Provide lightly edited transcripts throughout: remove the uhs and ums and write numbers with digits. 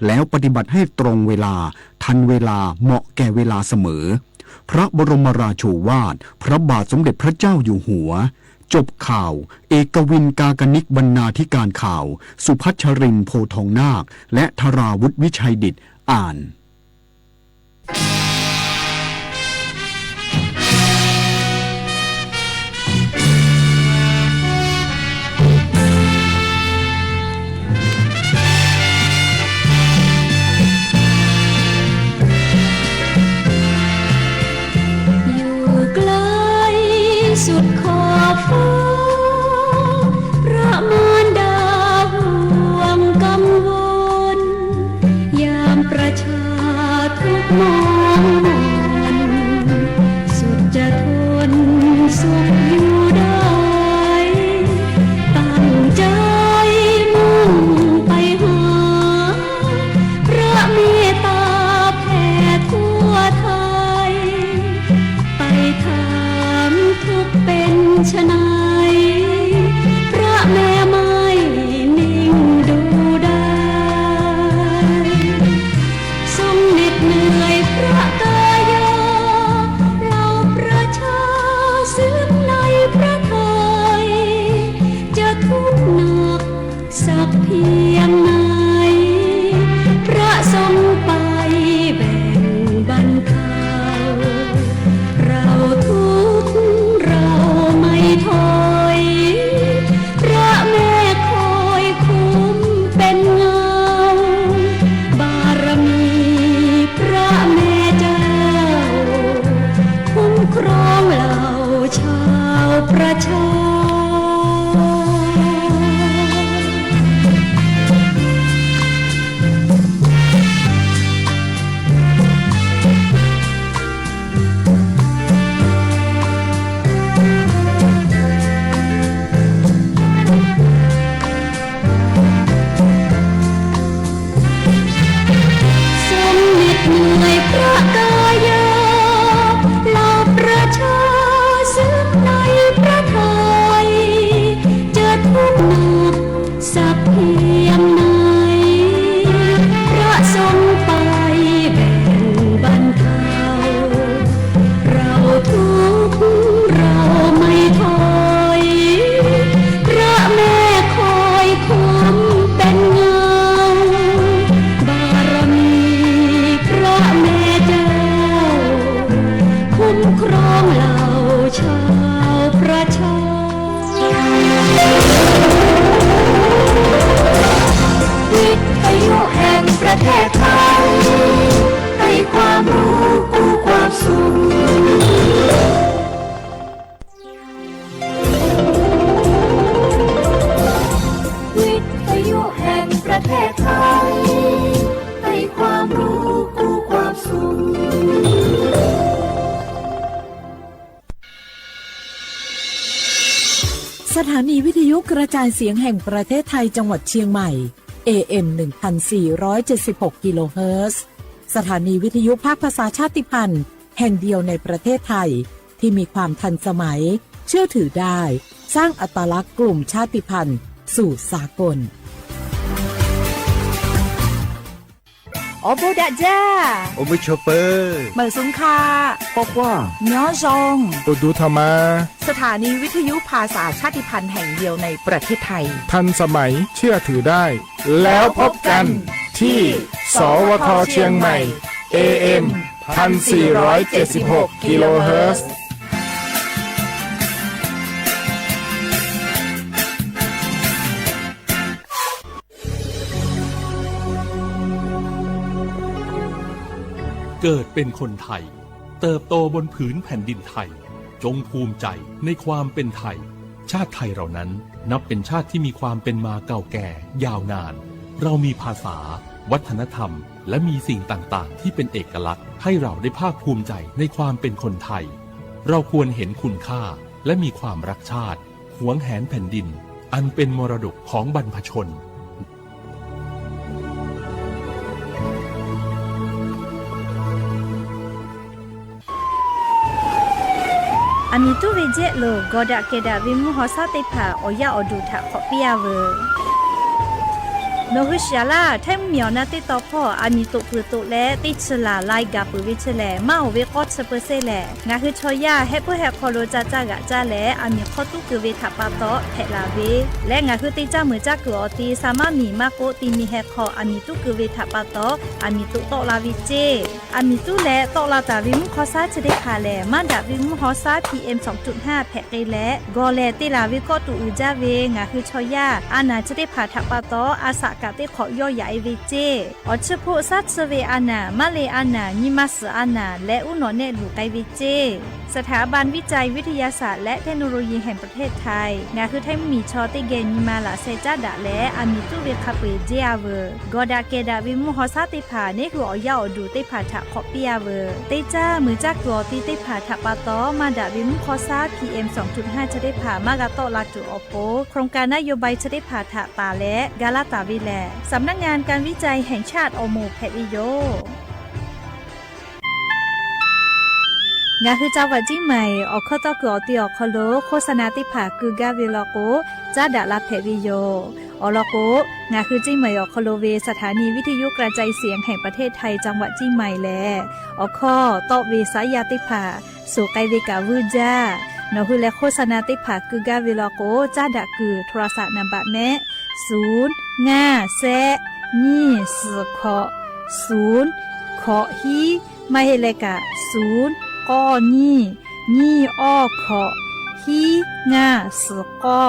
แล้วปฏิบัติให้ตรงเวลาทันเวลาเหมาะแก่เวลาเสมอพระบรมราโชวาทพระบาทสมเด็จพระเจ้าอยู่หัวจบข่าวเอกวินกากนิกบรรณาธิการข่าวสุพัชรินทร์โพทองนาคและธราวุฒิวิชัยดิษฐ์อ่านสุดขอบฟ้าพระมารดาห่วงกังวลยามประชาทุกข์มองมนสุดจะทนสุขอยู่ได้ตั้งใจมุ่งไปหาพระเมตตาแผ่ทั่วไทยไปทางทุกเป็นไฉนพระแม่ไม่นิ่งดูได้ทรงเหน็ดเหนื่อยพระกายาเหล่าประชาซึ้งในพระทัยจะทุกข์หนักสักเพียงไหนพระทรงไปแบ่งบรรเทาเราทุกข์เราไม่ถอยพระแม่คอยคุ้มเป็นเงาบารมีพระแม่เจ้าคุ้มครองเหล่าชาวประชาสักเพียงไหนพระทรงไปแบ่งบรรเทาเราทุกข์เราไม่ถอยพระแม่คอยคุ้มเป็นเงาบารมีพระแม่เจ้าคุ้มครองเหล่าชาวประชาวิทยุแห่งประเทศไทยให้ความรู้กู้ความสุขวิทยุแห่งประเทศไทยให้ความรู้กู้ความสุขสถานีวิทยุกระจายเสียงแห่งประเทศไทยจังหวัดเชียงใหม่ AM 1476 กิโลเฮิรตซ์สถานีวิทยุภาคภาษาชาติพันธุ์แห่งเดียวในประเทศไทยที่มีความทันสมัยเชื่อถือได้สร้างอัตลักษณ์กลุ่มชาติพันธุ์สู่สากลโอโบดะจ้าโอมิชเปอร์เมื่อสุงคาปอกว่าย้อซงอุดูธรรมาสถานีวิทยุภาษาชาติพันธุ์แห่งเดียวในประเทศไทยทันสมัยเชื่อถือได้แล้วพบกันที่สวทเชียงใหม่ AM 1476 กิโลเฮิรตซ์เกิดเป็นคนไทยเติบโตบนผืนแผ่นดินไทยจงภูมิใจในความเป็นไทยชาติไทยเรานั้นนับเป็นชาติที่มีความเป็นมาเก่าแก่ยาวนานเรามีภาษาวัฒนธรรมและมีสิ่งต่างๆที่เป็นเอกลักษณ์ให้เราได้ภาคภูมิใจในความเป็นคนไทยเราควรเห็นคุณค่าและมีความรักชาติหวงแหนแผ่นดินอันเป็นมรดกของบรรพชนอามิตุเวเจโลกอดะเกดะวิมุหอซาเตผาออยาอดูทะขอปิยาเว โนหุชยาลาแทมเมียวนาติตอพ่ออามีตุคือตุและติชลาไลกาปุวิชแลมาเวกอดสเปเซแลงาคือชอยาเฮปุเฮคอโลจาจากะจาและอามีข้อตุคือเวทัปาโตเทลาเวและงาคือติจามือจักกอตีสามารถมีมาโกตีมีเฮคออามีตุคือเวทัปาโตอามีตุโตลาวิเจอามีตุและโตลาตาวิมุคอซาจะได้คาแลมาดาวิมุฮอซา PM 2.5 แพกและกอแลติลาวิก็ตุอุจาเวงาคือชอยาอานาจะได้ผ่าทัปาโตอาสากะเตขอย่อยาไอเวเจอชโพซัตเซเวอานามาเลอานานิมัสอานาและอุโนเนลูไกเวเจสถาบันวิจัยวิทยาศาสตร์และเทคโนโลยีแห่งประเทศไทยงาคือไทยมีชอติเกนิมาลาเซจาดะและอามิตุเวคาเปเจอาเวกอดาเกดาวิมุฮอซาติผาเนคืออยาอดูติผาทะขอปิอาเวเตจ้ามือจักตัวตีติผาทะปาตอมาดาวิมุฮอซา PM 2.5 จะได้ผ่ามากาโตลาจุอโปโครงการนโยบายจะได้ผ่าทะตาและกาลาตาวิแลสำนักงานการวิจัยแห่งชาติอโมแพทิโยงาคือจังหวัดจีใหม่ออกข้อต่อเกือตีออกคอโลโฆษณาติผาคือกาเวลโกจ้าดาลาแพวิโยอลโกงาคือจีใหม่ออกคอโลเวสถานีวิทยุกระจายเสียงแห่งประเทศไทยจังหวัดจีใหม่แลออกข้อต่อเวสายาติผาสู่ไกเวกาวูจ้านอคือและโฆษณาติผาคือกาเวลโกจ้าดาคือโทรศัพท์นำบัตรแนะ0 5 แซนี่สือขอ0ขอฮีไม่ให้เลกะ0ก้อนี่อ้อขอฮีง่าสือก้อ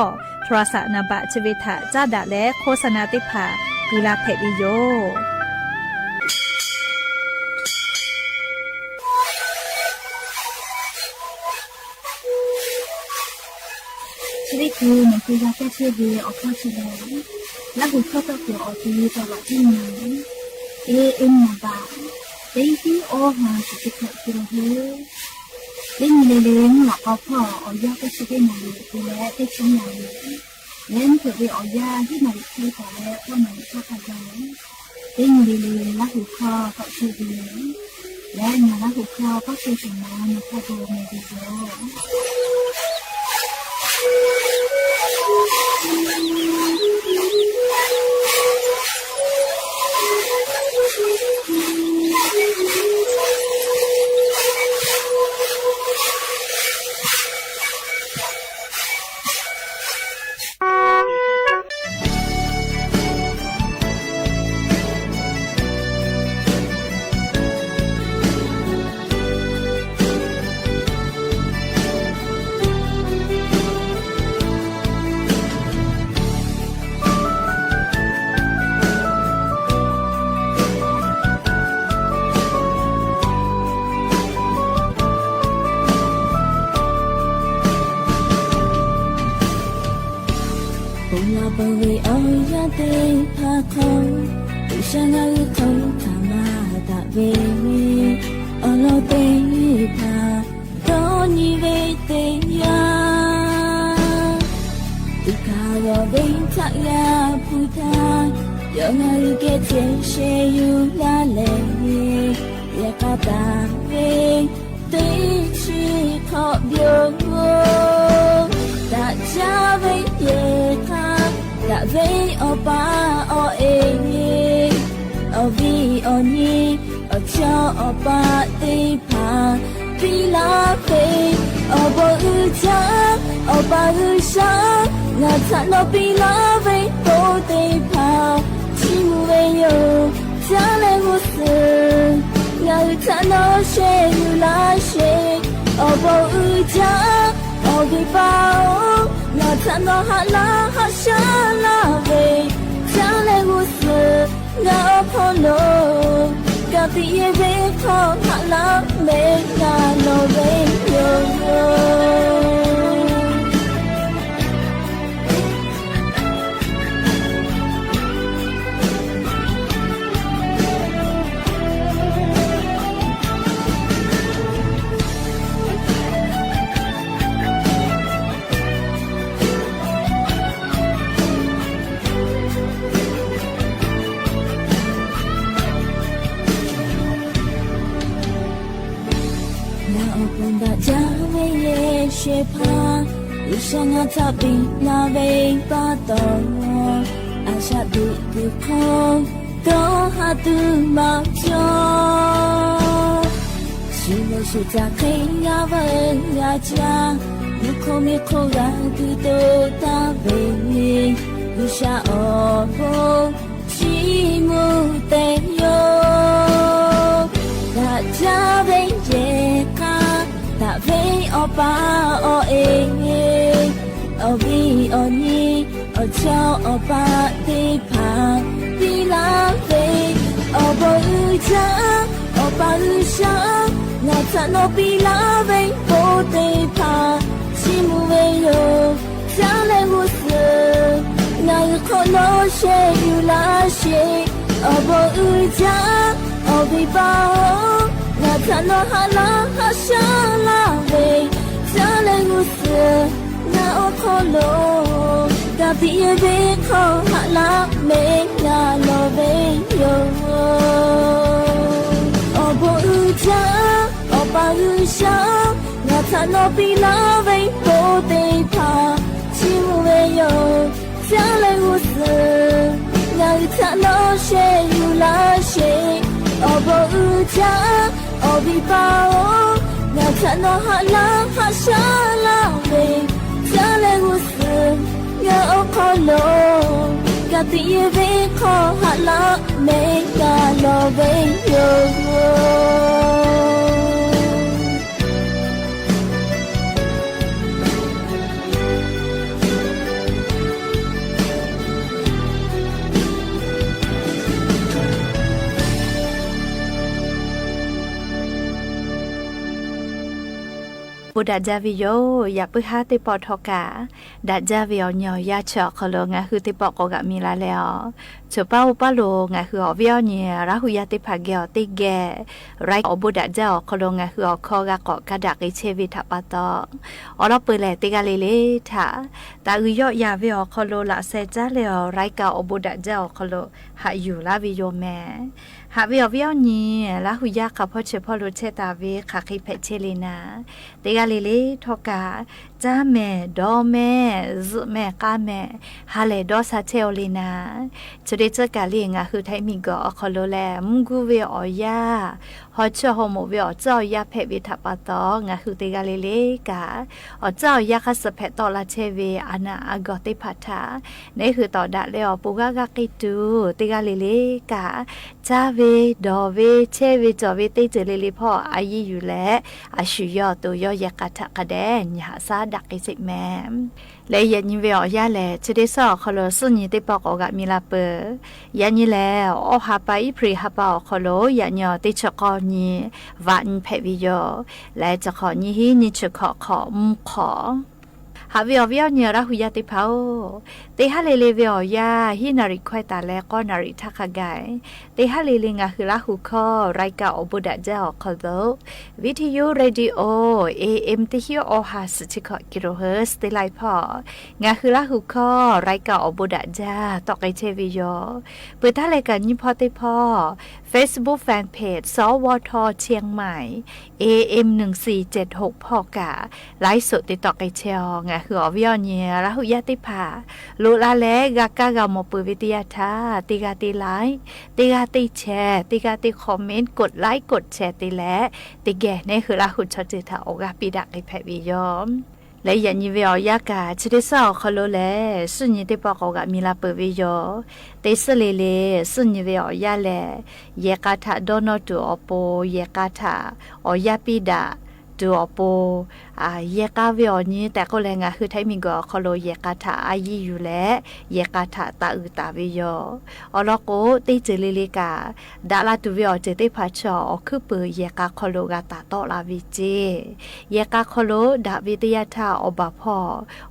โทรศัพท์นำบัตรชเวทะจ้าดาและโฆษณาติผากุลาเพดิโยชีวิตคือมันคือยาแก้เชื้อดีออกข้อแสดงและบุคคลตัวเกี่ยวออกทีตลอดที่ไหนAM มาบาเต็งที่โอหาสุดที่เกิดขึ้นเฮ้เล่นเล่นหลักเอาพ่อเอายาแก้เชื้อได้ไหนตัวและได้ชิ้นไหนเล่นเกิดไปเอายาที่ไหนที่ต่อแล้วก็ไหนก็ขยายเล่นเล่นและหูคอก็ชื่อดีและงานและหูคอก็ชื่อสมานในข้อโบในดีโย不为偶然的怕空，不想要一头他妈的为你，哦老的怕，多你为的呀，一卡我为他呀不他，有那一个天谁有拉累，也卡达为对是靠边我，大家为也他。đã về ở ba ở em ở vì ở nhi ở cho ở ba tây pa vì là về ở bờ cha ở ba sa ngã cha nó vì là về bờ tây pa chỉ muốn về yo cha lại một sự ngã cha nó sẽ như là sẽ ở bờ cha ở vì bao ngã cha nó hạ la hạ sa la về cha lại một sự ngã phô lô cả tía về khó hạ la mẹ ngã nó về yo学怕，一生啊他比那为巴多， อาชาดูดูคงต้องหาดูมาจอชิโนชิตาเคยงาบังงาจามุขมิโคราดูโตตาเบนีอุชาโอโบชิมุเตโยตาจาเบเยกาตาเบอปาโอเอโอบีโอนีโอเจ้าโอปาติพาปีลาเวโอโบอุจาโอปาอุชางาทันโอปีลาเวโบติพาชิมุเวโยจาเลวุสงาโคโนเชยูลาเชโอโบอุจาโอบิบาโงาทันโอฮาลาฮาชาลาเวจาเลวุสงาโอโคโลกะปิเยเบโคฮาลาเมงาโลเวโยโอโบอุจาโอปาอุชางาทันโอปิลาเวโบเตพาชิมุเวโยจาเลวุสงาทันโอเชยูลาเชโอโบอุจาโอบิบาโองาทันโอฮาลาฮาชาลาเวจาเลวุสงาโอโคโลกะปิเยเวโคฮาลาเมงาโลเวโยบุดาจาวิโยอย่าพึ่งหาติปอทอกาดาจาวิโยเนียยาเฉาะคอโลงะคือติปอกกะมีลาแล้วเฉป้าป้าโลงะคืออวิโยเนียราหุยาติภาเกอติแกไรอบุดาจาคอโลงะคืออคอกะกอกะดักอิเชวิทัปตออรอเปแลติกาเลเลทาตาอุยอยาวิโอคอโลละเซจาเลอไรกาอบุดาจาคอโลหาอยู่ลาวิโยแมหาวิโอนี่ราหุยาคาพ่อเฉพาะโลเชตาเวคาคิเพเชเลนาติกาเลทอกาจ้าแม่ดอแม่ซุแม่กาแม่ฮาเลดอซาเทโอลีนาจะได้เจอกาเลียงคือไทมิกอคอโลแลมกูเวอยาฮอชอโฮโมเวอเจ้ายาเพวิทัปตองคือติกาเลกาเจ้ายาคัสเพตอลาเชเวอานาอากอติพัทานี่คือต่อดะเลอปูกากากิตูติกาเลกาจ้าเวดอเวเชเวจอเวติเจเลลิพ่ออายุอยู่และอาชุยอตัวยอยากะทะกะแดนยาซาดักกิสิแมมและยันยิเวอยาแลจะได้สอคอโลสุญติปอกอกะมีลาเปยันยิแล้วอหาไปพรีฮาปอคอโลยันยอติชกอนีวันเพวิโยและจะขอนี้ฮีนิชขอมุขอหาวิอวิอเนียราหุยาติเผาเตหะเลเลวิอยาฮินาริควายตาและก็นาริทักกายเตหะเลเลงาคือราหุคอไรกาอบุดะเจ้าคอโลวิทยุเรดิโอ AM ติฮิโอฮาสติคกิโลเฮิรตซ์ติไลพองาคือราหุคอไรกาอบุดะเจ้าตอกไอเชวิโยเปิดท่ารายการยิพอติพอ Facebook Fanpage สวทเชียงใหม่ AM 1476พอกะไลฟ์สดติดต่อไกเชียวงะคืออวิอเนียราหุยาติภาลูลาเลกากากามปุวิทยาทาติกาติไลค์ติกาติแชร์ติกาติคอมเมนต์กดไลค์กดแชร์ติและติแกนี่คือราหุชจิตาโอกาปิดักไอแพวิยอมและยันยิเวอยากาชดิสอคอโลเลสุญญติปอกอกะมีลาเปวิโยเตสเลเลสุญญเวอยาเลเยกาทาโดโนตุอโปเยกาทาอยาปิดาดูอโปเยกาเวอนี้แต่ก็แรงคือไทมิงก็คอโลเยกาทาอายีอยู่และเยกาทาตาอืตาวิโยอลโกติเจลิลิกาดาลาตุเวอเจติพัชอคือเปเยกาคอโลกาตาโตลาวิเจเยกาคอโลดาวิทยาทาอบาพ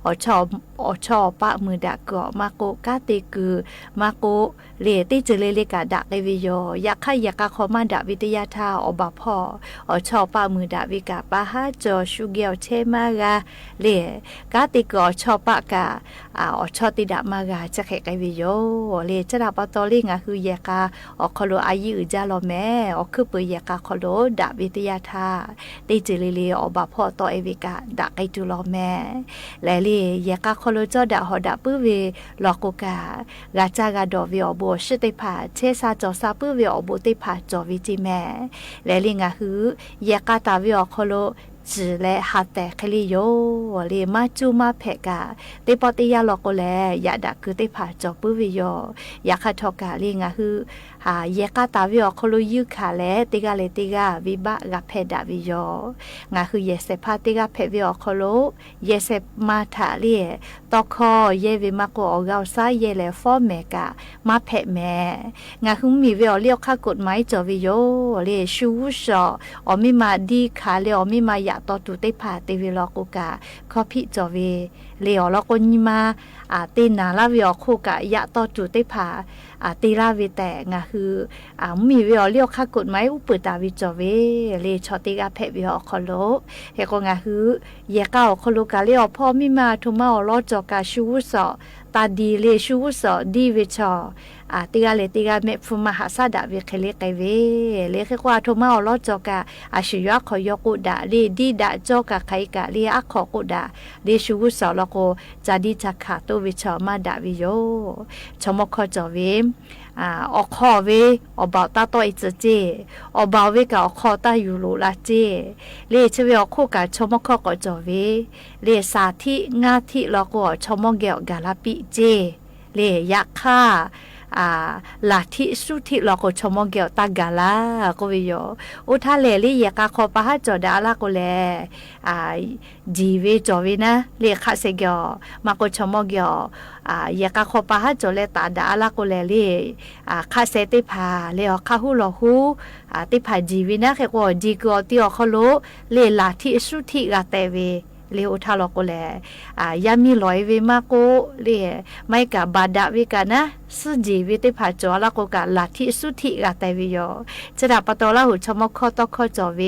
อชอปะมือดากอมาโกกาติคือมาโก เลติเจเลกาดะเลวิโยอยากให้อยากกะขอมาดะวิทยาทาอบาพ่อชอบปามือดะวิกาปาฮาจอชูเกียวเชมากาเลกาติกอชอบปากาชอบติดะมากาจะแขกวิโยเลจะดาปตอลิงะคืออยากกะคอโลอายุจาโลแม่คือเปอยากกะคอโลดะวิทยาทาติเจเลอบาพ่อตอเอวิกาดะไกตุโลแม่และเลอยากกะคอโลจอดะหอดะปื้อเวลอกกากาจากาดอวิอโบชิติผาเชซาจอซาปื้อวิอโบติผาจอวิจิแม่และลิงะฮือยากาตาวิอคอโลจือและหาแต่คลิโยเลมาจูมาเพกาเตปอติยาลอกโกแลยาดะคือติผาจอปื้อวิโยยาคาทอกาลิงะฮือยากาตาวิอคอโลยุขาและติกาเลติกาวิบะกะเพดาวิโยงะคือเยเซพาติกาเพวิอคอโลเยเซมาทาเลียตอคอเยวิมาโกออกาซาเยเลฟอเมกามาเพแม่งะคือมีวิอเลียวคากฎหมายจอวิโยเลชูชอมิมาดีขาเลอมิมายะตอตุเตผาเตวิลอกุกาคอพิจอเวเลอลอโกนิมาตีนาลาวิอโคกะยะตอตุเตผาตีลาวิแต่งะคือมีวิอเลียวคากฎหมายอุปตาวิจอเวเลชอติกาเพวิอคอโลเฮโกงะคือเยก้าคอโลกาเลอพ่อมิมาทุมาอลอจอกาชูสอตาดีเลชูสอดีวิชอติกาเลติกาเมฟุมหาซาดาวิเคเลไกเวเลเคกว่าทุมาอลอจอกาอาชิยะขอยกุดาเลดีดาจอกาไคกะเลอะขอกุดาเลชูสอลโกจาดิจักขาตุวิชอมาดาวิโยชมคอจอเวอคอเวอบาตาโตอิจเจอบาเวกะอคอตายูโรลาเจเลเชเวอคูกะชมคอกอจอเวเลสาธิงาธิลโกชมเกะกาลาปิเจเลยักค่าลาทิสุทิลโกชมเกะตากาลาโกวิโยอุทาเลลิยกะขอปะหะจอดาลาโกเลจีเวจอเวนะเลคาเซเกะมาโกชมเกะยากะขอปะหะจอเลตาดาลาโกเลเลคาเซติพาเลอคาหูลอหูติพาจีเวนะเคโกจีโกติอคโลเลลาทิสุทิกาเตเวเลอุทาลโกเลยามีลอยเวมาโกเลไม่กะบาดาเวกะนะสุจีเวติพาจอลาโกกะลาทิสุทิกาเตเวโยจะดาปตอลาหูชมคอตอคอจอเว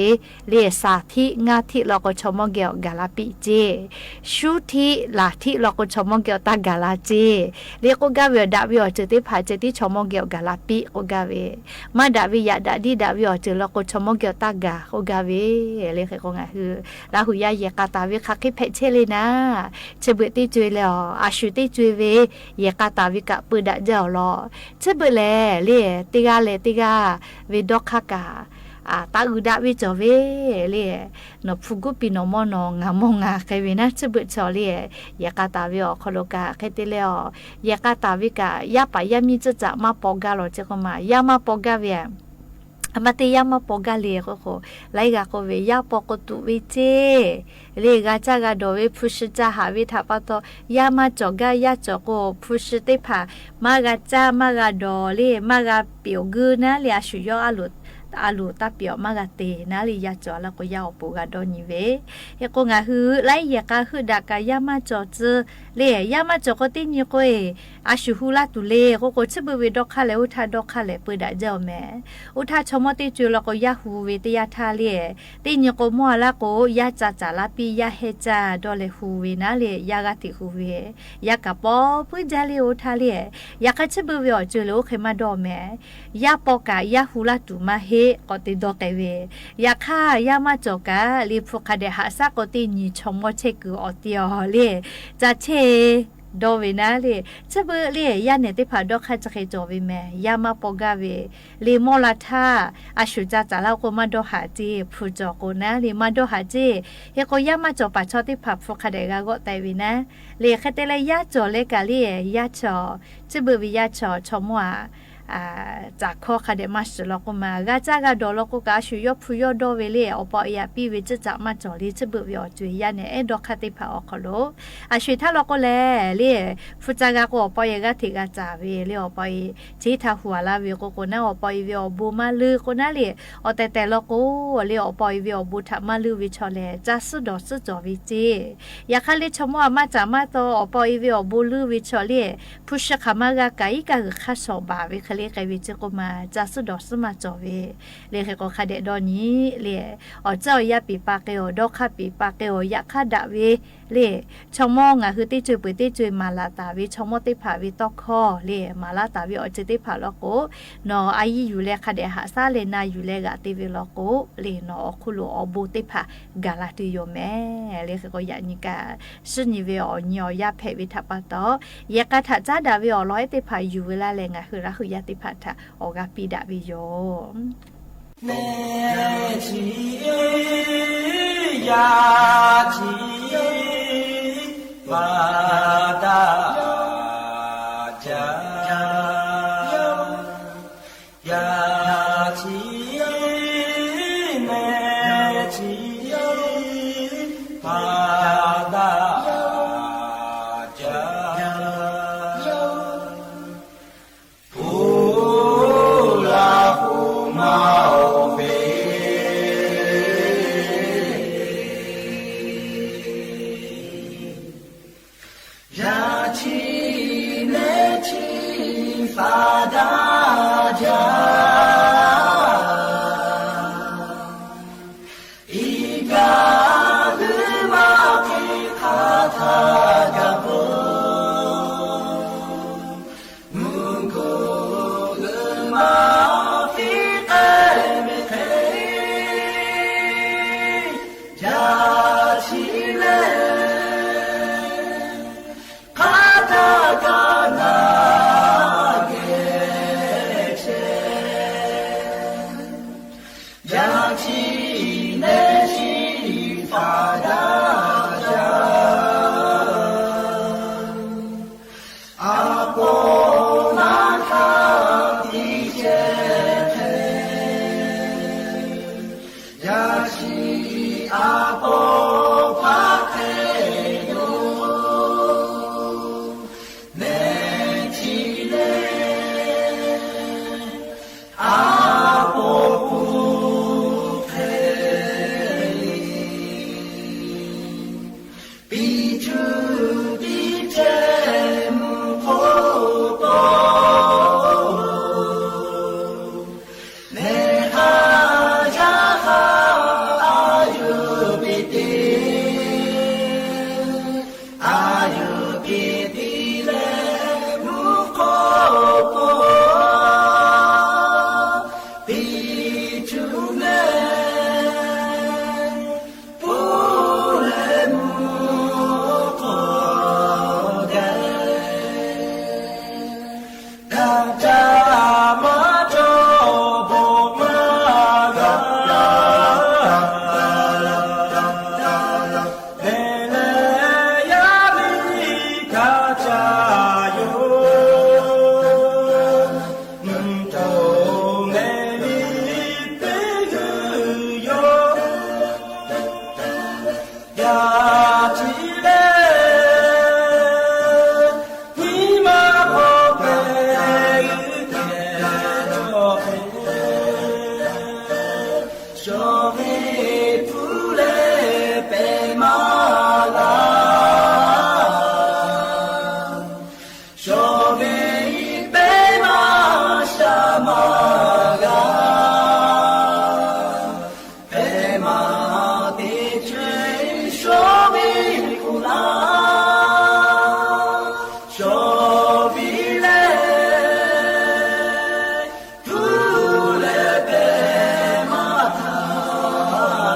เลสาธิงาธิลโกชมเกะกาลาปิเจชุทิลาธิลโกชมเกะตากาลาเจเลโกกะเวดาเวอเจติพาเจติชมเกะกาลาปิโกกะเวมาดาเวยาดาดีดาเวอเจลโกชมเกะตากาโกกะเวเลเคโกงะคือลาหูยาเยกาตาเวคาคิเพเชเลนะเชเบติจวยแล้วอาชุติจวยเวเยกาตาวิกะปืดะเจ้าลอเชเบเลเลติกาเวดอกคากาตาอุดาวิจอเวเลนฟุกุปิโนโมโนงามงาเคเวนะเชเบจอเลยากาตาวิอคโลกาเคติเลอยากาตาวิกะยาปายามิจจะมาปอกาโลเจกมายามาปอกาเวมาเตยามาปอกาเลโคไลกาโคเวยาปอกตุวิเจเลกาจากาโดเวพุชจาหาวิทาปะโตยามาจอกายาจอกโกพุชเตผามากาจามากาโดเลมากาเปียวกือนะเลอาชุยออาลูตาเปียวมากาเตนะลียาจอแล้วก็ยาอปูกาโดนิเวเฮโกงาฮือไลยากาฮือดากายามาจอเจเลยามาจอกตินิโกเออาชุฮูลาตุเลโกโกชะเบเวดอกคาเลอุทาดอกคาเลปืดาเจ้าแม่อุทาชมติจูแล้วก็ยาฮูเวตยาทาเลตินิโกมัวละโกยาจาจาลาปียาเฮจาดอเลฮูเวนะเลยยากาติฮูเวยากาปอปืจาเลอุทาเลยากาชะเบเวอจูโลเคมาดอแม่ยาปอกายาฮูลาตุมาเฮก็ติดอกเวยาค่ายามาจกะลีพวกคาเดหาซาก็ตินิชมเชกุอติอเลจะเชโดเวนะเลจะเบเลยาเนติพาดอกคาจะเคจอเวแม่ยามาปอกาเวลีมอลาทาอาชุจาจาลาโกมาดอหาเจพูจอโกนะลีมาดอหาเจเฮโกยามาจอปาชอติพาพวกคาเดกาโกไตเวนะเลคาเตเลยาจอเลกาลียาชอจะเบวิยาชอชอมัว จากข้อคดีมาสลก็มากาจากาดอลก็กาชุยพุยดอเวเลอปอยาปีเวจจะมาจอลีจะเบือจุยยาเนี่ยดอกคติผาออกโลชุยถ้าเราก็แลเล่ฟุจากาก็อปอยกาถิกาจาเวเลอปอยจีทาหัวลาเวก็คนน่าอปอยเวอบูมาลือคนน่าเลยแต่เราก็เลอปอยเวอบูทามาลือวิชอเลจะสุดสุดจอวิจีอยากให้เลชมัวมาจามาโตอปอยเวอบูลือวิชอเลพุชขามากาไกกาข้าสอบาเวคเลไกวิจก็มาจะสุดสมาจอเวเลก็คาเดดอนี้เลเจ้ายาปีปากเกอดอกคาปีปากเกออยากคาดาเวเลชมองคือติจุยปุติจุยมาลาตาวิชมติภาวิตอกคอเลมาลาตาวิอจิติภาลโกนออายุอยู่เลคาเดหาซาเลนาอยู่เลกะติวิลโกเลนอคุโลอบูติภากาลาติโยแม่เลก็ยานิกาซึ่งนิเวอญอยาเพวิทัปตอยากะทะจาดาวิอร้อยติภาอยู่เวลาเลงะคือละคือยาติภาทะออกาปีดาวิโยแม่ชียาชีวาดาจายาชีแม่ชีวาดาจาผู้ลาผู้มา发大家，一个日马给他个不，蒙古日马飞个没黑，加起来，他个那。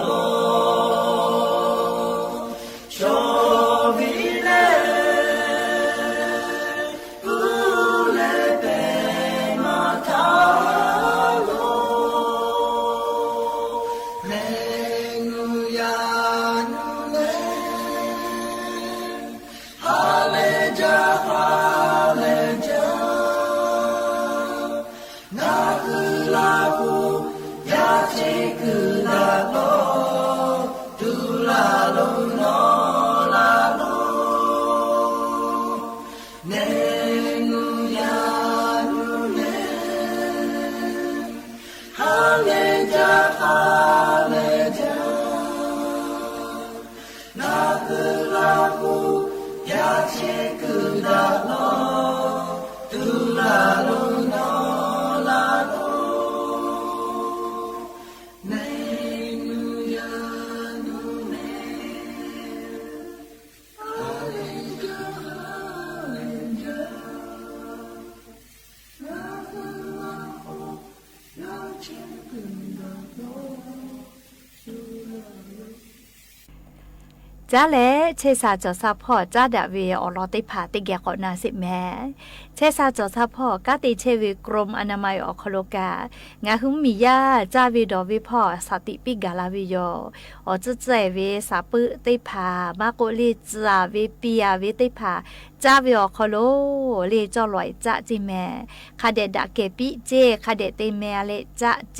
โ จ้าและเชษาจอซาพ่อจ้าดาเวอรอติผาติแกก่อนนาสิแม่เชษาจอซาพ่อกาติเชวิกรมอนามัยอคโลกางาหุมมียาจ้าวิดอวิพ่อสติปิกาลาวิโยอจุเจเวสาปึติผามาโกลิจาเวปียเวติผาจ้าวิอคโลเลจอลอยจ้าจิแม่คาเดดะเกปิเจคาเดเตแม่เลจ้าเจ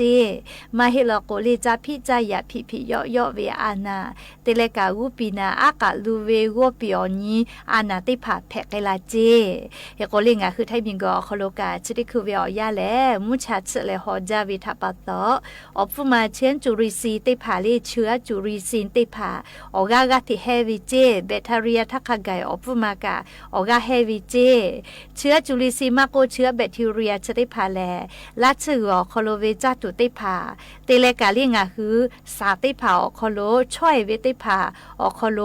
มาเฮลโกลิจ้าพิจายะพิยอยอเวอานาเตเลกาอุปีนาอากาลูเวโกปิอนีอานาติผาแพกไกลาเจเฮโกลิงาคือไทบิงกอคโลกาชิดิคือเวอยาแลมุชาชเลฮอจาวิทัปตออฟุมาเชนจุริซีติผาเลเชื้อจุริซีนติผาออกากาติเฮวิเจแบคทีเรียทักขะไกออฟุมากาออกาเฮวิเจเชื้อจุลินทรีย์มากกว่าเชื้อแบคทีเรียจะได้ผ่าแลละชื่อคอโลเวจาตุได้ผ่าเตเลกาเลียงาคือสาได้ผ่าคอโลช่วยเวได้ผ่าคอโล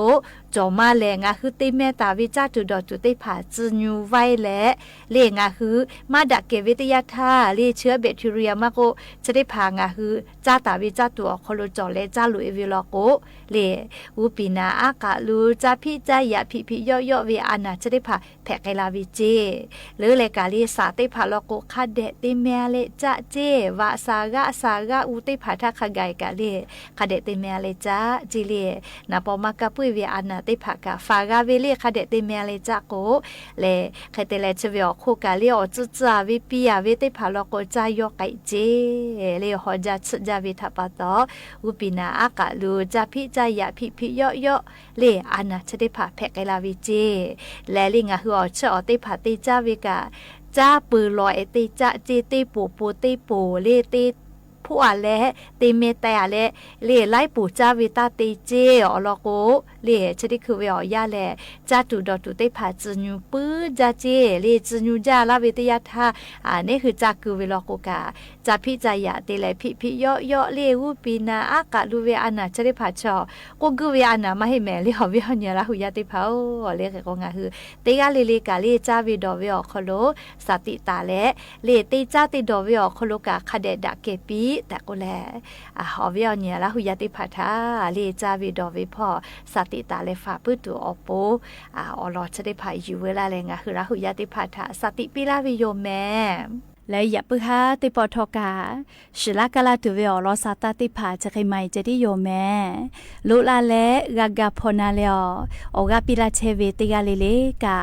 จอมาแลงาคือเตเมตาวิจาตุดอตุได้ผ่าจืญูไว้และเลงาคือมาดักเกวิทยาธาเลเชื้อแบคทีเรียมากกว่าจะได้ผ่างาคือจาตาวิจาตัวคอโลจอเลจาลุเอวิโลโกเลอุปินาอากาลูจาพิจายะพิยอยอเวอานาจะได้ผ่าแพกไกลาวิเจหรือเลกาลีสาติผาลโกคาเดติเมเลจะเจวะสากะอุติผาทักขะไกกะเลคาเดติเมเลจะจิเลนาปอมากะปุยเวอานาติผากะฟากะเวเลคาเดติเมเลจะโกเลคาเตเลชเวอโคกะเลอจุจาวิปิยาเวติผาลโกจายอไกเจเลฮอจาชจาวิทัปตออุปินาอากะลูจาพิจายะพิยอยอเลอานาจะได้ผาแพกไกลาวิเจและลิงาฮือเชอติผาติจาวิกาจ้าปือลอยติจ้าจีติปูติปูเลติผู้อาและติเมตาและเลไลปูจ้าวิตาติเจอลโกเลชดิคือเวอยาแลจ้าตุดอตุติผาจญูปื้อจ้าเจเลจญูจ้าลาวิทยาธานี่คือจ้าคือเวลโกกาจ้าพิจายะติเลพิยอยอเลอุปีนาอากาลูเวอานาชดิผาชอกูกูเวอานามาให้แม่เลหอวิหญละหุยาติผาเลกก็งาคือติกาเลกาเลจ้าวิดอเวอคโลสติตาและเลติจ้าติดอเวอคโลกาคาเดดะเกปีแต่ก็แลหอวิอญละหุยาติผาทาเลจ้าวิดอเวพ่อสติตาเลฝาปื้ตัวอโปอรอจะได้ผาอยู่เวลาแรงคือละหุยาติผาทาสติปิลาวิโยแม่และอย่าปึฮาติปอทอกาชิลากาลาตุเวอรอซาตาติผาจะใครไม่จะได้โยแม่ลุลาและกากาพนาเลออกาปิลาเชเวติกาเลเลกา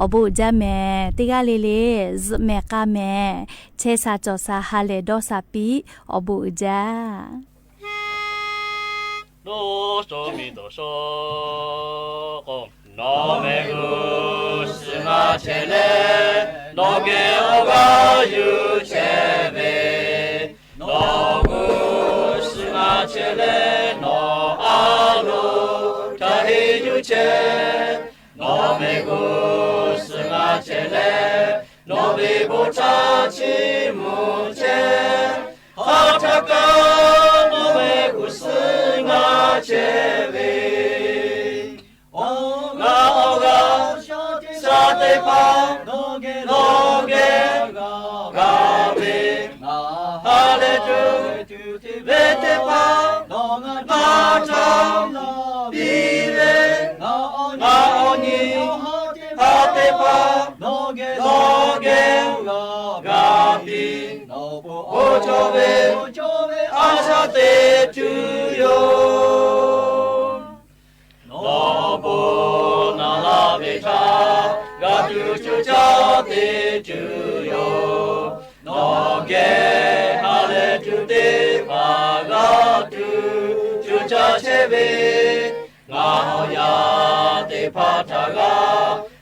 อบูจาแม่ติกาเลเลซแม่กาแม่เชซาจอซาฮาเลดอซาปิอบูจาどうしみどしょこなめぐしがちれのげおがゆちべのぐしがちれのあるたひゆちのめぐしがちれのびぼちゃちむちはたかのめぐしCheve, Oga, Satepa, Noge, Gabe, Haletu, Vetepa, Mata, Bive, Naoni, Hatepa, Noge, Gabi, Ojove, Asate to you. To you, no get hale to the paga to chachebe, Nahoya de pataga,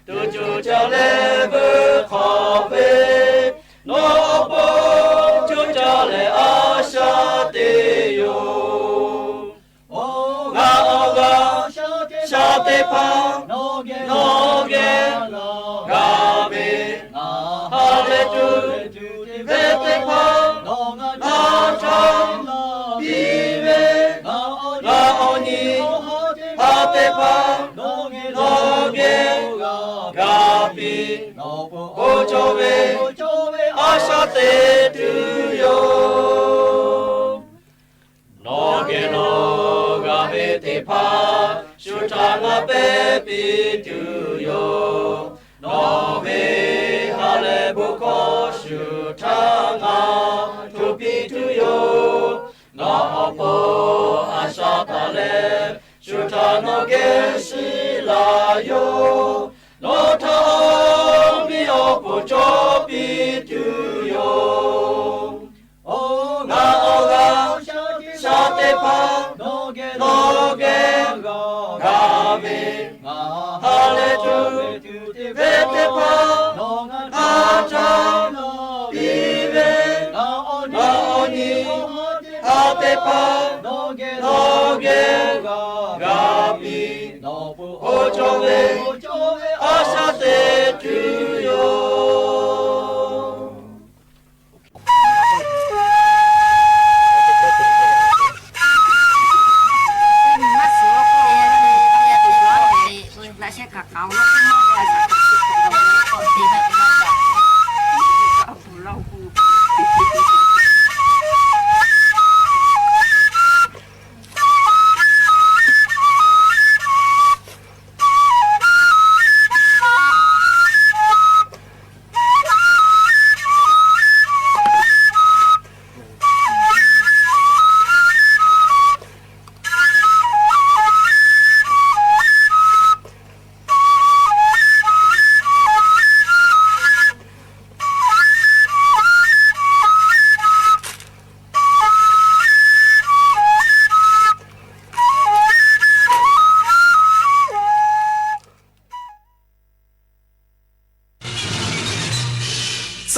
to chalever coffee, no bo to chale ash. pa no ge ga be hale tu vete pa na cha bi be ga oni hate pa no ge ga bi o cho be asha te tu yo no ge no ga vete pa shutanga pe pi tu yo no me hale buko shutanga tu pi tu yo no po asha tale shutanga ge shi la yo no ta mi o po cho pi tu yo o ga sha te pa no ge ga me hale tu vete pa a cha bi be na oni a te pa no ge ga bi o cho ve a sha te tu yo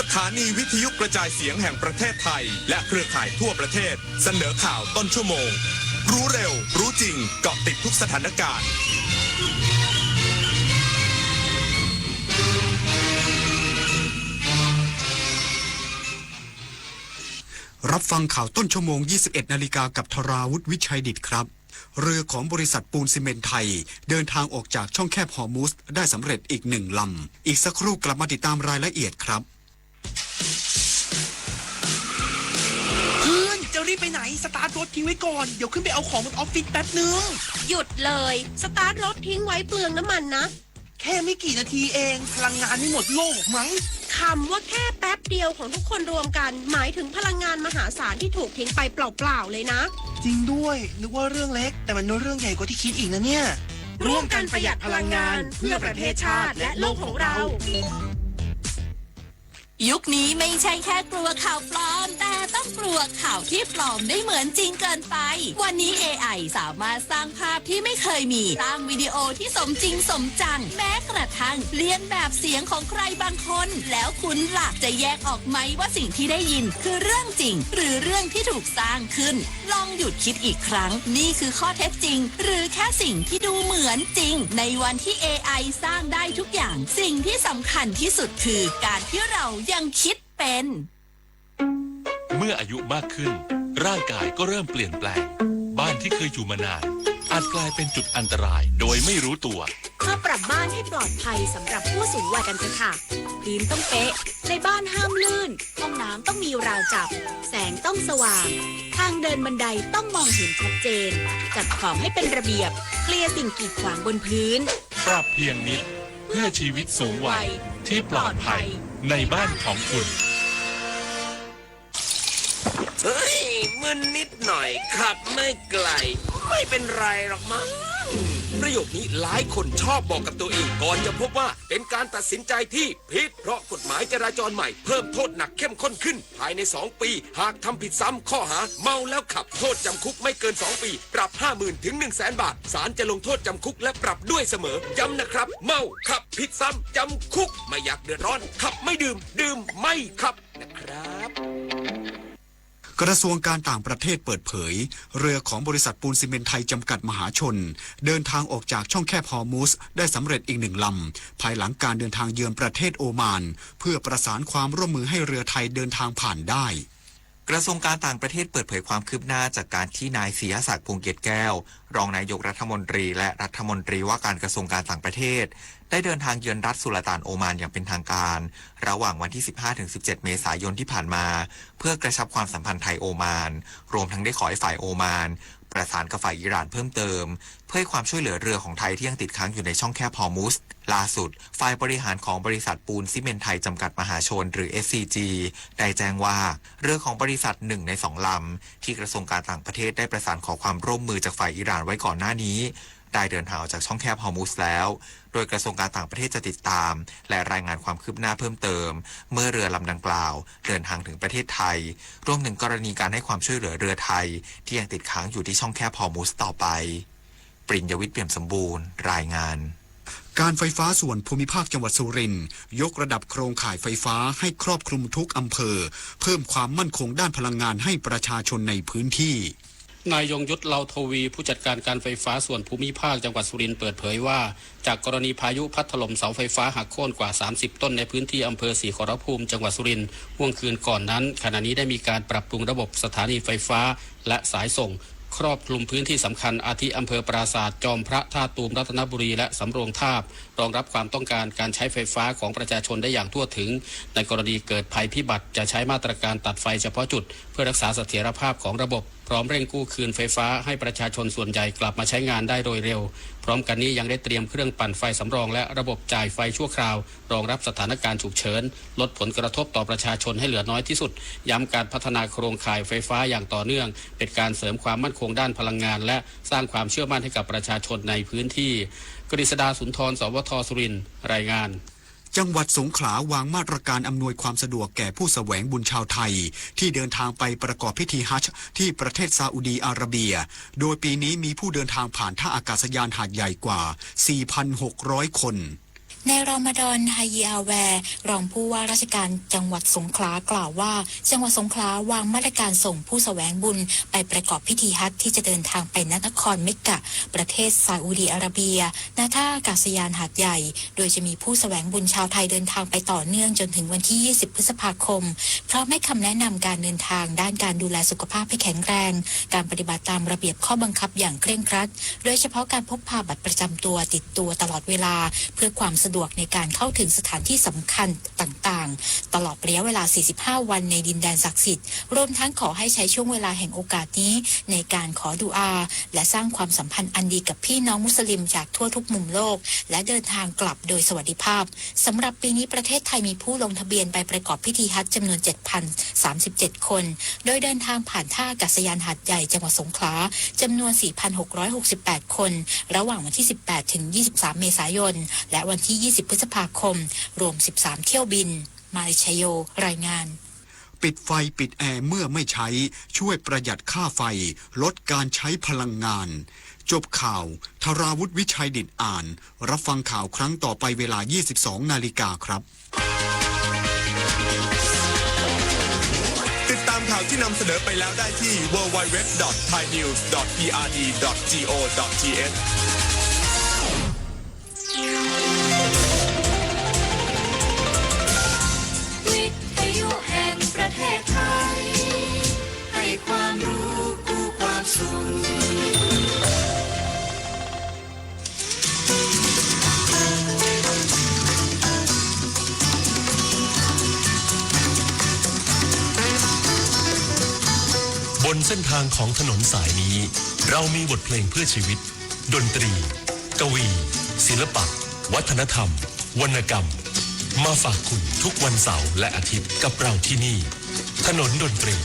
สถานีวิทยุกระจายเสียงแห่งประเทศไทยและเครือข่ายทั่วประเทศเสนอข่าวต้นชั่วโมงรู้เร็วรู้จริงเกาะติดทุกสถานการณ์รับฟังข่าวต้นชั่วโมง 21 นาฬิกากับธราวุฒิวิชัยดิตครับเรือของบริษัทปูนซีเมนต์ไทยเดินทางออกจากช่องแคบฮอร์มุสได้สำเร็จอีก1 ลำอีกสักครู่กลับมาติดตามรายละเอียดครับเพื่อนจะรีบไปไหนสตาร์ทรถทิ้งไว้ก่อนเดี๋ยวขึ้นไปเอาของบนออฟฟิศแป๊บนึงหยุดเลยสตาร์ทรถทิ้งไว้เปลืองน้ำมันนะแค่ไม่กี่นาทีเองพลังงานไม่หมดโลกมั้งคำว่าแค่แป๊บเดียวของทุกคนรวมกันหมายถึงพลังงานมหาศาลที่ถูกทิ้งไปเปล่าๆเลยนะจริงด้วยนึกว่าเรื่องเล็กแต่มันเรื่องใหญ่กว่าที่คิดอีกนะเนี่ยร่วมกันประหยัดพลังงานเพื่อประเทศชาติและโลกของเรายุคนี้ไม่ใช่แค่กลัวข่าวปลอมแต่ต้องกลัวข่าวที่ปลอมได้เหมือนจริงเกินไปวันนี้ AI สามารถสร้างภาพที่ไม่เคยมีสร้างวิดีโอที่สมจริงสมจังแม้กระทั่งเลียนแบบเสียงของใครบางคนแล้วคุณล่ะจะแยกออกไหมว่าสิ่งที่ได้ยินคือเรื่องจริงหรือเรื่องที่ถูกสร้างขึ้นลองหยุดคิดอีกครั้งนี่คือข้อเท็จจริงหรือแค่สิ่งที่ดูเหมือนจริงในวันที่ AI สร้างได้ทุกอย่างสิ่งที่สำคัญที่สุดคือการที่เรายังคิดเป็นเมื่ออายุมากขึ้นร่างกายก็เริ่มเปลี่ยนแปลงบ้านที่เคยอยู่มานานอาจกลายเป็นจุดอันตรายโดยไม่รู้ตัวมาปรับบ้านให้ปลอดภัยสำหรับผู้สูงวัยกันเถอะค่ะพื้นต้องเป๊ะในบ้านห้ามลื่นห้องน้ำต้องมีราวจับแสงต้องสว่างทางเดินบันไดต้องมองเห็นชัดเจนจัดของให้เป็นระเบียบเคลียร์สิ่งกีดขวางบนพื้นปรับเพียงนิดเพื่อชีวิตสูงวัยที่ปลอดภัยในบ้านของคุณเฮ้ยมึนนิดหน่อยขับไม่ไกลไม่เป็นไรหรอกมั้งประโยคนี้หลายคนชอบบอกกับตัวเองก่อนจะพบว่าเป็นการตัดสินใจที่ผิดเพราะกฎหมายจราจรใหม่เพิ่มโทษหนักเข้มข้นขึ้นภายใน2 ปีหากทำผิดซ้ำข้อหาเมาแล้วขับโทษจำคุกไม่เกิน2 ปีปรับ 50,000 ถึง 100,000 บาทศาลจะลงโทษจำคุกและปรับด้วยเสมอย้ำนะครับเมาขับผิดซ้ำจำคุกไม่อยากเดือดร้อนขับไม่ดื่มไม่ขับนะครับ กระทรวงการต่างประเทศเปิดเผยเรือของบริษัทปูนซีเมนต์ไทยจำกัดมหาชนเดินทางออกจากช่องแคบฮอร์มุสได้สำเร็จอีก1 ลำภายหลังการเดินทางเยือนประเทศโอมานเพื่อประสานความร่วมมือให้เรือไทยเดินทางผ่านได้กระทรวงการต่างประเทศเปิดเผยความคืบหน้าจากการที่นายศรีศักดิ์พงษ์เกียรติแก้วรองนายกรัฐมนตรีและรัฐมนตรีว่าการกระทรวงการต่างประเทศได้เดินทางเยือนรัฐสุลต่านโอมานอย่างเป็นทางการระหว่างวันที่ 15-17 เมษายนที่ผ่านมาเพื่อกระชับความสัมพันธ์ไทยโอมานรวมทั้งได้ขอให้ฝ่ายโอมานประสานกับฝ่ายอิหร่านเพิ่มเติมเพื่อให้ความช่วยเหลือเรือของไทยที่ยังติดค้างอยู่ในช่องแคบฮอร์มุสล่าสุดฝ่ายบริหารของบริษัทปูนซีเมนต์ไทยจำกัดมหาชนหรือ SCG ได้แจ้งว่าเรือของบริษัท1 ใน 2 ลำที่กระทรวงการต่างประเทศได้ประสานขอความร่วมมือจากฝ่ายอิหร่านไว้ก่อนหน้านี้ได้เดินทางออกจากช่องแคบฮอร์มุสแล้วโดยกระทรวงการต่างประเทศจะติดตามและรายงานความคืบหน้าเพิ่มเติมเมื่อเรือลำดังกล่าวเดินทางถึงประเทศไทยรวมถึงกรณีการให้ความช่วยเหลือเรือไทยที่ยังติดค้างอยู่ที่ช่องแคบฮอร์มุสต่อไปปริญญวิทย์เปี่ยมสมบูรณ์รายงานการไฟฟ้าส่วนภูมิภาคจังหวัดสุรินทร์ยกระดับโครงข่ายไฟฟ้าให้ครอบคลุมทุกอำเภอเพิ่มความมั่นคงด้านพลังงานให้ประชาชนในพื้นที่นายยงยุทธเลาทวีผู้จัดการการไฟฟ้าส่วนภูมิภาคจังหวัดสุรินทร์เปิดเผยว่าจากกรณีพายุพัดถล่มเสาไฟฟ้าหักโค่นกว่า30ต้นในพื้นที่อำเภอศรีขอรภูมิจังหวัดสุรินทร์ห่วงคืนก่อนนั้นขณะนี้ได้มีการปรับปรุงระบบสถานีไฟฟ้าและสายส่งครอบคลุมพื้นที่สำคัญอาทิอำเภอปราสาทจอมพระท่าตูมรัตนบุรีและสำโรงทาบรองรับความต้องการการใช้ไฟฟ้าของประชาชนได้อย่างทั่วถึงในกรณีเกิดภัยพิบัติจะใช้มาตรการตัดไฟเฉพาะจุดเพื่อรักษาเสถียรภาพของระบบพร้อมเร่งกู้คืนไฟฟ้าให้ประชาชนส่วนใหญ่กลับมาใช้งานได้โดยเร็วพร้อมกันนี้ยังได้เตรียมเครื่องปั่นไฟสำรองและระบบจ่ายไฟชั่วคราวรองรับสถานการณ์ฉุกเฉินลดผลกระทบต่อประชาชนให้เหลือน้อยที่สุดย้ำการพัฒนาโครงข่ายไฟฟ้าอย่างต่อเนื่องเป็นการเสริมความมั่นคงด้านพลังงานและสร้างความเชื่อมั่นให้กับประชาชนในพื้นที่กฤษดาสุนทรสวทสุรินทร์รายงานจังหวัดสงขลาวางมาตรการอำนวยความสะดวกแก่ผู้แสวงบุญชาวไทยที่เดินทางไปประกอบพิธีฮัจญ์ที่ประเทศซาอุดีอาระเบียโดยปีนี้มีผู้เดินทางผ่านท่าอากาศยานหาดใหญ่กว่า 4,600 คนในรอมฎอนฮายีอาแวร์รองผู้ว่าราชการจังหวัดสงขลากล่าวว่าจังหวัดสงขลาวางมาตรการส่งผู้แสวงบุญไปประกอบพิธีฮัจญ์ที่จะเดินทางไปนครเมกกะประเทศซาอุดีอาระเบียณท่าอากาศยานหาดใหญ่โดยจะมีผู้แสวงบุญชาวไทยเดินทางไปต่อเนื่องจนถึงวันที่ 20 พฤษภาคมพร้อมให้คำแนะนำการเดินทางด้านการดูแลสุขภาพให้แข็งแรงการปฏิบัติตามระเบียบข้อบังคับอย่างเคร่งครัดโดยเฉพาะการพกพาบัตรประจำตัวติดตัวตลอดเวลาเพื่อความสะดวกในการเข้าถึงสถานที่สำคัญต่างๆตลอดระยะเวลา 45 วันในดินแดนศักดิ์สิทธิ์รวมทั้งขอให้ใช้ช่วงเวลาแห่งโอกาสนี้ในการขอดุอาและสร้างความสัมพันธ์อันดีกับพี่น้องมุสลิมจากทั่วทุกมุมโลกและเดินทางกลับโดยสวัสดิภาพสำหรับปีนี้ประเทศไทยมีผู้ลงทะเบียนไปประกอบพิธีฮัจญ์จำนวน 7,037 คนโดยเดินทางผ่านท่าอากาศยานหาดใหญ่จังหวัดสงขลาจำนวน 4,668 คนระหว่างวันที่ 18 ถึง 23 เมษายนและวันที่ 20 พฤษภาคมรวม 13 เที่ยวบินมาริชโยรายงานปิดไฟปิดแอร์เมื่อไม่ใช้ช่วยประหยัดค่าไฟลดการใช้พลังงานจบข่าวธราวุฒิวิชัยดิษฐ์อ่านรับฟังข่าวครั้งต่อไปเวลา 22 นาฬิกาครับติดตามข่าวที่นำเสนอไปแล้วได้ที่ www.thainews.prd.go.thประเทศไทยให้ความรู้กู้ความสุขบนเส้นทางของถนนสายนี้เรามีบทเพลงเพื่อชีวิตดนตรีกวีศิลปะวัฒนธรรมวรรณกรรมมาฝากคุณทุกวันเสาร์และอาทิตย์กับเราที่นี่ถนนดนตรี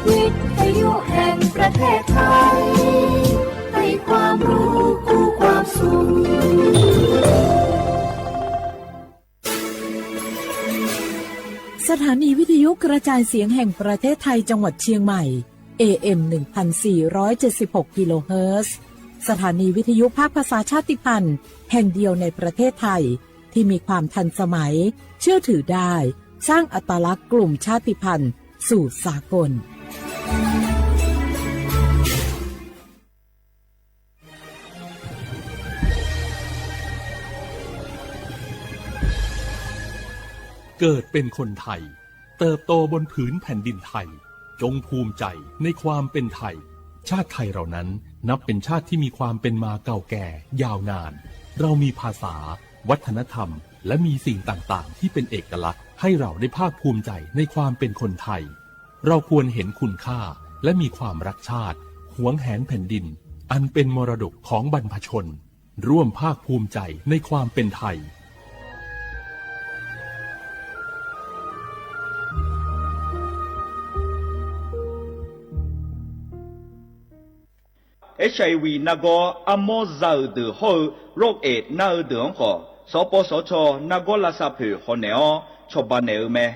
วิทยุแห่งประเทศไทยให้ความรู้กู้ความสุขสถานีวิทยุกระจายเสียงแห่งประเทศไทยจังหวัดเชียงใหม่ AM 1476 กิโลเฮิรตซ์สถานีวิทยุภาคภาษาชาติพันธุ์แห่งเดียวในประเทศไทยที่มีความทันสมัยเชื่อถือได้สร้างอัตลักษณ์กลุ่มชาติพันธุ์สู่สากลเกิดเป็นคนไทยเติบโตบนผืนแผ่นดินไทยจงภูมิใจในความเป็นไทยชาติไทยเรานั้นนับเป็นชาติที่มีความเป็นมาเก่าแก่ยาวนานเรามีภาษาวัฒนธรรมและมีสิ่งต่างๆที่เป็นเอกลักษณ์ให้เราได้ภาคภูมิใจในความเป็นคนไทยเราควรเห็นคุณค่าและมีความรักชาติหวงแหนแผ่นดินอันเป็นมรดกของบรรพชนร่วมภาคภูมิใจในความเป็นไทยHIV 那个阿莫造的后肉诶那的好，所播所错那个拉萨皮好呢哦，错把呢咩？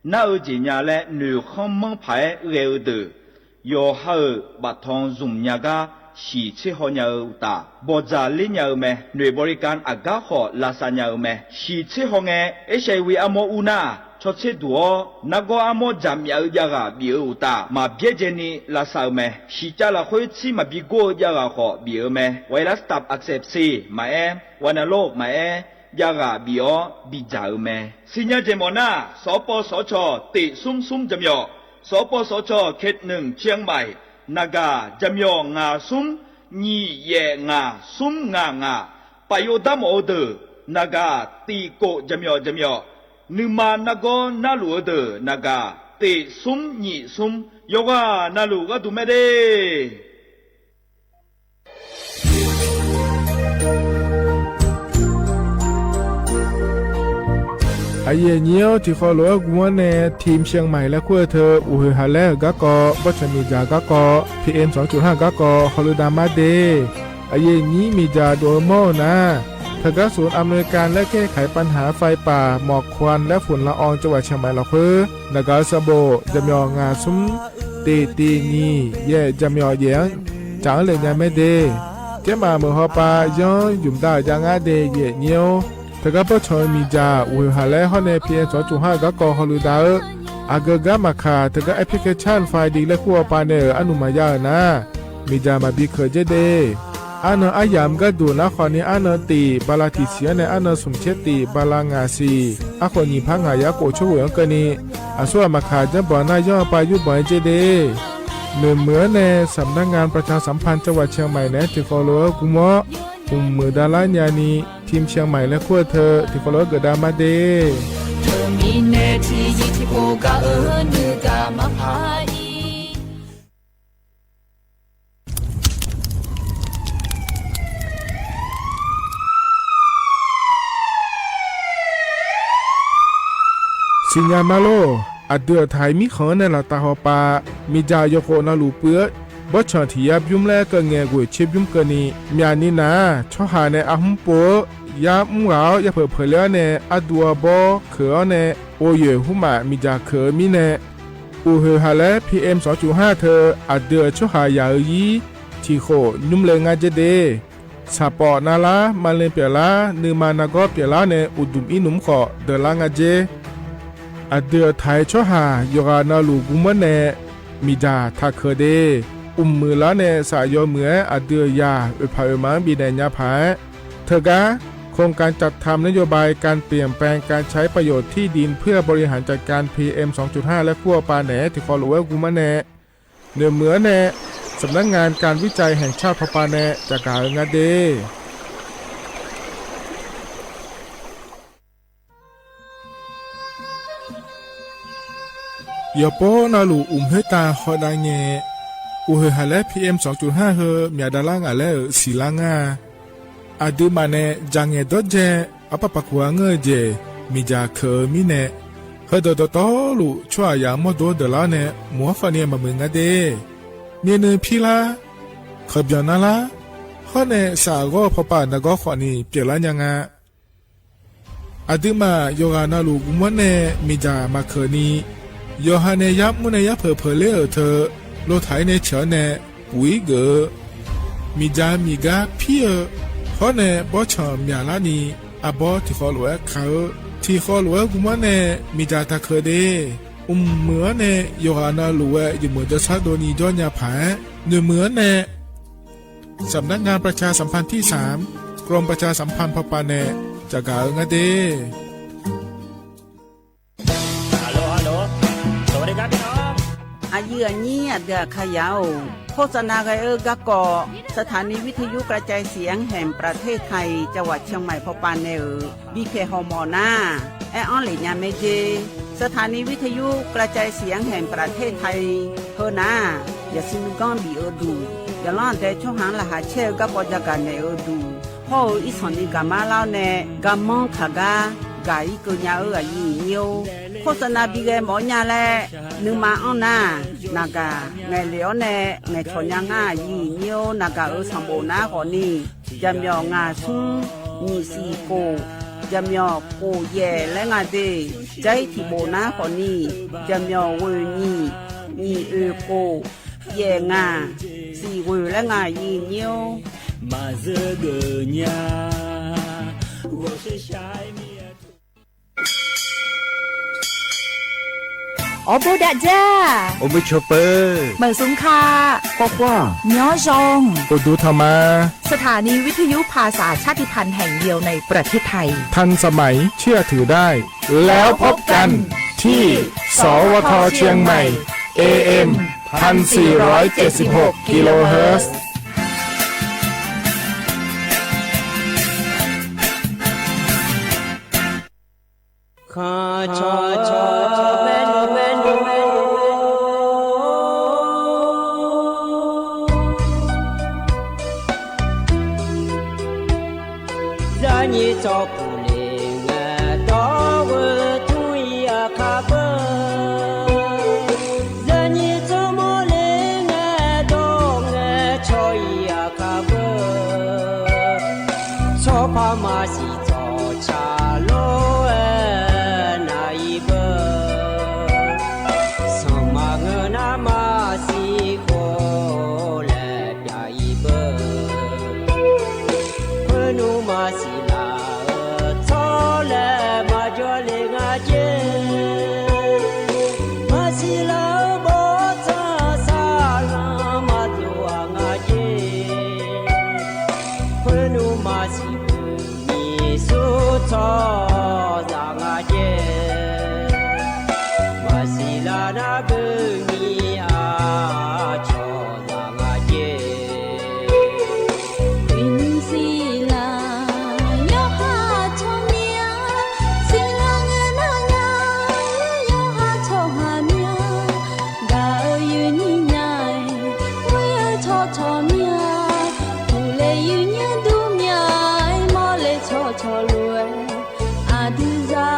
那几年嘞，女汉门牌热的，有好把汤用那个喜吃好牛大，不咋哩牛咩？女บริการอา家好拉萨牛咩？喜吃好嘅 HIV 阿莫乌那。ชดเชยตัวนักอาโมจำยาวๆบิวตามาเบียเจนีลาซาวเมชิจาลาคุยที่มาบิโกยาวๆขอบิวเมไวรัสตับอักเสบซีมาวันโรคมายาวๆบิโอบิจาวเมสิญญาเจมอนาสปสชติซุ่มจำยอสปสชเขตหนึ่งเชียงใหม่นากาจำยองาซุ่มยี่เยงาซุ่มงาปโยดามโอเดนากาตีโกจำยอนึมานักนาลูเดนักเตซุมยี่ซุมโยกานาลูก็ดูไม่ได้ไอเย่เนียวที่เขาล้อกวนในทีมเชียงใหม่และขั้วเธออุฮาเลกะกอบัชมีจากะกอ PM 2.5 กะกอฮอลดามาเดไอเย่นี้มีจาโดโมนะทกศูนย์อำนวยการและแก้ไขปัญหาไฟป่าหมอกควันและฝุ่นละอองจังหวัดเชียงใหม่ละคือนกาสโบจำยองาซุมตีนีเย่จำยอเยียงจางเลยยังไม่เดเจ้ามาเมื่อฮอปาย้อนยุ่มได้ยังอาเดเย่เนียวทกปชมีจาอุหาและฮอนในเพียง 2.5 กะกอฮอลูดาอากกะมาคาทกแอปพลิเคชันไฟดีและขั้วปาเนออนุมายานะมีจามาบีเคเจเดอันอายามก็ดูนะคนนี้อันตีบาลาติเสียในอันสมเชติบาลางาซีอาคนนี้พังหายาโกช่วยกันนี้อาส่วนมาขาจะบ่อนายย่อไปยุบบ่อยเจเดเหมือนในสำนักงานประชาสัมพันธ์จังหวัดเชียงใหม่ในที่ฟอลโล่กุมอมือดาลานยานีทีมเชียงใหม่และขั้วเธอที่ฟอลโล่เกิดดามาเดเธอมีเนทียิที่โกกะนือกามาพายสิญญามาโลอัดเดือไทยมีขอในละตาหอปามีจายโคนาลูเปื้อบชอนที่ยับยุ่มแลก็เงกวยชิบยุ่มเกนีมีอันนี้นะชอหาในอาหุมโปยามุงเหลายาเผอเผลเในอดัวบอเขือในโอเยหุมามีจาเขือมีในอูเฮฮาและ PM 2.5 เธออัดเดือชอหายายีที่โคยุ่มเลงาเจเดสาปอนาลามาเลเปียลานือมานากอเปียลาในอุดุมอินุมขอเดลางาเจอเดือไทยชอหายกานาลูกุมเนมีดาทักเคเดมือละเนสายเหมืออเดือยาอุปาอุมังบีแดญญาภาเธอกะโครงการจัดทำนโยบายการเปลี่ยนแปลงการใช้ประโยชน์ที่ดินเพื่อบริหารจัดการ PM 2.5 และขั้วปาแหนที่ฟอลโลเวอร์กุมเนเนื้อเหมือเนสำนักงานการวิจัยแห่งชาติพปาแหนจากกางาเดยาโปนาลูเฮตาฮอดาเงอูเฮฮาเล PM 2.5 เฮมีดาลางาเลสีลางาอดูมาเนจังเงดเจอปะปะกัวเงเจมีจาเคมีเนเฮดดตอลูชัวยามโดเดลาเนมัวฟาเนียมามึงาเดเนเนพิลาขบยานาลาฮอเนสาโกพปานากอขวานีเปลายังาอดูมาโยกานาลูกุมเนมีจามาเคนีโยฮาเนยับมุนยับเผลเลเธอ โลไถในเฉอแน่ปุ๋ยเกอมีจามีกาเพียเพราะแน่บ่ชอมยาลานีอาบอที่ขอหลวยเขาที่ขอหลวยกุมะแน่มีจาตะเคเดเหมือแน่โยหานาหลวยอยู่เหมือนจะชาโดนีย้อนยาผาเนื้อเหมือแน่สำนักงานประชาสัมพันธ์ที่3กรมประชาสัมพันธ์พปาแน่จะกาเงเดสวัสดีครับพี่น้องอายุอันนี้เดือขยาวโฆษณาไกกะกอสถานีวิทยุกระจายเสียงแห่งประเทศไทยจังหวัดเชียงใหม่พปานเนอบีเคฮอมอนาแอออนหลิญาเมเจสถานีวิทยุกระจายเสียงแห่งประเทศไทยเฮนาอย่าซิมก้อนบีดูอย่าล่อนแต่ช่องหางละหาเชลกับปจักันในดูพ่ออีสอนนี่กามาเล่าเนกามองขากากาอีกุญญาอายุเนียวโฆษณาบีเกหมอญาแลนึงมาอ้อนนานากาไงเหลียวแน่ไงชอนยังายีเนียวนากาสัมโบนาขอนี่จำยองาซุงมีสีโกจำยอโกแย่และงาเดใจที่โบนาขอนี่จำยอเวนี่มีโกแย่งาสีเวและงายีเนียวมาเจอเกญา我是下面โอโบดาจ้า โอเมชเปอร์เหมือนสุงคาบอกว่าย้อจงโอดูธรรมาสถานีวิทยุภาษาชาติพันธุ์แห่งเดียวในประเทศไทยทันสมัยเชื่อถือได้แล้วพบกันที่สวทเชียงใหม่ AM 1476 กิโลเฮิรตซ์ข้าชอแม่นแม่นแม่น在你照顾里我到我土呀卡不在你怎么里我到我朝呀卡不超怕马西早茶路错落，阿杜扎。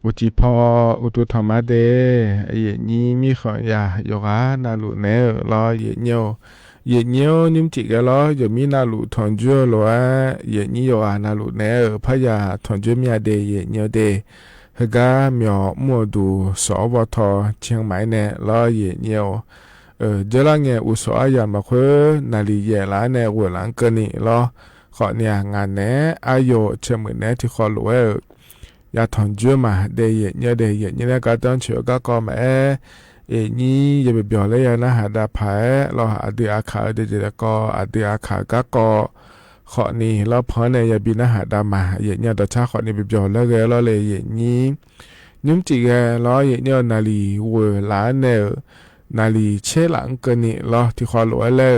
อุจิพออุตุธรรมะเดไอ้นี้มีขอยาโยกานาลุเนรอเยเนียวเยเนียวนิมจิกะลอจะมีนาลุทอนจัวลอเยนี้โยอานาลุเนพะยาทอนจัวเมียเดเยเนียวเดฮกาเมียวมัวดูสวทเชียงใหม่เนรอเยเนียวเจลาเงอุสอายานมาคือนาลีเยลาเนเวลังเกนี่รอขอเนี่ยงานเนอายุเชมือเนที่ขอรู้ยาถอนจัวมาเดยเนียเดยเนียก็ต้องเชื่อก็แม่นี้อย่าไปเบียวเลยนะหาดาภายเราหาเดืออาขาเดือก็อาเดืออาขาก็ขอนี้เราพอในอย่าบินหาดามาเนียต่อชาขอนี้ไปเบียวแล้วเราเลยนี้ยุ่มจิกเราเนียนาลีเวลาเนนาลีเชลังกันนี่เราที่ขอรู้เลย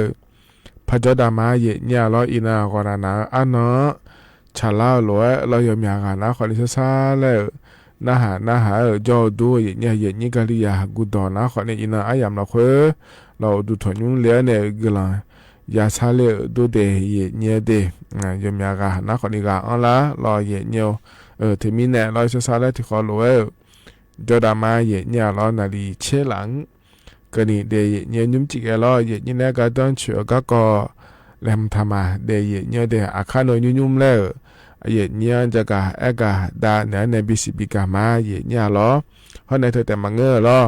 พระเจ้าดามาเนี่ยเราอินากรานาอันเนาะชาลาหลวยเรายอมยากานะขอลิซาแล้วนะฮะจอดูเนี่ยนี่ก็เรียกกูดอนะขอเนี่ยอินาอายามเราเราดูถอนยุ่งเลี้ยเนี่ยกลังยาชาเลดูเดเนี่ยเดยอมยากานะขอนี่ก็อันละเราเนี่ยถึงมีเนี่ยเราซาแล้วที่ขอหลวยจอดามาเนี่ยเรานาลีเชลังก็นี่เดเนี่ยยุ่มจิกเรานี่เนี่ยก็ต้องเชื่อก็แลมทำมาเดยเนี่ยเดอาคาโนยุ่มแล้วเนี่ยจะกะกะดาเนี่ยในบิสิบิกามาเนี่ยล้อเพราะในเธอแต่มังเงอล้อ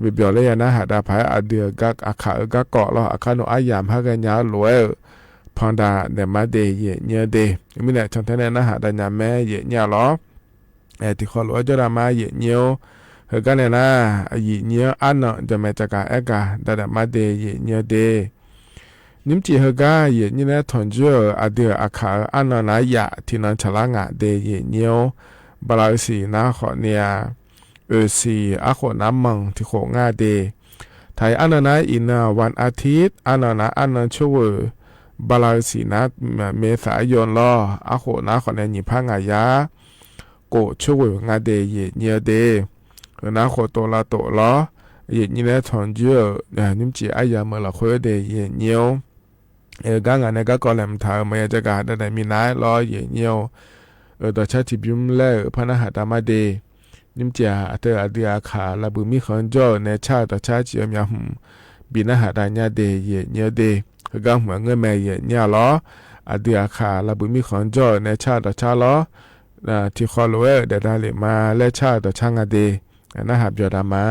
ไปเบียวเลยนะหาดาภายอาเดือกักอาขากักเกาะล้ออาคาโนอายามฮะกันยาหลวยพอนดาเดมาเดยเนี่ยเดมิเนี่ยชันเทนนะหาดาญาแม่เนี่ยล้อที่ขอหลวยจะดามาเนี่ยเฮกันเนี่ยนะเนี่ยอันเนาะจะมาจะกะกะดามาเดยเนี่ยเดนิมจิเฮกานี่นะถอนจัวอาเดืออาขาอันนานายะที่นันฉลางะเดยเนียวบลาสีนาขอเนี่ยสีอาขอน้ำมังที่โคง่าเดไทยอันนาอินาวันอาทิตย์อันนาชั่วบลาสีนาเมษายนลออาขอนาขอเนี่ยหยิบผ้างายา โกช่วยงาเดเยเนียเดนะขอตัวละตัวละเยนี่แหละทอนเยอะนิมจีอายามาละคุยเดเยเนียวกางานเนี่ยก็กอลมทางมันจะการได้มีนายรอเยเนียวต่อชาติบิมเล่พนักหาตามาเดนิมจีอาเตออดีอาขาลาบุมีขันจ่อในชาต่อชาติยามยามบินาหาดานยาเดเยเนียเดก็เหมือนเงินแม่เยเนียล้ออดีอาขาลาบุมีขันจ่อในชาต่อชาล้อที่คอลเวเดดาเลมาและชาต่อช่างอเดนะหับยอดามา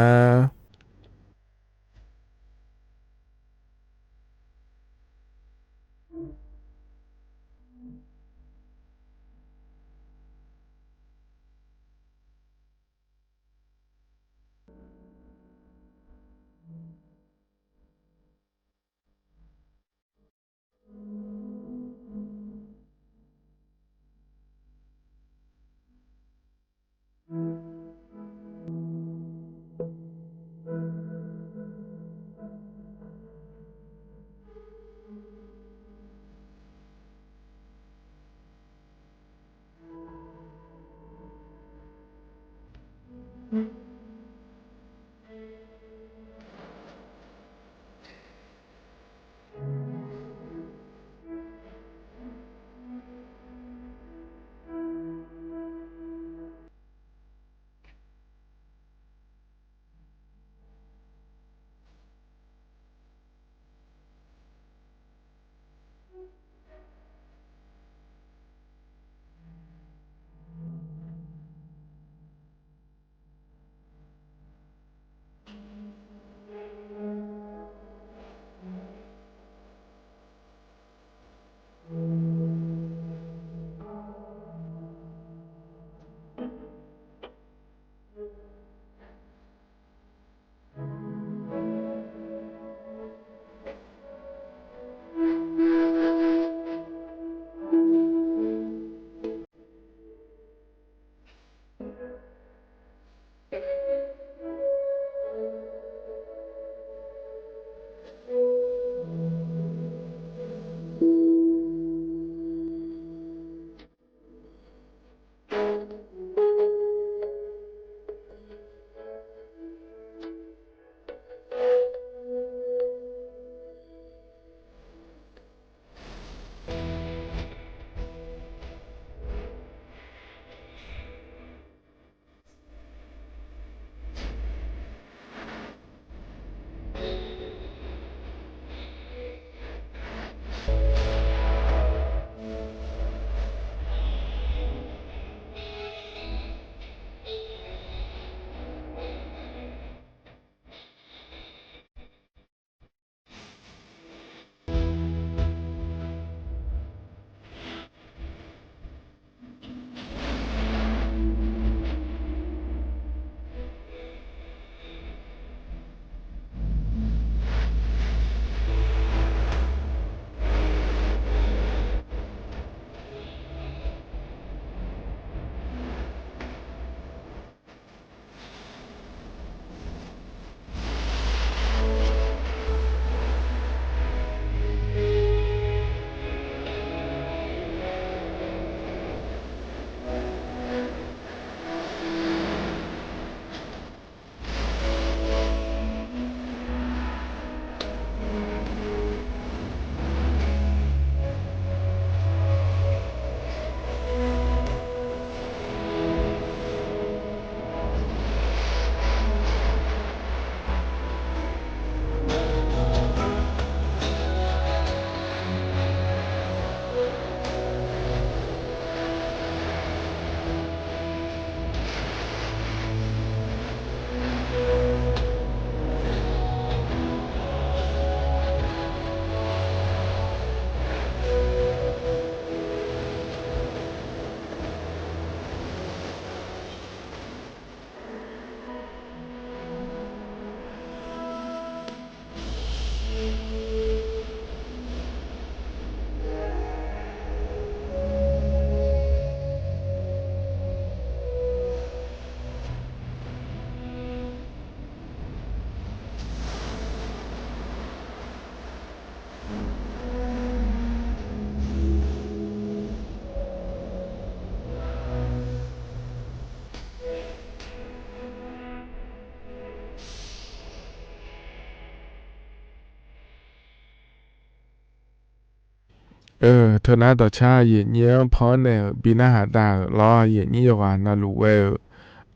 เธอน่าต่อชาเย็นเยี่ยมพอเนี่ยบินาหาดาล้อเย็นยี่ว่านาลูเว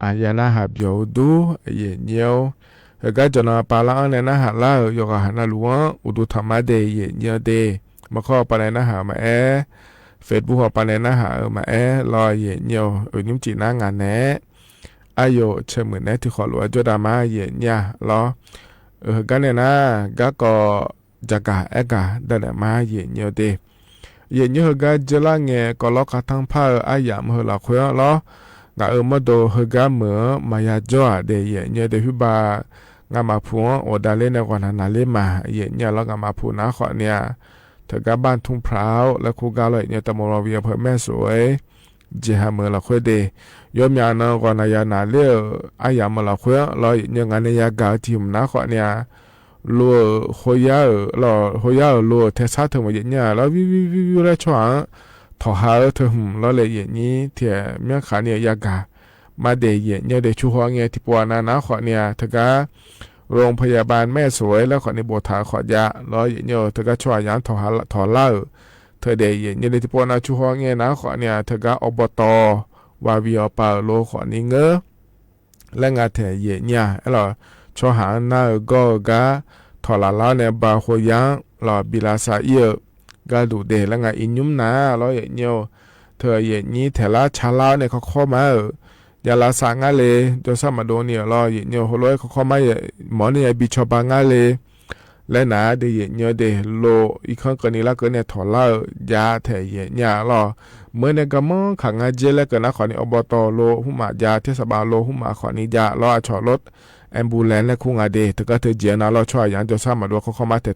อายานาหาเบียวดูเย็นเยี่ยวก็จะนอปาละเนี่ยนะหาล่ายกหานาลูวอุดุธรรมะเดเย็นเยี่ยเดมาข้อปะเนี่ยนะหามาเฟซบุ๊กปะเนี่ยนะหามารอเย็นเยี่ยวนิ่มจีน่างานแน่อายุเชื่อเหมือนแน่ที่ขอหลวงจดามาเย็นเนี่ยล้อก็เนี่ยนะก็จะกะกะได้แต่มาเย็นเยี่ยวเดเย็นเยี่ยวก็จะละเงก็ล็อกทั้งผ้าอายามเหล่าคุยล้องามาดูเฮกาเหมือมายาจ่อเดเย็นเยี่ยวเดพิบางามาพูนโอดาเลนกว่านาเลมาเย็นเนี่ยแล้วงามาพูนะขอเนี่ยเธอกับบ้านทุ่งพร้าวและคูกาเลยเนี่ยตะมรวีอำเภอแม่สวยเจหาเมือละคุยเดยอมยานกว่านายานาเลี้ยวอายามละคุยรอเนี่ยงานเนี่ยกาทีมนะขอเนี่ยลัวโฮยาลัวเทสาเธอมาเย็นเนี่ยแล้ววิวแล้วช่วงถอหาเธอแล้วเลยเย็นนี้เถี่ยเมื่อขาเนี่ยยากามาเดเย็นเนี่ยเดชูหัวเงี้ยที่ปัวนาขอเนี่ยเธอก็โรงพยาบาลแม่สวยแล้วขอในโบถาขอยาแล้วเย็นเนี่ยเธอก็ช่วยยันถอเล่าเธอเดเย็นเนี่ยที่ปัวนาชูหัวเงี้ยนะขอเนี่ยเธอก็อบตวาวิอปาโลขอนี้เงอและงาเถเย็นเนี่ยแล้วช่วยหาหน้าก็กะถอละเนี่ยบาหัวยังหล่อบิลาซาเอียก็ดูเดแล้วงาอินยุมนาแล้วเย็นเนี่ยเธอเย็นนี้เถละชาลาเนี่ยเขาเข้ามายาลาสางาเลยจนสามโดเนี่ยรอเย็นเนี่ยหัวร้อยเขาเข้ามาหมอเนี่ยบิชบางาเลยและหนาเดเย็นเนี่ยเดโลอีกครั้งกันนี้ละก็เนี่ยถอละยาเถเย็นเนี่ยรอเมื่อเนี่ยก็มองขังงาเจแล้วก็นะขอนี่อบตโลหุมายาเทศบาลโลหุมาขอนี่ยารอชอรถแอมบูเลนและคุงอาเดเธอก็เธอเจียนาเราช่วยอย่างจะสร้างมาดูเขาเข้ามาเถอะ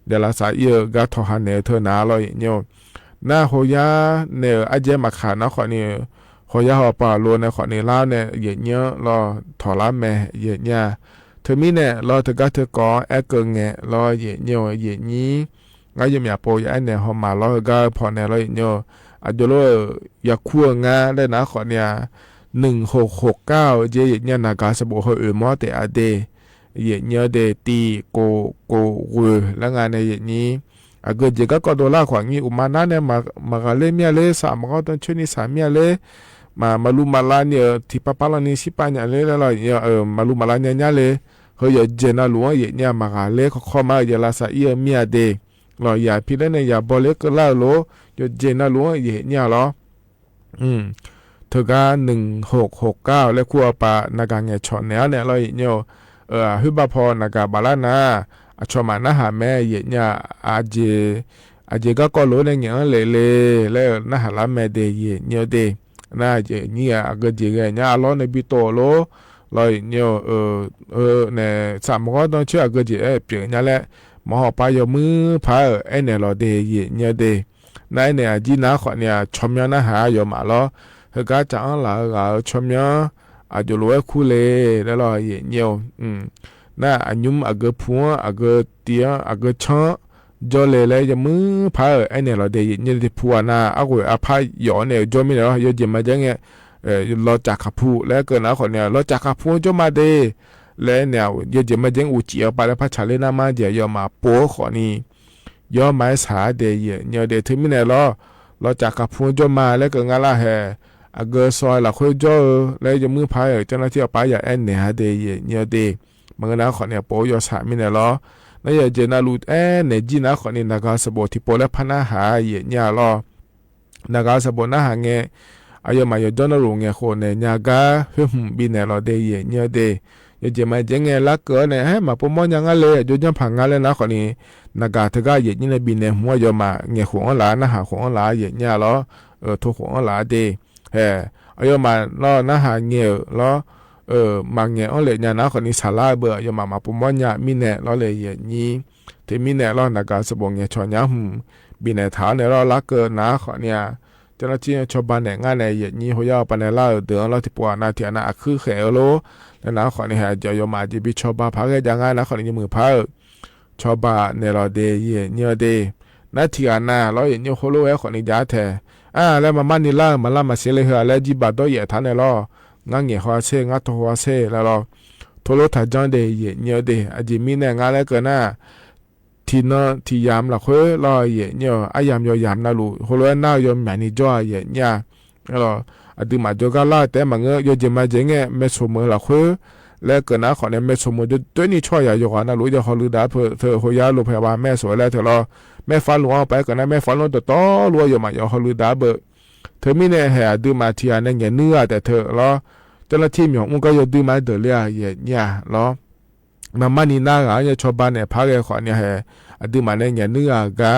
เดี๋ยวละสายก็ทอหันเนเธอนาเราเนี่ยหน้าโฮยาเนี่ยอาเจมาขานะขอนี่โฮยาหอปาโลเนี่ยขอนี่เล่าเนี่ยเย็นเนี่ยรอถอละแม่เย็นเนี่ยเธอมีเนี่ยรอเธอก็เธอก่อเกิงเงี้ยรอเย็นเนี่ยเย็นนี้งั้นยังอยากโปรยไอเนี่ยหอมมาเราก็พอเนี่ยเราเนี่ยอาจจะรู้อยากคั่วงาได้นะขอเนี่ย1669เจเย็นเนี่ยนากาสบุเฮมอเตอเดเย็นเนี่ยเดตีโกแล้วงานในเย็นนี้อาเกจก็ดอลลาร์ขวางนี้อุมานาเนี่ยมากาเลเมียเลสามก็ต้องช่วยนี่สามเมียเลมาลุมาลาเนี่ยที่ปะปะลานี่สิปัญญาเลแล้วเนี่ยมาลุมาลาเนี่ยเลยเฮยเจน่าหลวงเย็นเนี่ยมากาเลเข้ามาเยลาซาเอียเมียเดเราอย่าพี่เล่นเนี่ยอย่าบอลเล็กก็ล่าโลเจน่าหลวงเย็นเนี่ยหรอเธอก็1669และครัวปานากาเงชอนเนี่ยเราเนี่ยฮึบพอนากาบาลานาชอมานะหาแม่เย็นเนี่ยอาเจก็โลเนี่ยเลยแล้วนะหาละแม่เดเย็นเนี่ยเดน่าเจเนี่ยก็เจเนี่ยล้อในบิโตโลเราเนี่ยเนี่ยสามก็ต้องเชื่อก็เจเปลี่ยนเนี่ยแหละมหาปายมือพาเนี่ยเราเดเย็นเนี่ยเดนายเนี่ยจีน่าขอเนี่ยชมยานะหายอมาล้อเฮก็จะอังลาชมยาอาจจะรวยคู่เลยแล้วเราเย็นเนี่ยน่าอันยุมอาเกพัวอาเกเตียอาเกช้อจอเลยจะมือพาเนี่ยเราเดี๋ยวเนี่ยที่พัวน่าอากูอาพายหยอเนี่ยจอมีเราเยอะเจมาจังเนี่ยเราจากขับผู้แล้วเกินนะคนเนี่ยเราจากขับผู้จอมาเดแล้วเนี่ยเยอะเจมาจังอุจิเอาไปแล้วพัชเลน่ามาเดี๋ยวยอมาโป้ขอนี่ยอมไม้สาเดียเนี่ยเดี๋ยวถึงมีเนี่ยเราจากขับผู้จอมาแล้วเกินงานละแห่อาเกซอยละคุยจอแล้วจะมือพายเจ้าหน้าที่เอาไปอย่าเนี่ยเดียเนี่ยเดมันก็น่าขอเนี่ยโปยอสามีเนี่ยนั่นอย่าเจน่าลูดเนี่ยจีน่าขอเนี่ยนากาสบที่โปแล้วพันหาเยี่ยเนี่ยนากาสบน่าหาเงี้ยอายุมาอยู่จนรู้เงี้ยคนเนี่ยนากาบินเนี่ยเดย์เนี่ยเดย์อย่าเจมาเจงเงี้ยลักเกินเนี่ยมาปุ่มมันยังไงเลยจนยังพังงานเลยนะขอนี่นากาเธอก็เยี่ยเนี่ยบินเนี่ยหัวอยู่มาเงี้ยหัวหลานนะหาหัวหลานเยี่ยเนี่ยทุกหัวหลานเดย์อายุมานะหาเงี้ยมาเงี้ยเอาเลยเนี่ยนะคนนี้สาลาเบื่ออย่ามาปุ่มว่าเนี่ยมีเนี่ยเราเลยอย่างนี้ที่มีเนี่ยเราในการสบงเนี่ยชอนยาบินเนี่ยถาเนี่ยเราลักเกินนะขอเนี่ยเจ้าหน้าที่ชาวบ้านเนี่ยงานเนี่ยอย่างนี้เขาย่อไปในล่าเดือดเราที่ปัวนาเทียนะคือเขลโลแล้วนะขอเนี่ยจะยอมมาจีบิชาวบ้านพักยังไงนะขอเนี่ยมือพักชาวบ้านเนี่ยเราเดย์เนี่ยเดย์นาทีน่ะเราอย่างนี้เขารู้ว่าขอเนี่ยยาแท้แล้วมานี่ล่ามาเสียเลยเหรอแล้วจีบาตัวใหญ่ท่านเนี่ยเรางานเงี้ยหัวเช่งานตัวหัวเช่แล้วเราโทรทัศน์จังเดย์เนี่ยเดย์อาจจะมีเนี่ยงานแล้วก็น่ะท ทีนอที่ยามละเคยรอเย่เนี่ยอายามยามนะลูโหลน่ายอมแมนี่จ่อเย่เนี่ยรออดีมาจก็ลาแต่มังยอเจมาเจงเมสมละเคยและเกิดนะขอเนี่ยเมสมด้วยนี่ช่วยอย่าอยู่นะลูจะฮอลดาเธอโหยาลูพยาบาลแม่สวยแล้วเธอรอแม่ฟ้าหลวงไปกันนะแม่ฟ้าหลวงต่อรัวอยู่มาอย่าฮอลดาเบอเธอไม่แน่แห่ดูมาที่อันนั้นเนื้อแต่เธอรอเจ้าหน้าที่มีของก็ยอดูมาเดือดเลยเนี่ยรอมันนี่น่าอ่ะเนี่ยชาวบ้านเนี่ยพากันขอเนี่ยแห่อดีมาเนี่ยเนื้อกะ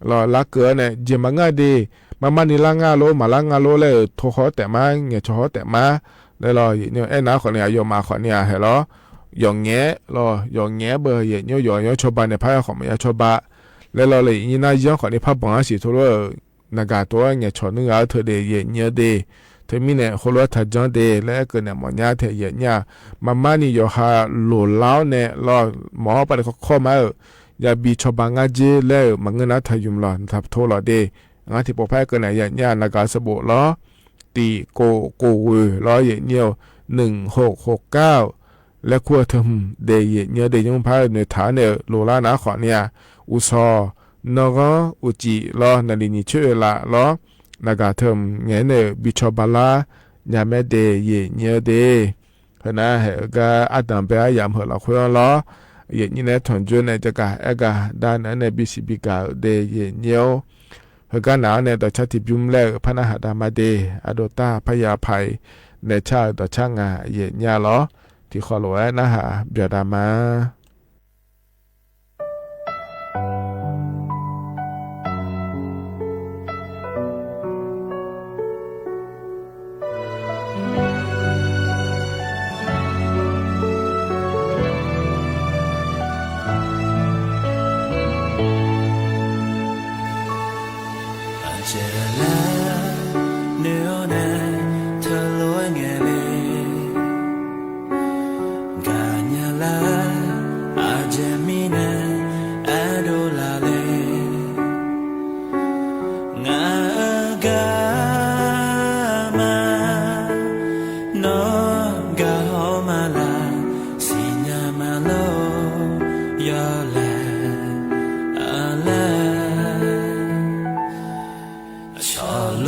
รอลักเกินเนี่ยเจมังดีมันนี่ล่างาโลมาล่างาโลเลยโทขอแต่มาเนี่ยชอแต่มาแล้วรอเนี่ยไอ้น้าขอเนี่ยโยมาขอเนี่ยแห่รอยองแงรอยองแงเบอร์เนี่ยยอชาวบ้านเนี่ยพาของมันชาวบ้านแล้วเราเลยนี่น่าย้อนขอเนี่ยพาบังอาศิทุเรนากาตัวเนี่ยชอเนื้อเธอเดียเนี่ยเดเธอมีเนี่ยคนรู้ทัดจังเดแล้วก็เนี่ยหมอเนี่ยเธอเนี่ยมันนี่อยู่หาหลุดแล้วเนี่ยรอหมอไปเขาข้อมาอย่าบีชบังอาเจแล้วมันเงินนัดทายุมหลอนทับโทษหลอเดงานที่ปกแพ้ก็เนี่ยเนี่ยนากาสบุล้อตีโกวล้อเนี่ย1669และขั้วเทิมเดยเนี่ยเดยงพายในฐานเนี่ยโลลานาขอเนี่ยอุซอนกอุจิล้อนาลินิช่วยละล้อนากาเทิมเงี้ยเนี่ยบิชบาลายาแม่เดยเนี่ยเดขณะเหก็อาดัมเปียยามเหละคุยล้อเยนี่เนี่ยถอนจนเนี่ยจะกะเอกาด้านนั้นเนี่ยบิสิบิกาเดยเนี่ยเหก็หนาวเนี่ยต่อชาติบุมแรกพระนาหดามาเดอโดตาพยาภัยในชาติต่อช่างงาเยเนี่ยล้อที่ขอหลวงนะฮะเบียดามาOh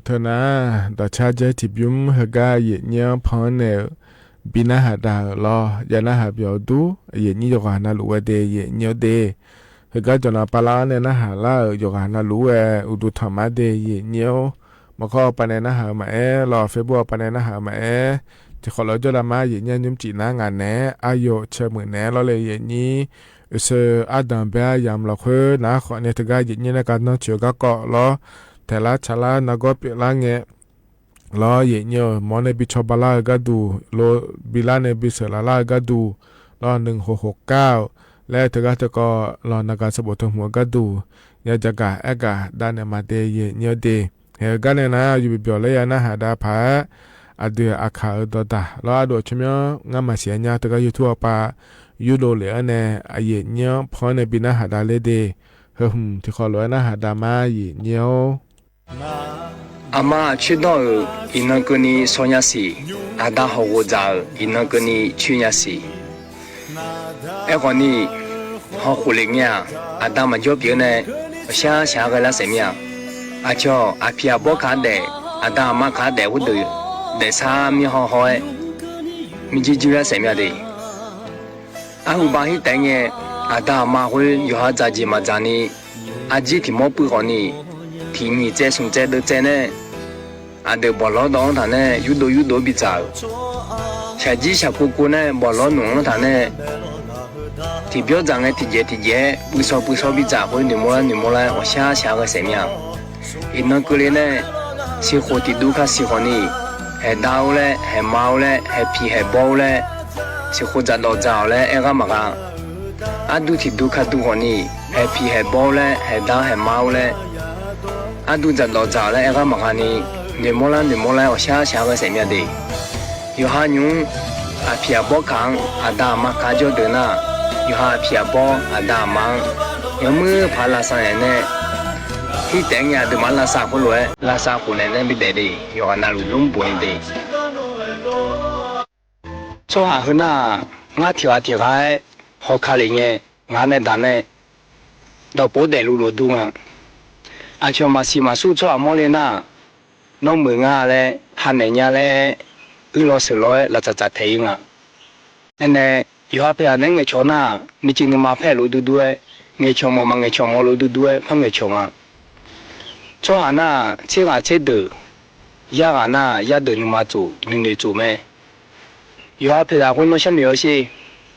เธอนะต่อชาเจทิบยุมเฮกาเยเนียพอนเนบินาหาดาลอยานาหาเบียวดูเยนี่ยกานาลูเวเดเยเนียเดเฮกาจนาปาลาเนนะหาลายกานาลูเวอุดุธรรมะเดเยเนียวมาข้อปะเนนะหามารอเฟบัวปะเนนะหามาจะขอเราจะละมาเยเนียยุมจีนางานแหนอายุเชมือแหนเราเลยเยนี้เสอาดัมเบียยามเราเคยนะขอเนตกาเยเนียในการนั่งเชื่อกะเกาะลอแต่ละชาลานก็เปล่าเงี้ยล้อเยเนียมอนเนบิชอบาลาก็ดูโลบิลาเนบิเซลาลาก็ดูล้อ1669และเธอก็ล้อนากาสบทหัวก็ดูยาจากาเอกาด้านมาเดเยเนียเดเฮกันเนี่ยนะอยู่บิบเลยนะหาดาผาอเดืออาคาดดาล้อดูชมยงามาเสียญาเธอก็อยู่ทั่วป่ายูโรเหลือเนี่ยเยเนียพอในบินาหาดาเลเดที่ขอร้อยนะหาดามาเยเนียว阿妈去到伊那个你说呀是，阿大好我找伊那个你去呀是，哎个你好狐狸呀，阿大嘛就别呢，想个那什么呀，阿叫阿皮阿波卡的，阿大妈卡的我都，得啥咪好好诶，咪就那什么的，阿胡巴去等个，阿大妈会有下杂志嘛杂呢，阿姐提莫不好呢。ทีมีเจสงเจเดเจเน่อาเดบอลล้อดองท่านเน่ยูโดบิจาชาจีชาคูคูเน่บอลล้อหนุ่งท่านเน่ที่เบี้ยจังเน่ที่เจปุยซอบิจาคนหนึ่งโมละว่าชาก็เสียมีอินนักเรียนเน่สิโคติดูค่ะสิคนนี้เฮดาวเล่เฮมาเล่เฮพีเฮบอลเล่สิโคจัดดอกจ้าเล่เอกามากาอาดูที่ดูค่ะดูคนนี้เฮพีเฮบอลเล่เฮดาวเฮมาเล่阿都在老早了，那个嘛个呢？你莫来，我想个什么的？有哈牛，阿皮阿波扛，阿大妈卡就得那，有哈皮阿波，阿大妈，有么爬拉山人呢？ที่แต่งยาดูมันลาซาคนรวยลาซาคนนั้นไม่ได้ดีอยู่อันนั้นลุ่มปุ่นดีช่วงหน้างาเที่ยวไงหอคาลิเงี้ยงานในด้านเนี่ยเราปวดเดลูดูงาอาชมาสิมาสู้ช่วงมอเลน่าน้องมืองาเลยหันเนี่ยเลยรอสิร้อยเราจะเที่ยงอ่ะเนี่ยอยู่ฮะเพื่อนเนี่ยเงยชน่ามีจริงมาแพ้รู้ดูด้วยเงยชมมาเงยชมรู้ดูด้วยพังเงยชมอ่ะช่วงน่ะเชื่อว่าเชื่อดื้อยากน่ะอยากเดินมาจู่นึงเลยจู่ไหมอยู่ฮะเพื่อนคนนู้นฉันเหนียวสิ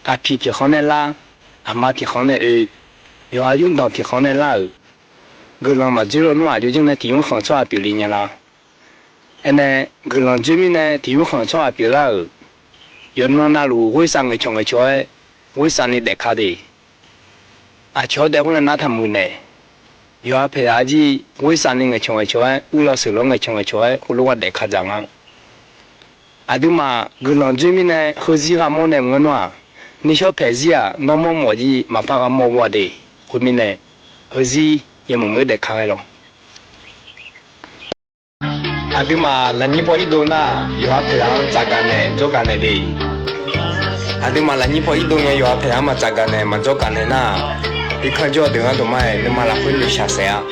อาพี่ที่เขาเนี่ยล่าอามาที่เขาเนี่ยอยู่ฮะยุ่งต่อที่เขาเนี่ยล่า个人嘛，只有那就讲呢，地方很少比例呢啦。呢，个人居民呢，地方很少比啦。有那路会上个穷个桥，会上的得卡的。啊，桥的可能那他们呢，有啊，陪阿姐会上的个穷个桥，乌拉手龙个穷个桥，葫芦娃得卡张啊。啊，对嘛，个人居民呢，和自家么呢个喏，你小陪子啊，那么么的嘛把个么我的，后面呢，和自也冇咩得开咯。阿对嘛，那你跑一动那，有哈培养咋干呢？做干呢的。阿对嘛，那你跑一动呢，有哈培养嘛咋干呢？嘛做干呢那，你看就等下都买，你嘛拉回你下山。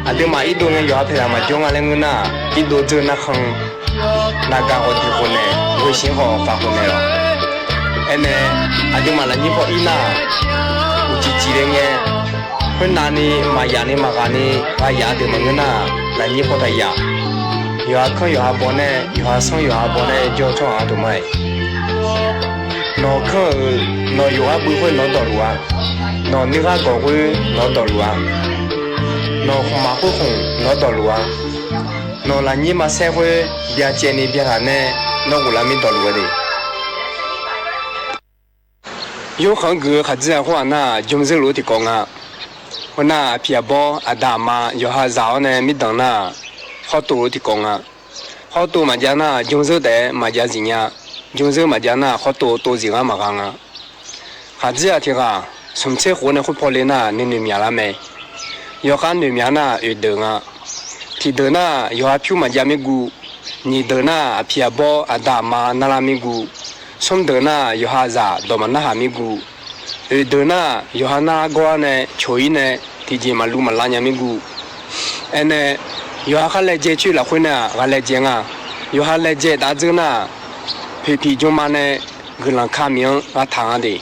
阿对嘛，一动呢有哈培养嘛做干呢那，一动做那坑，那干活地方呢，会先好发挥呢了。哎呢，阿对嘛，那你跑一那，有几几年呢？会拿你买牙呢嘛干呢，把牙的嘛个那，那你跑他牙。有下坑有下坡呢，有下上有下坡呢，就从下头买。那坑那有下不会那道路啊，那你下搞会那道路啊，那红马会红那道路啊，那那你嘛社会别见你别看呢，那我那没道路的。有很多孩子话那中正路的讲啊，我那偏包阿大妈有下早呢没等那。好多的讲啊，好多嘛家那中州的嘛家人呀，中州嘛家那好多人啊嘛讲啊，孩子啊听啊，从车河呢会跑来那你女面了没？要看女面那有等啊，提等那有下票嘛家没顾，你等那偏包啊大妈那拉没顾，从等那有下啥多嘛那还没顾，有等那有下那个呢，秋衣呢，提前嘛路嘛拉伢没顾，哎呢。有下来接去了回呢，下来接啊，有下来接打针呢，皮皮就嘛呢，个人看病啊躺的。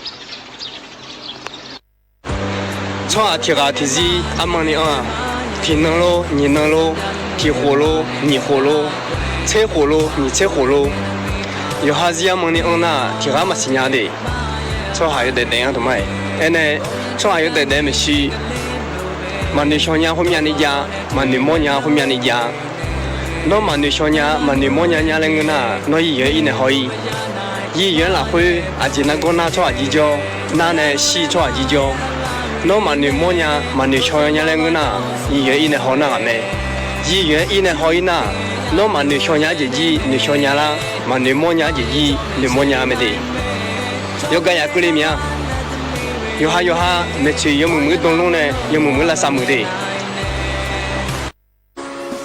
从啊提个提子阿蒙的啊，提能咯，你能咯，提火咯，你火咯，拆火咯，你拆火咯。有下子阿蒙的呢，提个嘛是伢的，从还有得怎样都买，哎呢，从还有得怎么是。嘛女小伢后面的家，嘛女母伢后面的家，那嘛女小伢，嘛女母伢伢那个那，那医院呢可以，医院那会，而且那个那做几交，那呢西做几交，那嘛女母伢，嘛女小伢那个那，医院呢好那个没，医院呢可以那，那嘛女小伢姐姐，女小伢啦，嘛女母伢姐姐，女母伢没得，有个呀，过来面。有哈，没去有没东路呢？有没那啥没的？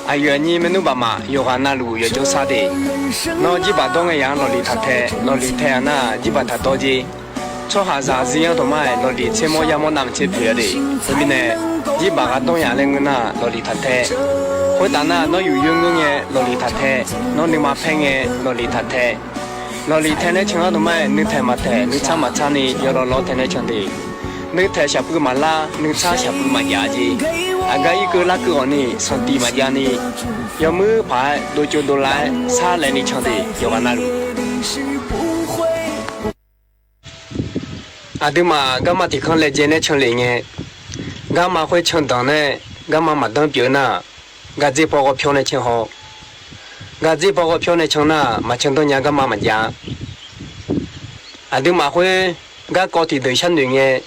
哎呀，你们都爸妈有哈那路有做啥的？那几把东个样那里他太，那里太那几把他多的，做下啥子样都买，那里车么也么那么车票的，这边呢几把个东样那个那里他太，回答那有员工的那里他太，那你妈朋友那里他太。老李太那情况都买，你太嘛太，你差嘛差呢，要老太那情的，你太下不嘛拉，你差下不嘛牙子，啊个一个那个呢，上地嘛牙呢，要么牌多久都来，差来你情的，要往哪路？啊对嘛，干嘛地方来接那情里呢？干嘛会情当呢？干嘛当表呢？干这包个票呢情好。个这包个票呢，像那嘛，像到人家妈妈家，啊，对嘛会个高铁对相对的，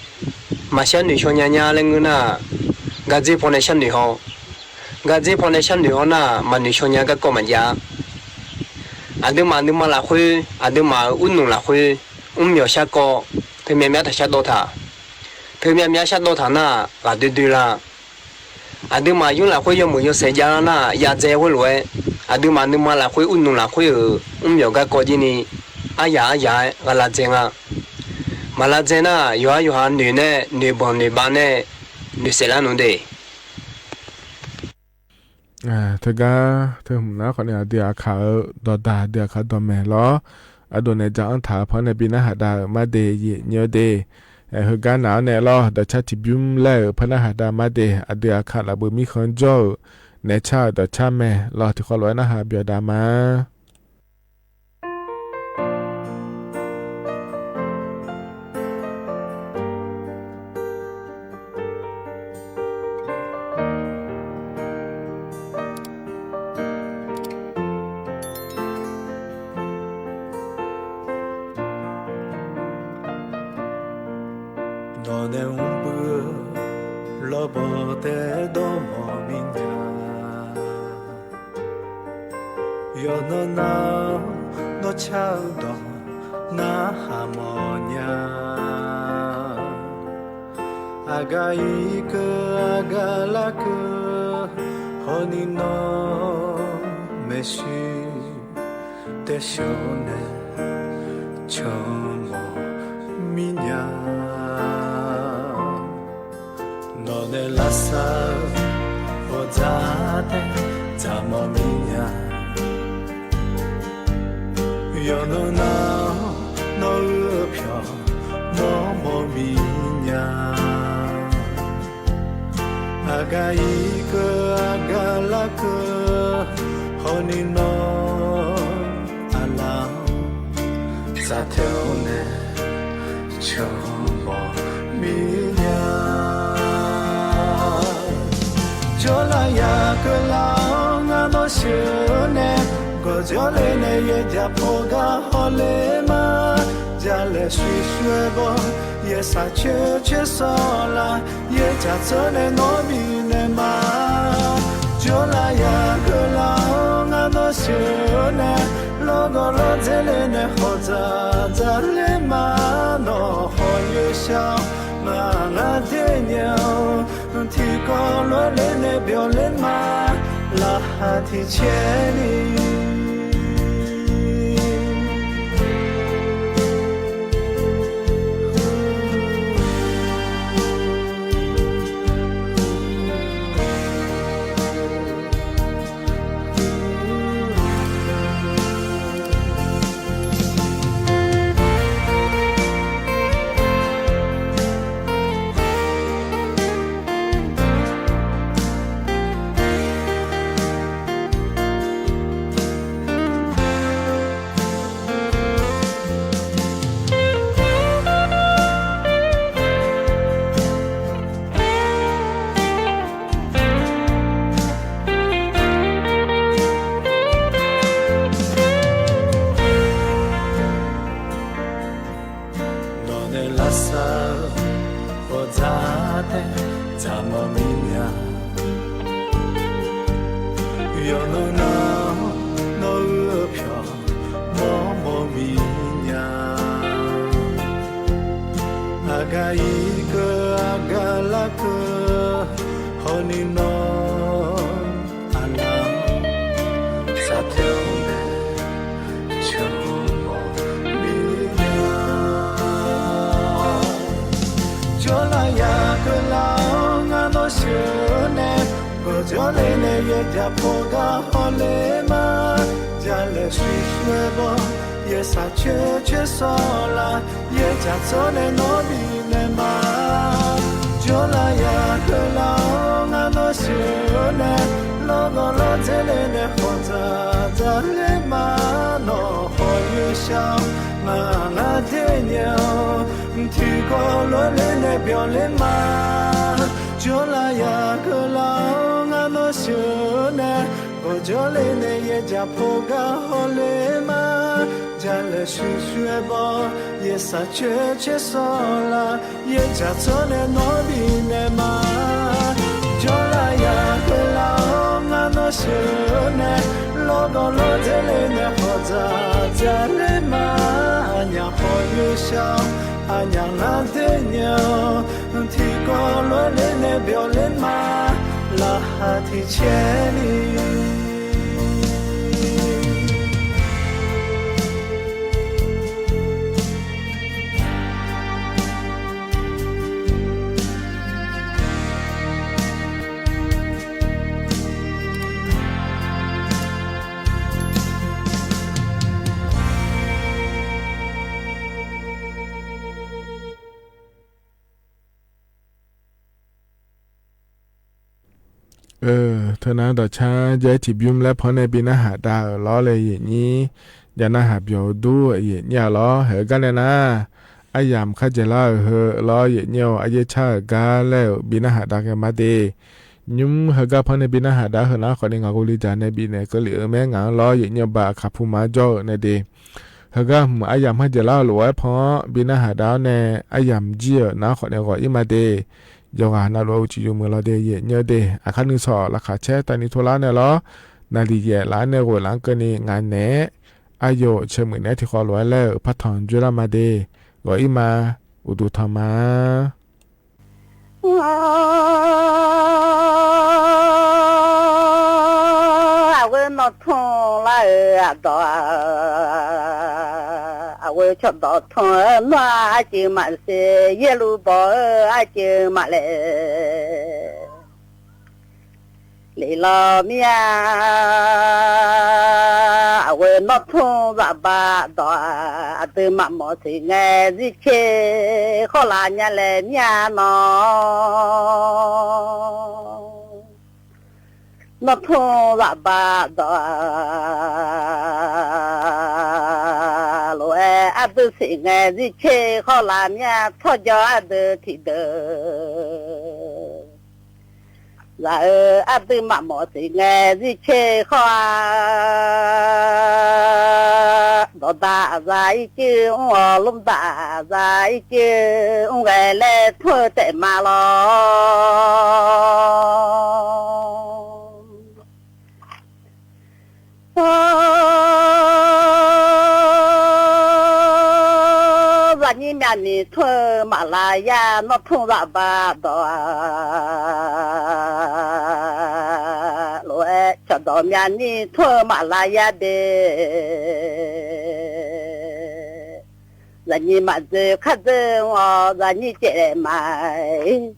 嘛相对像人家那个那，个这包呢相对好，个这包呢相对好那，嘛你像人家高嘛家，啊，对嘛来会，啊，对嘛运动来会，没有下高，他慢慢他下到他，他慢慢下到他那，啊对啦，啊，对嘛用来会有没有谁家那，也在会来。啊，对嘛，你嘛来会运动来会有个高级呢，啊呀，个拉正啊，嘛拉正啊，有下女呢，女帮女班呢，女谁来弄的？เธอก็เธอผมนะคนเนี่ยเดียขาดอดาเดียขาดอแม่ล้ออะโดนในจังถาเพราะในปีหน้าหาดามาเดยเนียวเดเฮกาหนาวเนี่ยล้อแต่ชาติบิมแล้วพนักหาดามาเดอเดียขาละบ่มีคนโจในชาติชาแม่รอที่ขอร้อยนะหาเบียดามาAga ika aga laka honino 须的少年，像无明呀。我的拉萨，我咋的咋么明呀？有那那飘那么明呀？阿嘎一个阿嘎拉个，和你诺阿拉，咋条呢？像无明呀？就那呀个郎阿诺修呢？我就来那也家破个好嘞嘛，家来水水不也啥缺少了，也家走来糯米嘞嘛，就那呀个郎啊那修呢，老个老在来那好咋嘞嘛，那好有笑啊的鸟，提高了来那表嘞嘛，拉哈提前里。缺少了，也家做的努力的嘛，就那呀个郎啊那些呢，老个老在嘞呢好在嘞嘛，俺娘好有笑，俺娘那的娘，提高了嘞呢表嘞嘛，拉哈提千里。เธอนั้นต่อช้าใจที่บิมและพอในบินอาหารดาวล้อเลยอย่างนี้อย่าน่าหาเบียวดูอย่างนี้ล้อเหอกันเลยนะไอ้ยามข้าจะล้อเหอล้ออย่างนี้ไอ้เช่ากาแล้วบินอาหารดาวกันมาดียุ่มเหอกาพอในบินอาหารดาวเหอนะขอในงานกุลีจานในบินเนี่ยก็เหลือแม่งานล้ออย่างนี้บาขับผู้มาจ่อในดีเหอกาไอ้ยามข้าจะล้อหลวงพอบินอาหารดาวเนี่ยไอ้ยามเจี๋ยนะขอในขออีมาดียองนาโลจิยูเมลเดเยเนเดอาคันนึงสอราคาแช่ตานิโทลาเนลอนาลีเยลาเนโกลังกนีงานเนอายุเชมือเนที่ขอลอยแล้วพัฒนจุลามาเดกออีมาอุดุธรรมาอาเวนนอ nó thong lại đó với cho đó thong nó chỉ mà sẽ yelu bỏ chỉ mà lì lo mía với nó thong ra ba đó từ mà mỗi sự nghe gì chứ khó là nhà lệ nhà nó thong ra ba đó rồi từ sự nghe gì chứ khó là nhà thôi cho từ thì được rồi từ mà mỗi sự nghe gì chứ khó đó ta dài chứ lúc ta dài chứ người lệ thôi tệ mà lo và như nhà này thôi mà là ya nó không ra ba đó rồi cho đó nhà này thôi mà là ya de là như mà giờ khát giờ là như trẻ mày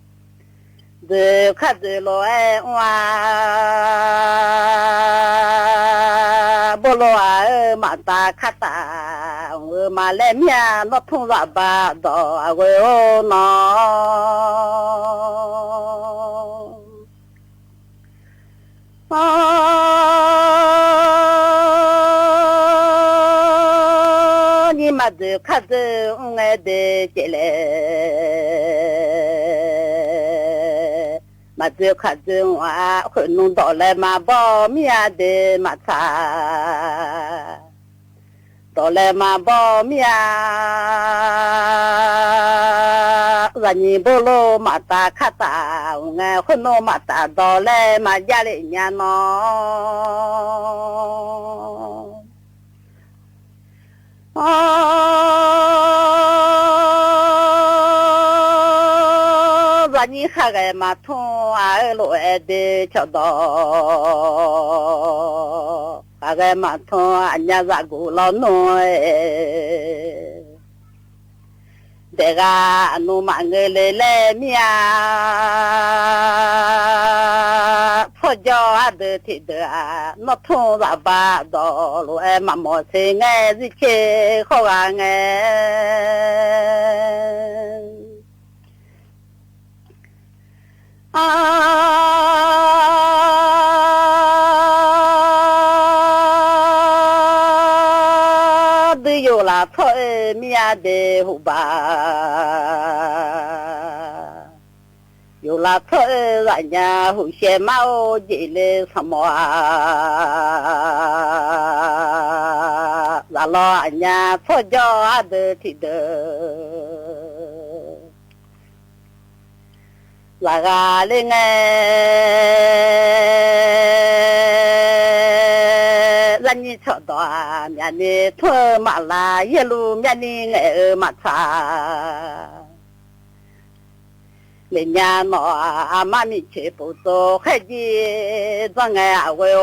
giờ khát giờ rồi bố lo mà ta khát ta mà lên nhà nó không ra ba đó rồi nó nhưng mà giờ khát giờ nghe để chơi mà giờ khát giờ khởi nung đỏ lại mà bỏ mía để mà xả đỏ lại mà bỏ mía là nhìn bố lô mà ta khát ta nghe khởi nung mà ta đỏ lại mà gia lại nhà nó và như khác cái mà thong lối để cho đó cái mà thong nhà gia cụ lo nuôi để ga nu mà người lệ mía thôi cho được thì được nó thong ra ba đó lối mà mỗi sự nghe gì chứ không nghe đi vô là thôi mía để hụt bà vô là thôi lại nhà hụt xe máu chỉ để sắm hoa là lo nhà thôi cho được thì được là gà lên lần như cho đó nhà này thôi mà là yelu nhà này nghe mà xa lên nhà nó mà mình chế bộ tô khai gì cho nghe à quê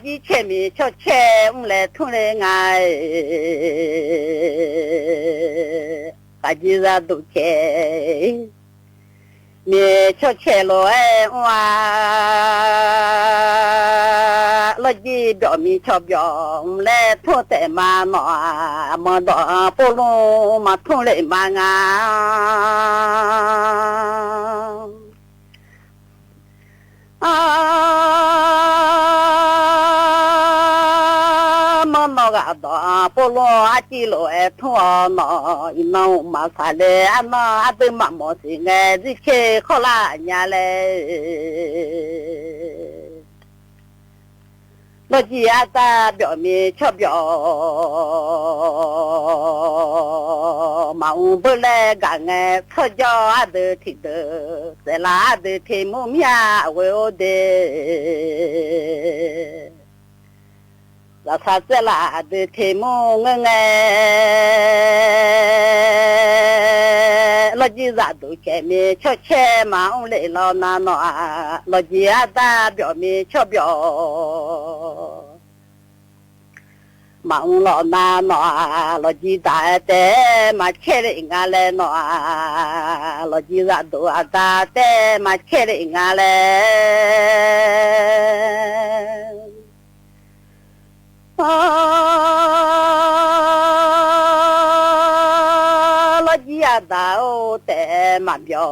đi chơi mi cho chơi lại thung lên ngay đi ra đủ chơi mi cho chơi rồi lo gì đó mi cho biểu lại thua tệ mà mà đó polo mà thung lên mà ngà nó gà đó polo chỉ lo thua nó mà phải để nó từ mà một sự nghe gì chơi khó là nhà lệ nó chỉ ta biểu mi cho biểu mà ông bữa nay cả ngày thôi cho được thì được sẽ là được thì mua mía với ô đề เราซาเจลาเดเทโมงงเราจีราดูแค่มีชดเชมาอุ้งเล่เรานาโนเราจีอาตาเบียวมีชอบเบียวมาอุ้งเรานาโนเราจีตาเตมาเชริงาเลโนเราจีราดูอาตาเตมาเชริงาเลเราจีอาตาเตมาเบียว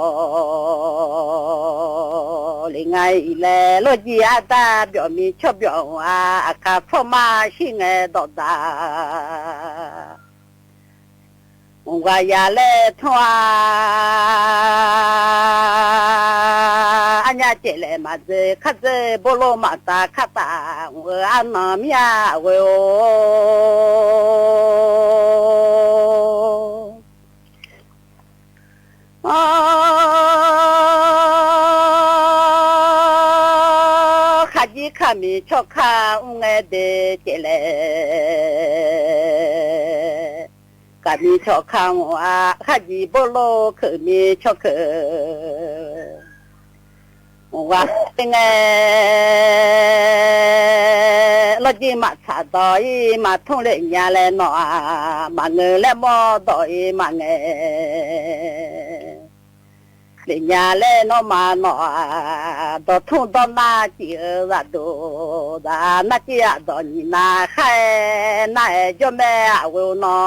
ลิงไงเลเราจีอาตาเบียวมีชอบเบียวอาคาฟมาชิงเอดอดาว่าอย่าเล่ทัวอันยาเจเลมาเจข้าเจบโลมาตาข้าตาอันนามีอาเวโอข้าจีข้ามีชอบข้าอุ้งเอเดเจเลกามีชอบข้าวข้าจีบโลคือมีชอบคือว่าเป็นไงเราจีมาชาดอยมาทุ่งเลี้ยงเลยหนอมาเงยและมอดอยมาเงยเลี้ยงเลยหนอมาหนอดอทุ่งดอนาจีระดูดานาจีอะดอนีนาใครนาเจ้าแม่เวลนอ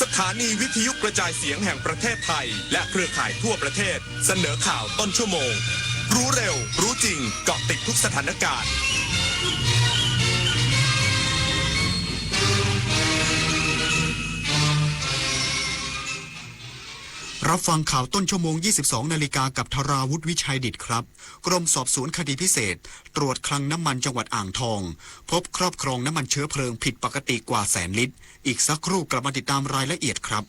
สถานีวิทยุกระจายเสียงแห่งประเทศไทยและเครือข่ายทั่วประเทศเสนอข่าวต้นชั่วโมงรู้เร็วรู้จริงเกาะติดทุกสถานการณ์รับฟังข่าวต้นชั่วโมง 22 นาฬิกากับธราวุฒิวิชัยดิษฐ์ครับกรมสอบสวนคดีพิเศษตรวจคลังน้ำมันจังหวัดอ่างทองพบครอบครองน้ำมันเชื้อเพลิงผิดปกติกว่า100,000 ลิตรอีกสักครู่กลับมาติดตามรายละเอียดครับ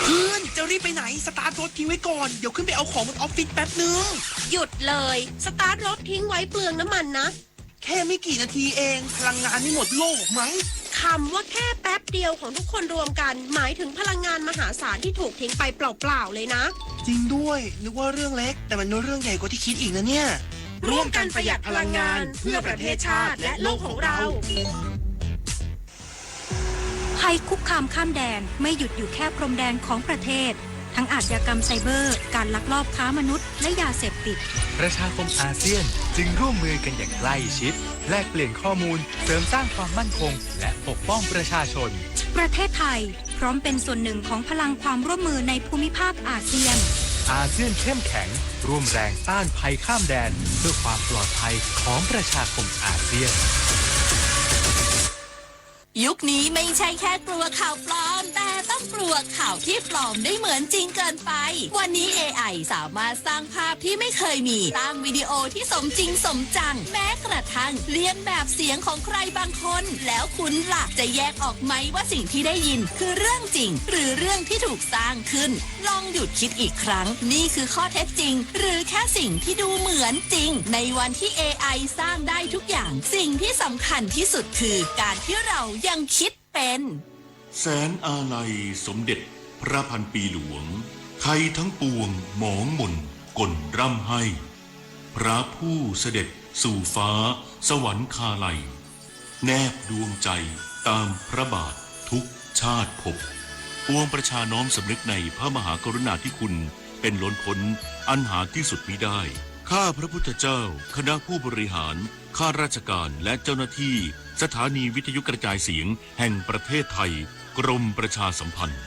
เพื่อนจะรีบไปไหนสตาร์ทรถทิ้งไว้ก่อนเดี๋ยวขึ้นไปเอาของบนออฟฟิศแป๊บนึงหยุดเลยสตาร์ทรถทิ้งไว้เปลืองน้ำมันนะแค่ไม่กี่นาทีเองพลังงานไม่หมดโลกมั้งคำว่าแค่แป๊บเดียวของทุกคนรวมกันหมายถึงพลังงานมหาศาลที่ถูกทิ้งไปเปล่าๆเลยนะจริงด้วยนึกว่าเรื่องเล็กแต่มันเรื่องใหญ่กว่าที่คิดอีกนะเนี่ยร่วมกันประหยัดพลังงานเพื่อประเทศชาติและโลกของเราภัยคุกคามข้ามแดนไม่หยุดอยู่แค่พรมแดนของประเทศทั้งอาชญากรรมไซเบอร์การลักลอบค้ามนุษย์และยาเสพติดประชาคมอาเซียนจึงร่วมมือกันอย่างใกล้ชิดแลกเปลี่ยนข้อมูลเสริมสร้างความมั่นคงและปกป้องประชาชนประเทศไทยพร้อมเป็นส่วนหนึ่งของพลังความร่วมมือในภูมิภาคอาเซียนอาเซียนเข้มแข็งร่วมแรงต้านภัยข้ามแดนเพื่อความปลอดภัยของประชาคมอาเซียนยุคนี้ไม่ใช่แค่กลัวข่าวปลอมแต่ต้องกลัวข่าวที่ปลอมได้เหมือนจริงเกินไปวันนี้ AI สามารถสร้างภาพที่ไม่เคยมีสร้างวิดีโอที่สมจริงสมจังแม้กระทั่งเลียนแบบเสียงของใครบางคนแล้วคุณล่ะจะแยกออกไหมว่าสิ่งที่ได้ยินคือเรื่องจริงหรือเรื่องที่ถูกสร้างขึ้นลองหยุดคิดอีกครั้งนี่คือข้อเท็จจริงหรือแค่สิ่งที่ดูเหมือนจริงในวันที่ AI สร้างได้ทุกอย่างสิ่งที่สำคัญที่สุดคือการที่เรายังคิดเป็นแสนอาลัยสมเด็จพระพันปีหลวงไทยทั้งปวงหมองหม่นก่นร่ำให้พระผู้เสด็จสู่ฟ้าสวรรคาลัยแนบดวงใจตามพระบาททุกชาติภพปวงประชาน้อมสำนึกในพระมหากรุณาธิคุณเป็นล้นพ้นอันหาที่สุดมิได้ข้าพระพุทธเจ้าคณะผู้บริหารข้าราชการและเจ้าหน้าที่สถานีวิทยุกระจายเสียงแห่งประเทศไทยกรมประชาสัมพันธ์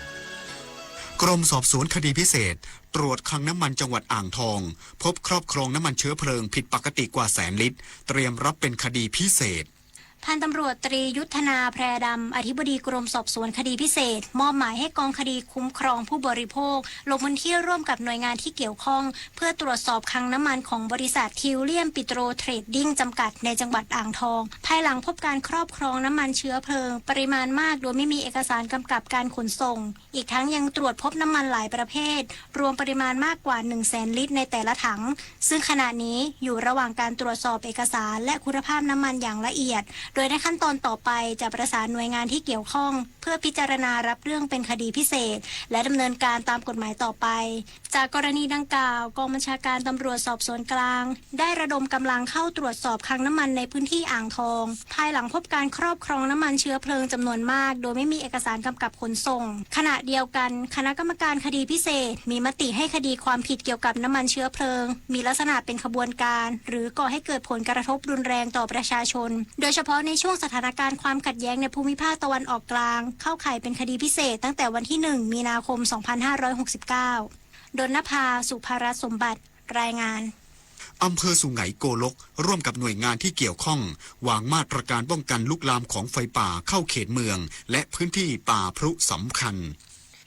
กรมสอบสวนคดีพิเศษตรวจคลังน้ำมันจังหวัดอ่างทองพบครอบครองน้ำมันเชื้อเพลิงผิดปกติกว่า100,000 ลิตรเตรียมรับเป็นคดีพิเศษ พันตำรวจตรียุทธนาแพรดำอธิบดีกรมสอบสวนคดีพิเศษมอบหมายให้กองคดีคุ้มครองผู้บริโภคลงพื้นที่ร่วมกับหน่วยงานที่เกี่ยวข้องเพื่อตรวจสอบคลังน้ำมันของบริษัททิวเลียมปิโตรเทรดดิ้งจำกัดในจังหวัดอ่างทองภายหลังพบการครอบครองน้ำมันเชื้อเพลิงปริมาณมากโดยไม่มีเอกสารกำกับการขนส่งอีกทั้งยังตรวจพบน้ำมันหลายประเภทรวมปริมาณมากกว่า 100,000 ลิตรในแต่ละถังซึ่งขณะนี้อยู่ระหว่างการตรวจสอบเอกสารและคุณภาพน้ำมันอย่างละเอียดโดยในขั้นตอนต่อไปจะประสานหน่วยงานที่เกี่ยวข้องเพื่อพิจารณารับเรื่องเป็นคดีพิเศษและดำเนินการตามกฎหมายต่อไปจากกรณีดังกล่าวกองบัญชาการตำรวจสอบสวนกลางได้ระดมกำลังเข้าตรวจสอบคลังน้ำมันในพื้นที่อ่างทองภายหลังพบการครอบครองน้ำมันเชื้อเพลิงจำนวนมากโดยไม่มีเอกสารกำกับขนส่งขณะเดียวกันคณะกรรมการคดีพิเศษมีมติให้คดีความผิดเกี่ยวกับน้ำมันเชื้อเพลิงมีลักษณะเป็นขบวนการหรือก่อให้เกิดผลกระทบรุนแรงต่อประชาชนโดยเฉพาะในช่วงสถานการณ์ความขัดแย้งในภูมิภาคตะวันออกกลางเข้าข่ายเป็นคดีพิเศษตั้งแต่วันที่ 1 มีนาคม 2569 ดลนภา สุภรัตน์สมบัติรายงานอำเภอสุไหงโกลกร่วมกับหน่วยงานที่เกี่ยวข้องวางมาตรการป้องกันลุกลามของไฟป่าเข้าเขตเมืองและพื้นที่ป่าพรุสำคัญ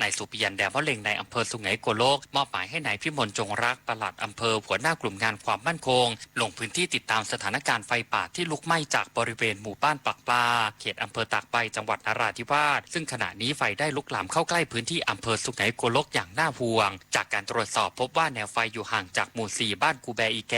นายสุปิยันแดงวะเล็งในอำเภอสุไหงโกลกมอบหมายให้นายพิมลจงรักปลัดอำเภอหัวหน้ากลุ่มงานความมั่นคงลงพื้นที่ติดตามสถานการณ์ไฟป่าที่ลุกไหม้จากบริเวณหมู่บ้านปักปลาเขตอำเภอตากใบจังหวัดนราธิวาสซึ่งขณะนี้ไฟได้ลุกลามเข้าใกล้พื้นที่อำเภอสุไหงโกลกอย่างน่าห่วงจากการตรวจสอบพบว่าแนวไฟอยู่ห่างจากหมู่4บ้านกูแบอีแก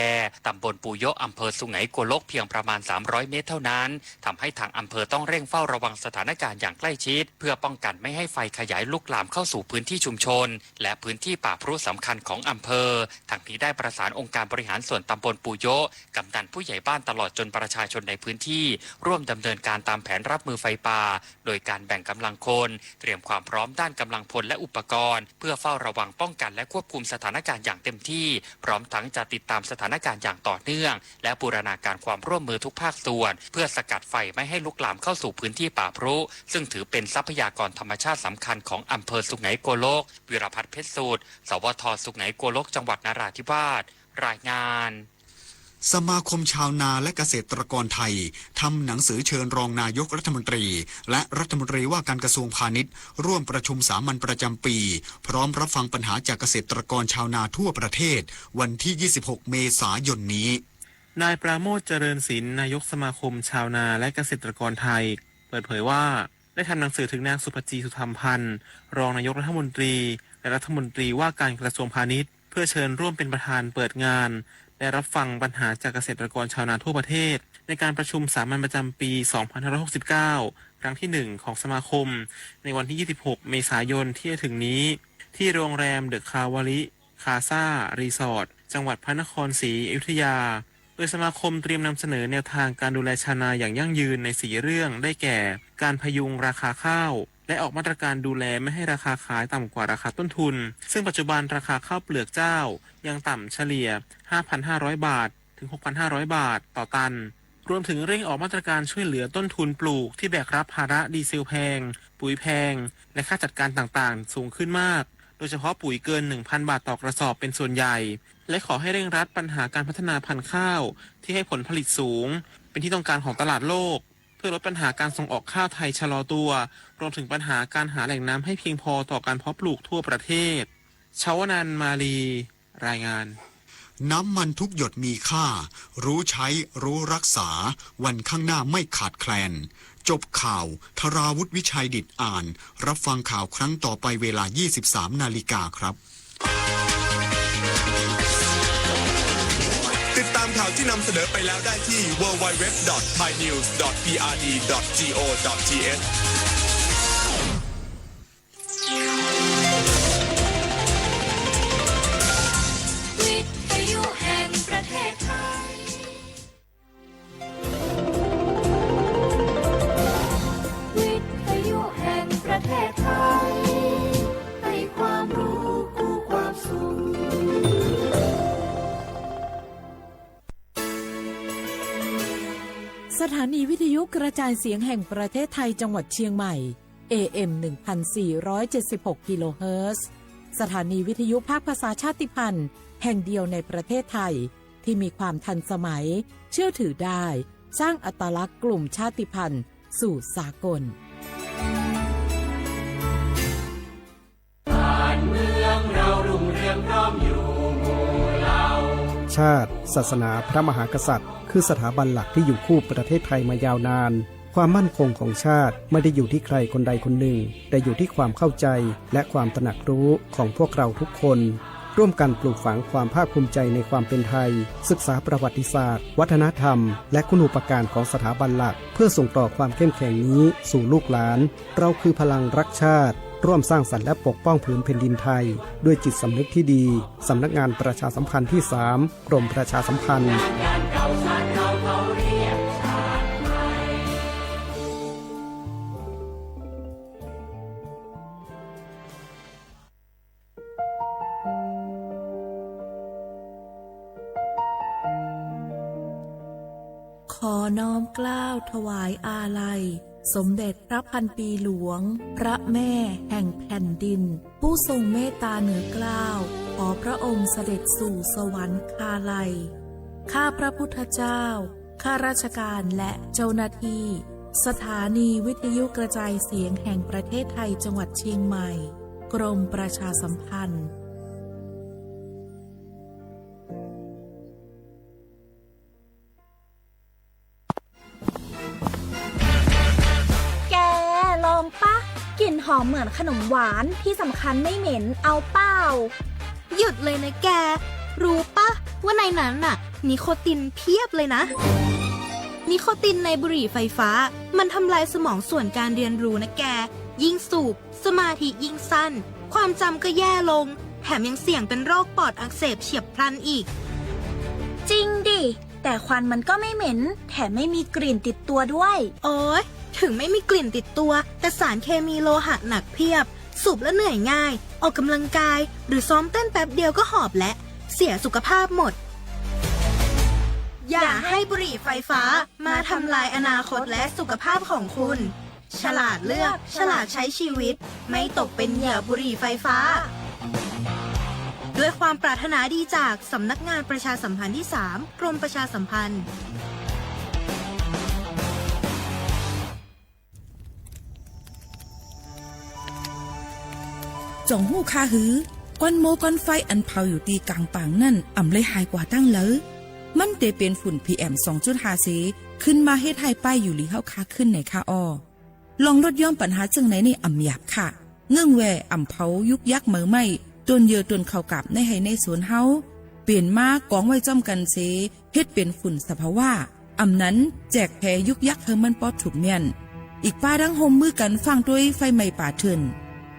ตำบลปูโยะอำเภอสุไหงโกลกเพียงประมาณ300เมตรเท่านั้นทำให้ทางอำเภอต้องเร่งเฝ้าระวังสถานการณ์อย่างใกล้ชิดเพื่อป้องกันไม่ให้ไฟขยายลุกลามเข้าสู่พื้นที่ชุมชนและพื้นที่ป่าพรุสำคัญของอำเภอทั้งนี้ได้ประสานองค์การบริหารส่วนตำบลปูโยะกำนันผู้ใหญ่บ้านตลอดจนประชาชนในพื้นที่ร่วมดำเนินการตามแผนรับมือไฟป่าโดยการแบ่งกำลังคนเตรียมความพร้อมด้านกำลังพลและอุปกรณ์เพื่อเฝ้าระวังป้องกันและควบคุมสถานการณ์อย่างเต็มที่พร้อมทั้งจะติดตามสถานการณ์อย่างต่อเนื่องและบูรณาการความร่วมมือทุกภาคส่วนเพื่อสกัดไฟไม่ให้ลุกลามเข้าสู่พื้นที่ป่าพรุซึ่งถือเป็นทรัพยากรธรรมชาติสำคัญของอำเภอสุไหงโกลกวิรพัฒน์เพชรสูตรสวท.สุไหงโกลกจังหวัดนราธิวาสรายงานสมาคมชาวนาและเกษตรกรไทยทำหนังสือเชิญรองนายกรัฐมนตรีและรัฐมนตรีว่าการกระทรวงพาณิชย์ร่วมประชุมสามัญประจำปีพร้อมรับฟังปัญหาจากเกษตรกรชาวนาทั่วประเทศวันที่ 26 เมษายนนี้นายปราโมช เจริญศิลป์นายกสมาคมชาวนาและเกษตรกรไทยเปิดเผยว่าได้ทำหนังสือถึงนางสุภจี สุธรรมพันธ์รองนายกรัฐมนตรีและรัฐมนตรีว่าการกระทรวงพาณิชย์เพื่อเชิญร่วมเป็นประธานเปิดงานและรับฟังปัญหาจากเกษตรกรชาวนาทั่วประเทศในการประชุมสามัญประจำปี 2569 ครั้งที่ 1 ของสมาคมในวันที่ 26 เมษายนที่จะถึงนี้ที่โรงแรมเดอะคาวาลิคาซ่ารีสอร์ทจังหวัดพระนครศรีอยุธยาโดยสมาคมเตรียมนำเสนอแนวทางการดูแลชาวนาอย่างยั่งยืนใน4 เรื่องได้แก่การพยุงราคาข้าวและออกมาตรการดูแลไม่ให้ราคาขายต่ำกว่าราคาต้นทุนซึ่งปัจจุบันราคาข้าวเปลือกเจ้ายังต่ำเฉลี่ย 5,500 บาทถึง 6,500 บาทต่อตันรวมถึงเร่งออกมาตรการช่วยเหลือต้นทุนปลูกที่แบกรับภาระดีเซลแพงปุ๋ยแพงและค่าจัดการต่างๆสูงขึ้นมากโดยเฉพาะปุ๋ยเกิน 1,000 บาทต่อกระสอบเป็นส่วนใหญ่และขอให้เร่งรัดปัญหาการพัฒนาพันธุ์ข้าวที่ให้ผลผลิตสูงเป็นที่ต้องการของตลาดโลกเพื่อลดปัญหาการส่งออกข้าวไทยชะลอตัวรวมถึงปัญหาการหาแหล่งน้ำให้เพียงพอต่อการเพาะปลูกทั่วประเทศชวนันท์มาลีรายงานน้ำมันทุกหยดมีค่ารู้ใช้รู้รักษาวันข้างหน้าไม่ขาดแคลนจบข่าวธราวุฒิวิชัยดิษฐ์อ่านรับฟังข่าวครั้งต่อไปเวลา 23 นาฬิกาครับติดตามข่าวที่นำเสนอไปแล้วได้ที่ www.thainews.prd.go.thวิทยุแห่งประเทศไทยวิทยุแห่งประเทศไทยให้ความรู้คู่ความสุขสถานีวิทยุกระจายเสียงแห่งประเทศไทยจังหวัดเชียงใหม่ AM 1476 กิโลเฮิรตซ์สถานีวิทยุภาคภาษาชาติพันธุ์แห่งเดียวในประเทศไทยที่มีความทันสมัยเชื่อถือได้ สร้างอัตลักษณ์กลุ่มชาติพันธุ์สู่สากลชาติศาสนาพระมหากษัตริย์คือสถาบันหลักที่อยู่คู่ประเทศไทยมายาวนานความมั่นคงของชาติไม่ได้อยู่ที่ใครคนใดคนหนึ่งแต่อยู่ที่ความเข้าใจและความตระหนักรู้ของพวกเราทุกคนร่วมกันปลูกฝังความภาคภูมิใจในความเป็นไทยศึกษาประวัติศาสตร์วัฒนธรรมและคุณูปการของสถาบันหลักเพื่อส่งต่อความเข้มแข็งนี้สู่ลูกหลานเราคือพลังรักชาติร่วมสร้างสรรค์และปกป้องผืนแผ่นดินไทยด้วยจิตสำนึกที่ดีสำนักงานประชาสัมพันธ์ที่ 3 กรมประชาสัมพันธ์ขอน้อมเกล้าถวายอาลัยสมเด็จพระพันปีหลวงพระแม่แห่งแผ่นดินผู้ทรงเมตตาเหนือเกล้าขอพระองค์เสด็จสู่สวรรคาลัยข้าพระพุทธเจ้าข้าราชการและเจ้าหน้าที่สถานีวิทยุกระจายเสียงแห่งประเทศไทยจังหวัดเชียงใหม่กรมประชาสัมพันธ์ลองปะกลิ่นหอมเหมือนขนมหวานที่สำคัญไม่เหม็นเอาเปล่าหยุดเลยนะแกรู้ปะว่าในนั้นน่ะนิโคตินเพียบเลยนะนิโคตินในบุหรี่ไฟฟ้ามันทำลายสมองส่วนการเรียนรู้นะแกยิ่งสูบสมาธิยิ่งสั้นความจำก็แย่ลงแถมยังเสี่ยงเป็นโรคปอดอักเสบเฉียบพลันอีกจริงดิแต่ควันมันก็ไม่เหม็นแถมไม่มีกลิ่นติดตัวด้วยโอ๊ยถึงไม่มีกลิ่นติดตัวแต่สารเคมีโลหะหนักเพียบสูบแล้วเหนื่อยง่ายออกกำลังกายหรือซ้อมเต้นแป๊บเดียวก็หอบและเสียสุขภาพหมดอย่าให้บุหรี่ไฟฟ้ามาทำลายอนาคตและสุขภาพของคุณฉลาดเลือกฉลาดใช้ชีวิตไม่ตกเป็นเหยื่อบุหรี่ไฟฟ้าด้วยความปรารถนาดีจากสำนักงานประชาสัมพันธ์ที่ 3 กรมประชาสัมพันธ์จงหู้คาหือก้อนโมก้อนไฟอันเผาอยู่ตีกลางป่างนั่นอ่ำเลยหายกว่าตั้งเลยมันเตเป็นฝุ่น PM 2.5 สีขึ้นมาเฮ็ดให้ป้ายอยู่ลีเฮาคาขึ้นในคาออลองลดย่อมปัญหาจังไหนในอ่ำหยาบค่ะเงื่องแวอ่ำเผายุกยักเหมือไม่ตนเยอตนเข้ากับในให้ในสวนเฮาเปลี่ยนมากองไว้จ้อมกันเสเฮ็ดเป็นฝุ่นสภาวะอ่ำนั้นแจกแพยุกยักเฮอมันปอดถูกเมียนอีกป้าดังโฮมมือกันฟังด้วยไฟไหม้ป่าเถิน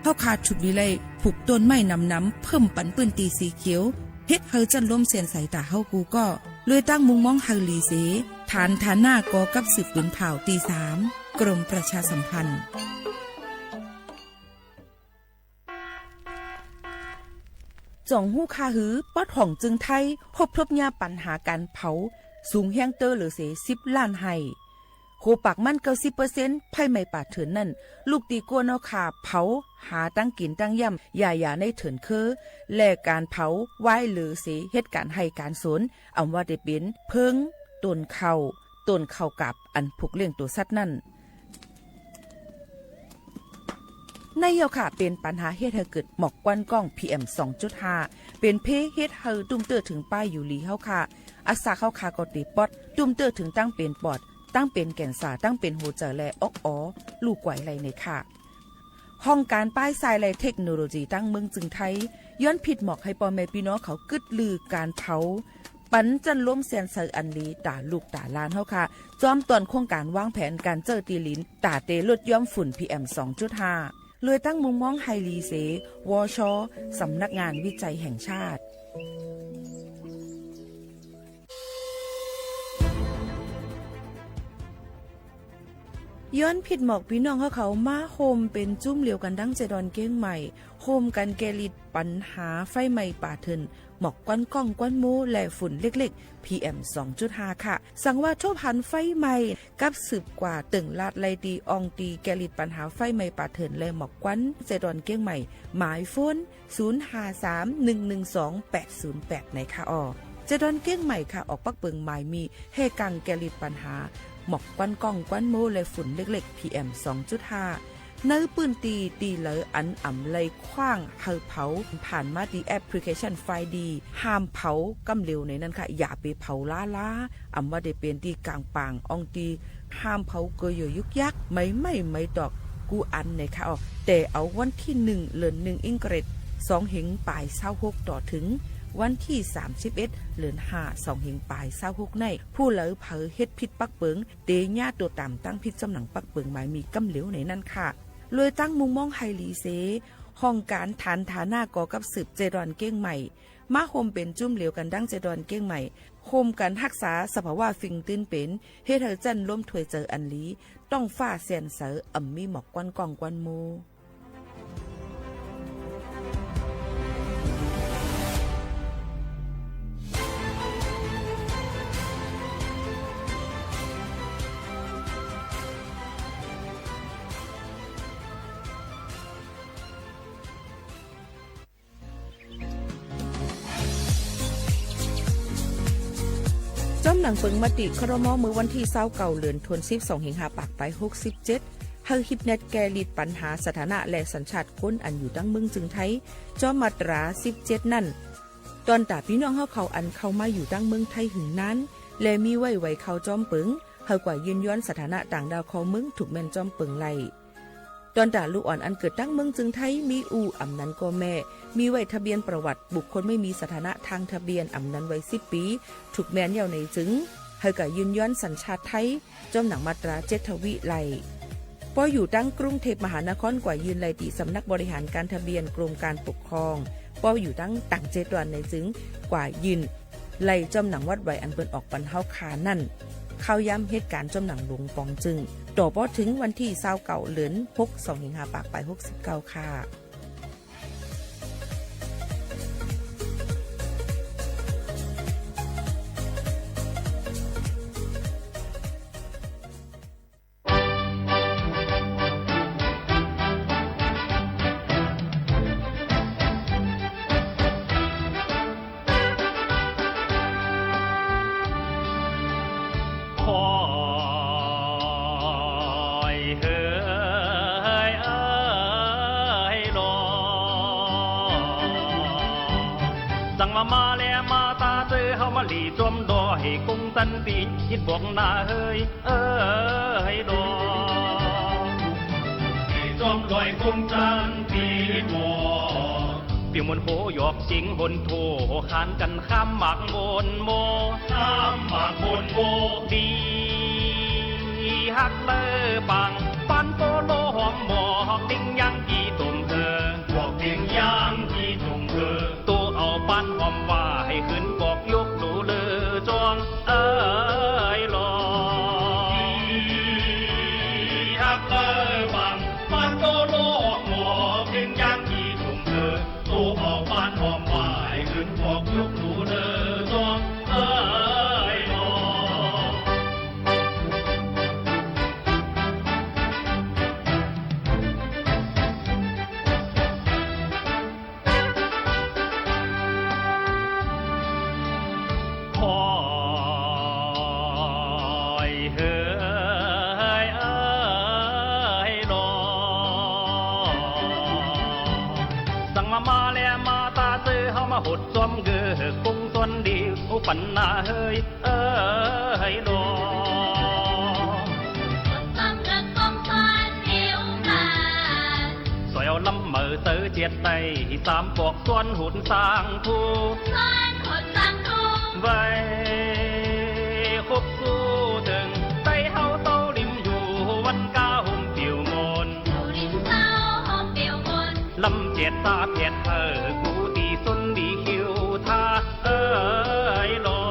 เฮาขาดฉุกลีไลผูกต้นไม้น้ำเพิ่มปันปืนตีสีเขียวเฮ็ดเฮาจันล้มเสียนสายตาเฮากูก็เลยตั้งมุงมองเฮาลีเสฐานหน้ากอกับสืบปืนเผาตี 3 กรมประชาสัมพันธ์จ่องหู้คาหือปอดห่องจึงไทยพบยาปัญหาการเผาสูงแห้งเตอร์หรือเส10 ล้านไห้โคปากมัน 90% ไผ่ไหม้ป่าเถินนั่นลูกตีกัวนเอาขาเผาหาตั้งกินตั้งย่ำอย่าในเถินคือและการเผาไหว้หรือเสเหตุการณ์ให้การสนอำว่าได้เป็นเพิงต้นเข้ากับอันผูกเลี้ยงตัวสัตว์นั่นในเยาค่ะเป็นปัญหาเฮ็ดให้เกิดหมอกควันกล้อง PM 2.5 เป็นเพเฮ็ดให้ตุ้มเตอถึงป้ายอยู่ลีเฮาค่ะอาสาเข้าคาก็ติปอดตุ้มเตอถึงตั้งเป็นปอดตั้งเป็นแก่นสาตั้งเป็นหัวใจและออกลูกไหวไหลในค่ะห้องการป้ายทรายและเทคโนโลยีตั้งเมืองจึงไทยย้อนผิดหมอกให้พ่อแม่พี่น้องเขากึดลือการเผาปันจันล้มเสียนเซออันลีตาลูกตาลานเฮาค่ะจอมตอนโครงการวางแผนการเจอตีลินตาเตลดย่อมฝุ่น PM 2.5 เลยตั้งมุมมองไฮลีเสวชสำนักงานวิจัยแห่งชาติย้อนผิดหมอกพี่น้องเขามาโฮมเป็นจุ้มเหลียวกันดั้งเจดอนเก้งใหม่โฮมกันแกลิดปัญหาไฟไหม้ป่าเถินหมอกก้อนก้องก้อนมูและฝุ่นเล็กๆ PM 2.5 ค่ะสั่งว่าทั่วพันไฟไหม้กับสืบกว่าตึงลาดไลตีอองตีแกลิดปัญหาไฟไหม้ป่าเถินและหมอกก้อนเจดอนเก้งใหม่หมายโฟน 053-112-808 ในค่ะ เจดอนเก้งใหม่ค่ะออกปักเปิงหมายมีเฮกังแกลิดปัญหาหมอกควันกล้องควันโมและฝุ่นเล็กๆ PM 2.5 เนื้อปืนตีเหลออันอ่ำเลยคว้างเฮาเผาผ่านมาดีแอปพลิเคชันไฟดีห้ามเผากำเร็วในนั้นค่ะอย่าไปเผาล้าอ่ำว่าได้เป็นตีกลางปางอองตีห้ามเผาเกยยุกยักไม่ดอกกูอันในค่ะแต่เอาวันที่1เดือน1อิงเกรด2เหงปลาย26ต่อถึงวันที่31เดือน5 2เหงปลาย26ในผู้เหลอเผอเฮ็ดผิดปักเปิงเตญ่าตัวต่ำตั้งผิดจำหนังปักเปิงหมายมีกำเหลวในนั้นค่ะเลยตั้งมุมมองไฮลีเซห้องการฐานฐานาก่อกับสืบเจดอนเก้งใหม่มาโฮมเป็นจุ่มเหลวกันดั้งเจดอนเก้งใหม่โฮมกันรักษาสภาวะฟิงตื้นเป็นเฮ็ดให้จันล้มถวยเจออันลีต้องฟ้าแสนเสออ่ำมีหมอกกวนกองกวนโมจอมหนังเปิงมติครม.มือวันที่29เดือนธันวาคม2สิงหาคมไป67เฮาฮิปเน็ตแกลิดปัญหาสถานะและสัญชาติคนอันอยู่ดั้งเมืองจึงไทยจอมมาตรา17นั่นตอนตาพี่น้องเฮาเขาอันเข้ามาอยู่ดั้งเมืองไทยหึงนั้นและมีไว้เขาจอมเปิงเฮากว่ายืนย้อนสถานะต่างดาวเขาเมืองถูกแม่นจอมเปิงไล่ตอนตาลูกอ่อนอันเกิดตั้งเมืองจึงไทยมีอำนั้นก็แม่มีไว้ทะเบียนประวัติบุคคลไม่มีสถานะทางทะเบียนอำนั้นไว้10ปีถูกแม่นยาวในจึงเฮาก็ยืนย้อนสัญชาติไทยจอมหนังมาตรา7ทวิไลพออยู่ตั้งกรุงเทพมหานครกว่ายืนไลติสำนักบริหารการทะเบียนกรมการปกครองพออยู่ตั้งต่าง7วันในจึงกว่ายืนไลจอมหนังวัดไว้อันเปิ้นออกปันเฮาคานั่นเข้าย้ำเหตุการณ์จอมหนังหลวงปองจึงต่อพอถึงวันที่29เดือน6 2สิงหาคมไป69ค่ะมาแล้วมาตาเจอเฮามาหลีจมดอให้กงสันติคิดบอกหน้าเฮ้ยให้ดอให้จมดอยกงสันติดอเปียวมนโหหยอกสิงบนโถขานกันข้ามหมากบนโมข้ามหมากบนโมดีฮักเลอปังปันโตโลหอมหมอกดิ้งยังกี่ตุ่มเธอบอกดิ้งยังกี่ตุ่มเธอตัวเอาปันหอมว่าให้ขึ้นบอกยกดูเลอจวงหลอฮักเลอปังปันโตโลหมอกดิ้งยังกี่ตุ่มเธอตัวเอาปันหอมว่าให้ขึ้นบอกยกดูเลอจวงหดจอมเกือคงตนดีอุปันนาเฮ้ยให้ดอตำรักกองฟันเอวมาสอยเอาลำเมื่อเตอเจียดไตสามปอกส่วนหุ่นสร้างทูส่วนหุ่นสร้างทูไว้คบสู้ถึงใจเฮาเต้าริมอยู่วันกาห่มเปี่ยวมนริมเต้าห่มเปี่ยวมนลำเจียดตาเพียดกูตีสุนดีคิวท่าหลอ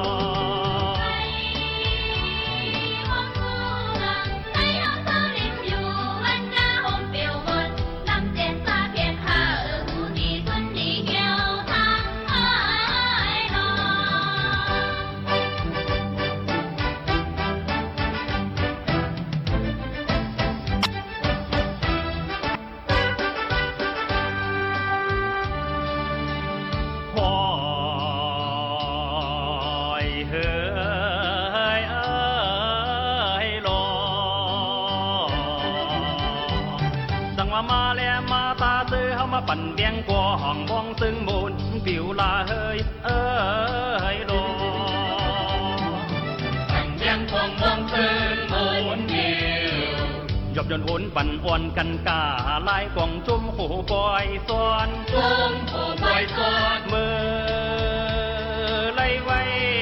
ปั่นเบียงกัวห้องมองซึ่งมูลปิวลาเฮ้ยโลปั่นเบียงกัวมองซึ่งมูลปิวยบยนต์อุ่นปั่นอ่อนกันกาลายกล่องจุ่มหูบอยซ้อนจุ่มหูบอยซ้อนมือไล่ไว้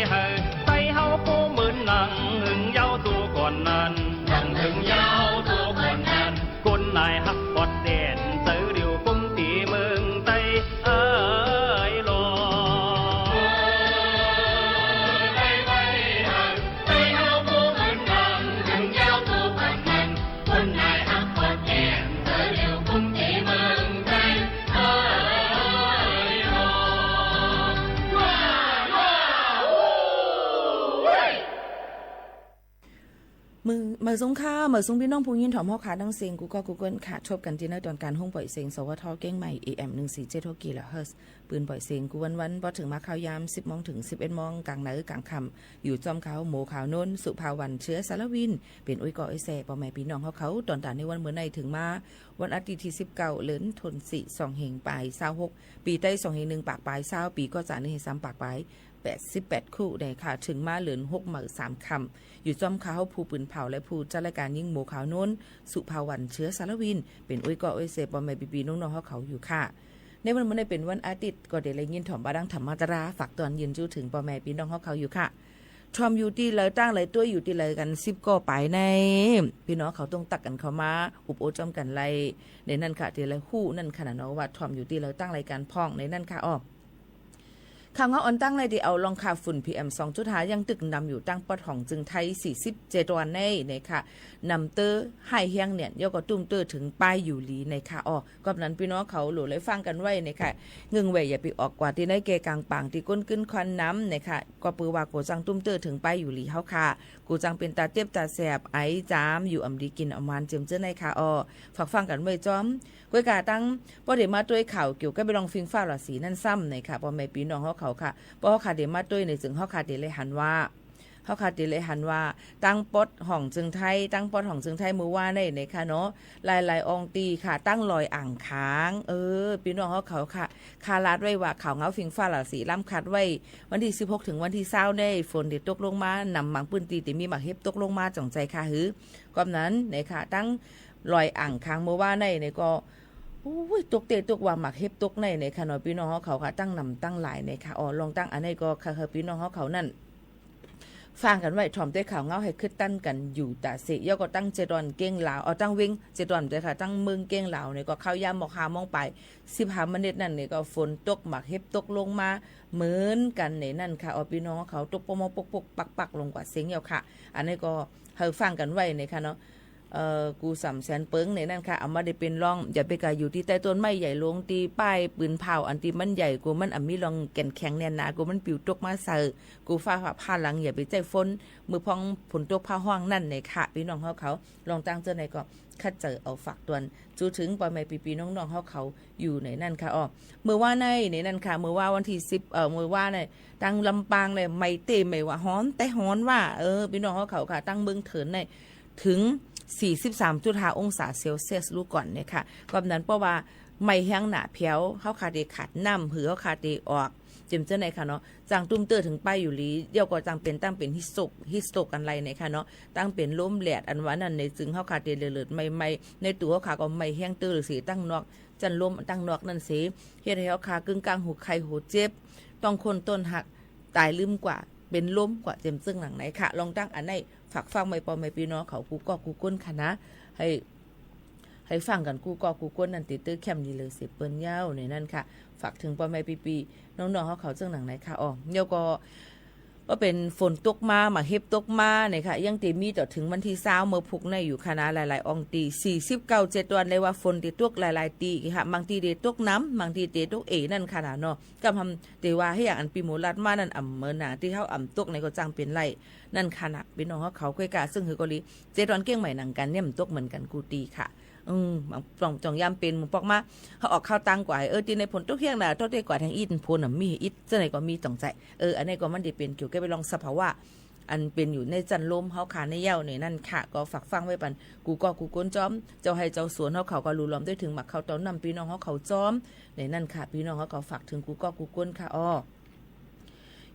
เฮ้ยใส่เฮาผู้มือหนังหึงเย้าตัวก่อนนั้นนั่งหึงเย้าตัวก่อนนั้นกุนนายฮักปอดเด่นเสือเดียวกุ้มตีเมืองไตโลไล่ไว้เฮ้ยใส่เฮาผู้มือหนังหึงเย้าตัวก่อนนั้นกุนนายฮักปอดเด่นเสือเดียวกุ้มตีเมืองไตมือสงค่ามือสงพี่น้องผู้ยินถอมเฮาขาดังเสียงกูก็กูเกิลค่ะชบกันที่ในตอนการห้องปล่อยเสียงสวทเก้งใหม่ AM 147กิโลเฮิรตซ์ปืนปล่อยเสียงกูวันบ่ถึงมาข่าวยาม 10 โมงถึง 11 โมงกลางเหนือกลางค่ำอยู่จอมเขาหมู่ขาวโน้นสุภาวันเชื้อสารวินเป็นอุ้ยก่อไอแซ่พ่อแม่พี่น้องเขาตอนตาในวันเมื่อในถึงมาวันอาทิตย์ที่19เดือนธันวาคม2เฮงปลาย26ปีใต้2เฮง1ปากปลาย20ปีก็จะใน3ปากปลาย88คู่ได้ค่ะถึงมาเหลือน6หมื่น3คำอยู่จอมเขาผู้ปืนเผาและผู้จัดรายการยิ่งหมู่ขาวโน้นสุภาวันเชื้อสารวินเป็นอุ้ยก่ออุ้ยเสปอมแม่ปีน้องๆเขาอยู่ค่ะในวันมื้อนี้เป็นวันอาทิตย์ก็ได้เลยยินถ่อมบาดังธรรมะตราฝากตอนยินจู้ถึงปอแม่พี่น้องเขาอยู่ค่ะทอมอยู่ที่เลยตั้งเลยตัวอยู่ที่เลยกัน10ก็ไปในพี่น้องเขาต้องตักกันเข้ามาอุบโอจอมกันไล่ในนั่นค่ะที่เลยฮู้นั่นขนาดเนาะว่าทอมอยู่ที่เลยตั้งรายการพ่องในนั่นค่ะอ้อข่าวเงาออนตั้งเลยที่เอาลองค่าฝุ่น PM 2.5 ยังตึกนำอยู่ตั้งปอดของจึงไทย47วันในค่ะนำเตอร์ให้เฮียงเนี่ยยก็ตุ้มเตอร์ถึงป้ายอยู่หลีในค่ะอ๋อก็นั้นพี่น้องเขาหลุเลยฟังกันไว้ในค่ะเงึงเว่ยอย่าไปออกกว่าที่ในเกกลางปางที่ก้นขึ้นควันน้ำในค่ะก็ปือว่าโกจังตุ้มเตอร์ถึงป้ายอยู่หลีเฮาค่ะกูจังเป็นตาเจ็บตาแสบไอจามอยู่อำดีกินอำมันเจิมเจ้าในค่ะอ๋อฝากฟังกันไว้จอมก้อยกาตั้งบ่ได้มาด้วยข่าวเกี่ยวกับไปลองฟิงฟ้าราศีนั่นซ้ำในค่ะพ่อแม่พี่น้องเขาค่ะเพราะเขาขาดเดมาด้วยในจึงเขาขาดเดเลยหันว่าตั้งปดห้องจึงไทยตั้งปดห้องจึงไทยมือว่าในค่ะเนาะลายองตีค่ะตั้งลอยอ่างค้างพี่น้องเขาค่ะคาลาดไว้ว่าข่าวเงาฟิงฟ้าราศีล้ำคัดไว้วันที่16ถึงวันที่20ได้ฝนเด็ดตกลงมานำหมังปืนตีแต่มีหมักเฮ็บตกลงมาจ่องใจค่ะหือก็นั้นในค่ะตั้งลอยอ่างค้างมือว่าในก็อุ้ยตกเตะตกว่าหมักเฮ็บตกในค่ะเนาะพี่น้องเขาค่ะตั้งนำตั้งหลายในค่ะอ๋อลองตั้งอันนี้ก็ค่ะพี่น้องเขานั่นฟังกันไว้ถ่อมได้ข่าวเงาให้ขึ้นตั้นกันอยู่แต่เสียก็ตั้งเจดอนเก้งลาวตั้งวิ่งเจดอนเลยค่ะตั้งเมืองเก้งลาวเนี่ยก็เข้ายามหมอกหามองไป15 นาทีนั่นเนี่ยก็ฝนตกหมักเฮ็บตกลงมาเหมือนกันในนั่นค่ะอ๋อพี่น้องเขาตกปมปกปักลงกว่าเสียงเหี่ยวค่ะอันนี้ก็ให้ฟังกันไว้ในค่ะเนาะกู300,000เปิงในนั่นค่ะเอามาได้เป็นร่องอย่าไปกะอยู่ที่ใต้ต้นไม้ใหญ่ลงตีป้ายปืนเผาอันที่มันใหญ่กูมันมีรองแก่นแข็งแน่นหนากูมันปิวตกมาใส่กูฟ้าผ่าหลังอย่าไปใจฝนมือพองฝนตกผ้าห้องนั่นในค่ะพี่น้องเขาลองตั้งเจอในก็คัดเจอเอาฝากตวนจูถึงปอยแม่ปีน้องเขาอยู่ในนั่นค่ะอ๋อมือว่าในนั่นค่ะมือว่าวันที่10มือว่าในตั้งลำปางเลยไม่เตะไม่ว่าฮ้อนแต่ฮ้อนว่าพี่น้องเขาค่ะตั้งเบิ่งเถินในถึง43.5 องศาเซลเซียสลูกก่อนเนี่ยค่ะก็นั้นเพราะว่าไม่แห้งหนาเพียวเขาขาดขาดน้ำหือเขาขาดออกเจมเจ้าในค่ะเนาะจางตุ้มเตอร์ถึงป้ายอยู่ลีเดี๋ยวก็จางเป็นตั้งเป็นฮิสโตกกันไรในค่ะเนาะตั้งเป็นล้มแหลดอันว่านั่นในจึงเขาขาดเลือดไม่ในตัวเขาขาก็ไม่แห้งเตอร์หรือสีตั้งนอกจันล้มตั้งนอกนั่นสิเฮ็ดให้เขาขากึ่งกลางหูไข่หูเจ็บต้องคนต้นหักตายลืมกว่าเป็นล้มกว่าเจมซึ่งหลังไหนค่ะลองตั้งอันไหนฝากฟังไม่ปอไม่พี่น้องเขากูก็กูก้นค่ะนะให้ฟังกันกูก็กูก้นนั่นติดตื้อแคมดีเลยสิเปิ้นยาวในนั่นค่ะฝากถึงปอไม่ปีน้องๆเขาซึ่งหลังไหนค่ะอ๋อเดี๋ยวก็ว่าเป็นฝนตกมาหมาเฮ็บตกมาเนี่ยค่ะยังตีมีต่อถึงวันที่20เมื่อพุกในอยู่คณะหลายๆองตี49 7วันเลยว่าฝนติตกหลายๆตีค่ะบางทีเดตกน้ำบางทีเดตกนั่นขนาดเนาะก็ทำแต่ว่าให้อย่างอันปีโมลัดมานั่นเมื่อหนาที่เขาตกในก็จังเป็นไรนั่นขนาดพี่น้องเขาคุยกันซึ่งคือกอลี7วันเก้งใหม่หนังกันเนี่ยมันตกเหมือนกันกูตีค่ะปล่องจองยามเป็นปอกมาเขาออกข้าวตังกว่าที่ในผลตกเที่ยงน่ะตกได้กว่าทางอีนพลมีอีเจ้าไหนก็มีต้องใจอันนี้ก็มันได้เป็นเกี่ยวกับไปลองสภาวะ อันเป็นอยู่ในจันลมเฮาขาในเย้าในนั่นค่ะก็ฝากฟังไว้ปันกูก็กูก้นจ้อมเจ้าให้เจ้าสวนเฮาเขาก็รู้ล้อมได้ถึงหมักเขาต้อนนำพี่น้องเฮาเขาจ้อมในนั่นค่ะพี่น้องเฮาก็ฝากถึงกูก็กูก้นค่ะอ้อ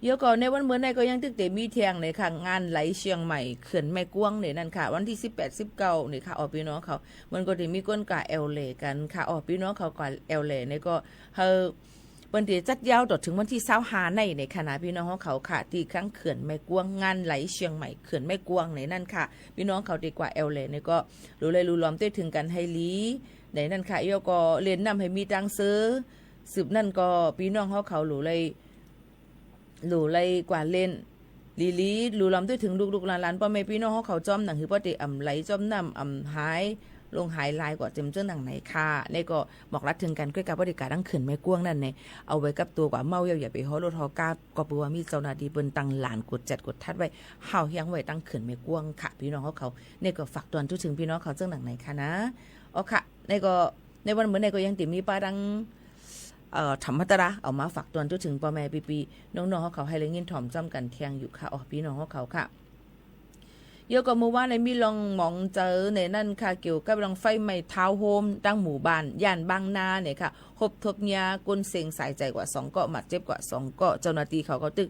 เดี๋ยวก่อนในวันเมื่อในก็ยังตึกเตมีเทียงในค่ะงานไหลเชียงใหม่เขื่อนแม่กวงในนั่นค่ะวันที่18 19นี่ค่ะออกพี่น้องเขามันก็จะมีก้นกะแอลเลกันค่ะออกพี่น้องเขาก็แอลเลในก็เฮาเปิ้นสิจัดยาวต่อถึงวันที่25ในขณะพี่น้องเขาค่ะที่ครั้งเขื่อนแม่กวงงานไหลเชียงใหม่เขื่อนแม่กวงในนั่นค่ะพี่น้องเขาดีกว่าแอลเลในก็รู้เลยรู้ล้อมได้ถึงกันให้ลีในนั่นค่ะเดี๋ยวก็เรียนนำให้มีตังซื้อสืบนั่นก็พี่น้องเขารู้เลยกว่าเล่นลีรู้ล้อมด้วยถึงลูกๆหลานๆพ่อแม่พี่น้องเขาจ้อมหนังคือปกติไหลจ้อมน้ำหายลงหายลายกว่าเต็มเจ้าหนังไหนค่ะในก็บอกรัดถึงกันด้วยกับบริการตั้งขืนแม่กวงนั่นในเอาไว้กับตัวกว่าเมาอย่าไปฮอรถฮอกาก็ปัวมีเจ้าหน้าที่เปิ้นตั้งหลานกดจัดกดทัดไว้เฮาเฮียงไว้ตั้งขืนแม่กวงค่ะพี่น้องเขาในก็ฝากตอนทุกถึงพี่น้องเขาเจ้าหนังไหนค่ะนะอ๋อค่ะในวันเหมือนในก็ยังติมีป้าดังธรรมตระเอามาฝากตอนทุกถึงพ่อแม่ปีน้องๆเขาให้เลี้ยงถ่อมจ้ำกันเทียงอยู่ค่ะอ๋อพี่น้องเขาค่ะเยอะกว่าเมื่อวานในมีลองมองเจอในนั่นค่ะเกี่ยวกับลองไฟไหม้ทาวน์โฮมตั้งหมู่บ้านย่านบางนาเนี่ยค่ะหบทบยากุนเสียงสายใจกว่า2เกาะหมัดเจ็บกว่า2เกาะเจ้าหน้าที่เขาก็ตึก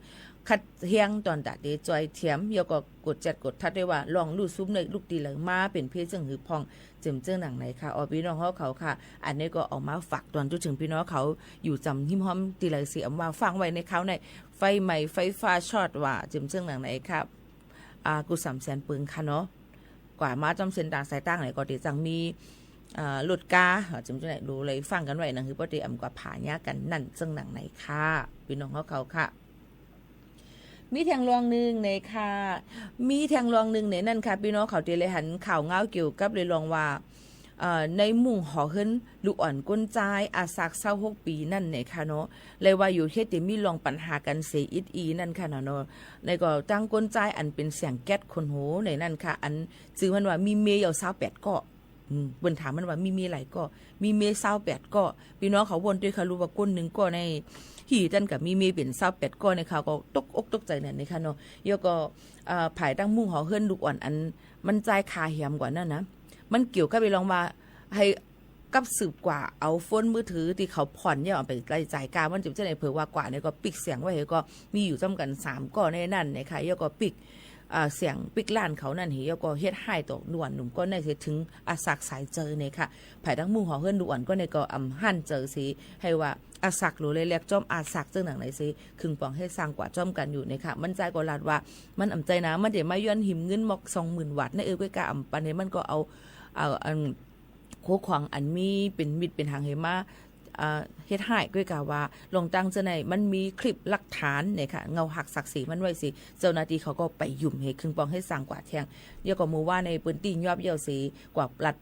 คัดเฮียงตอนตัดเดจอยเทียมเยอะก็กดจัดกดทัดได้ว่าลองลูกซุปในลูกตีเหลืองมาเป็นเพศจึงหือพองเจิมเจ้าหนังไหนค่ะอ๋อพี่น้องเขาค่ะอันนี้ก็ออกมาฝากตอนทุกถึงพี่น้องเขาอยู่จำหิมห้อมตีเหลืองเสียมว่าฟังไว้ในเขาในไฟไหม้ไฟฟ้าช็อตว่าเจิมเจ้าหนังไหนครับกู300,000 ปึงค่ะเนาะกว่ามาจำเส้นต่างสายตั้งไหนก็ติจังมีหลุดกาจำจะไหนรู้เลยฟังกันไว้นะคือปกติกว่าผาญากันนั่นซึ่งหนังไหนค่ะพี่น้องเขาค่ะมีแทงรองหนึ่งในค่ะมีแทงรองหนึ่งในนั่นค่ะพี่น้องเขาเตเลยหันข่าวเงาเกี่ยวกับเลยลองว่าในมุ่งหอเฮิรนลูกอ่อนก้นใจอาสัก26 ปีนั่นเนี่ยค่ะเนาะเลยว่าอยู่ที่ติมีลองปัญหากันเสียอิดอีนั่นค่ะเนาะในก็ตั้งก้นใจอันเป็นเสียงแก๊สคนโหในนั่นค่ะอันชื่อมันว่ามีเมย์เอา28 ก็เบิ่นถามมันว่ามีเมย์หลายก็มีเมย์28 ก็พี่น้องเขาวนด้วยค่ะรู้ว่าก้นนึงก็ในหีจันกับมีเมย์เป็น28 ก็ในเขาก็ตกอกตกใจนั่นนี่ค่ะเนาะยก็ภายตั้งมุ่งหอเฮิรนลูกอ่อนอันมันใจคาเหียมกว่านั่นนะมันเกี่ยวกับไปลองว่าให้กับสืบกว่าเอาโฟนมือถือที่เขาผ่อนเนี่ยเอาไปไล่จ่ายการมันจะจะไหนเผื่อว่ากว่าเนี่ยก็ปิกเสียงไว้ก็มีอยู่จำกัน3 ก็ในนั่นนะคะแล้วก็ปิกเสียงปิกล้านเขานั่นเหี่ยก็เฮ็ดให้ตกนวลหนุ่มก็ในเสถึงอาสักสายเจอเนี่ยค่ะภายทั้งมุ่งหอเฮิรนด่วนก็ในก็หั่นเจอสิให้ว่าอาสักหรือเลยเรียกจ้อมอาสักจังหนังไหนสิคึงปองให้สร้างกว่าจ้อมกันอยู่เนี่ยค่ะมันใจก็ลาดว่ามันใจนะมันเดี๋ยวมาย้อนหิมเงินมอก 20,000 วัตต์ในก็กะปันนี้มันก็เอาอันโคขวางอันมีเป็นมิดเป็นหางเหมาเฮ็ดให้ด้วยกะว่าลงตั้งจะไหนมันมีคลิปหลักฐานเนี่ยค่ะเงาหักศักดิ์ศรีมันไว้สิเจ้าหน้าที่เขาก็ไปยุ่มให้ครึ่งปองให้สั่งกว่าแทงเดี๋ยวก็มือว่าในปืนตีนยอบเยี่ยวสีกว่าปลัด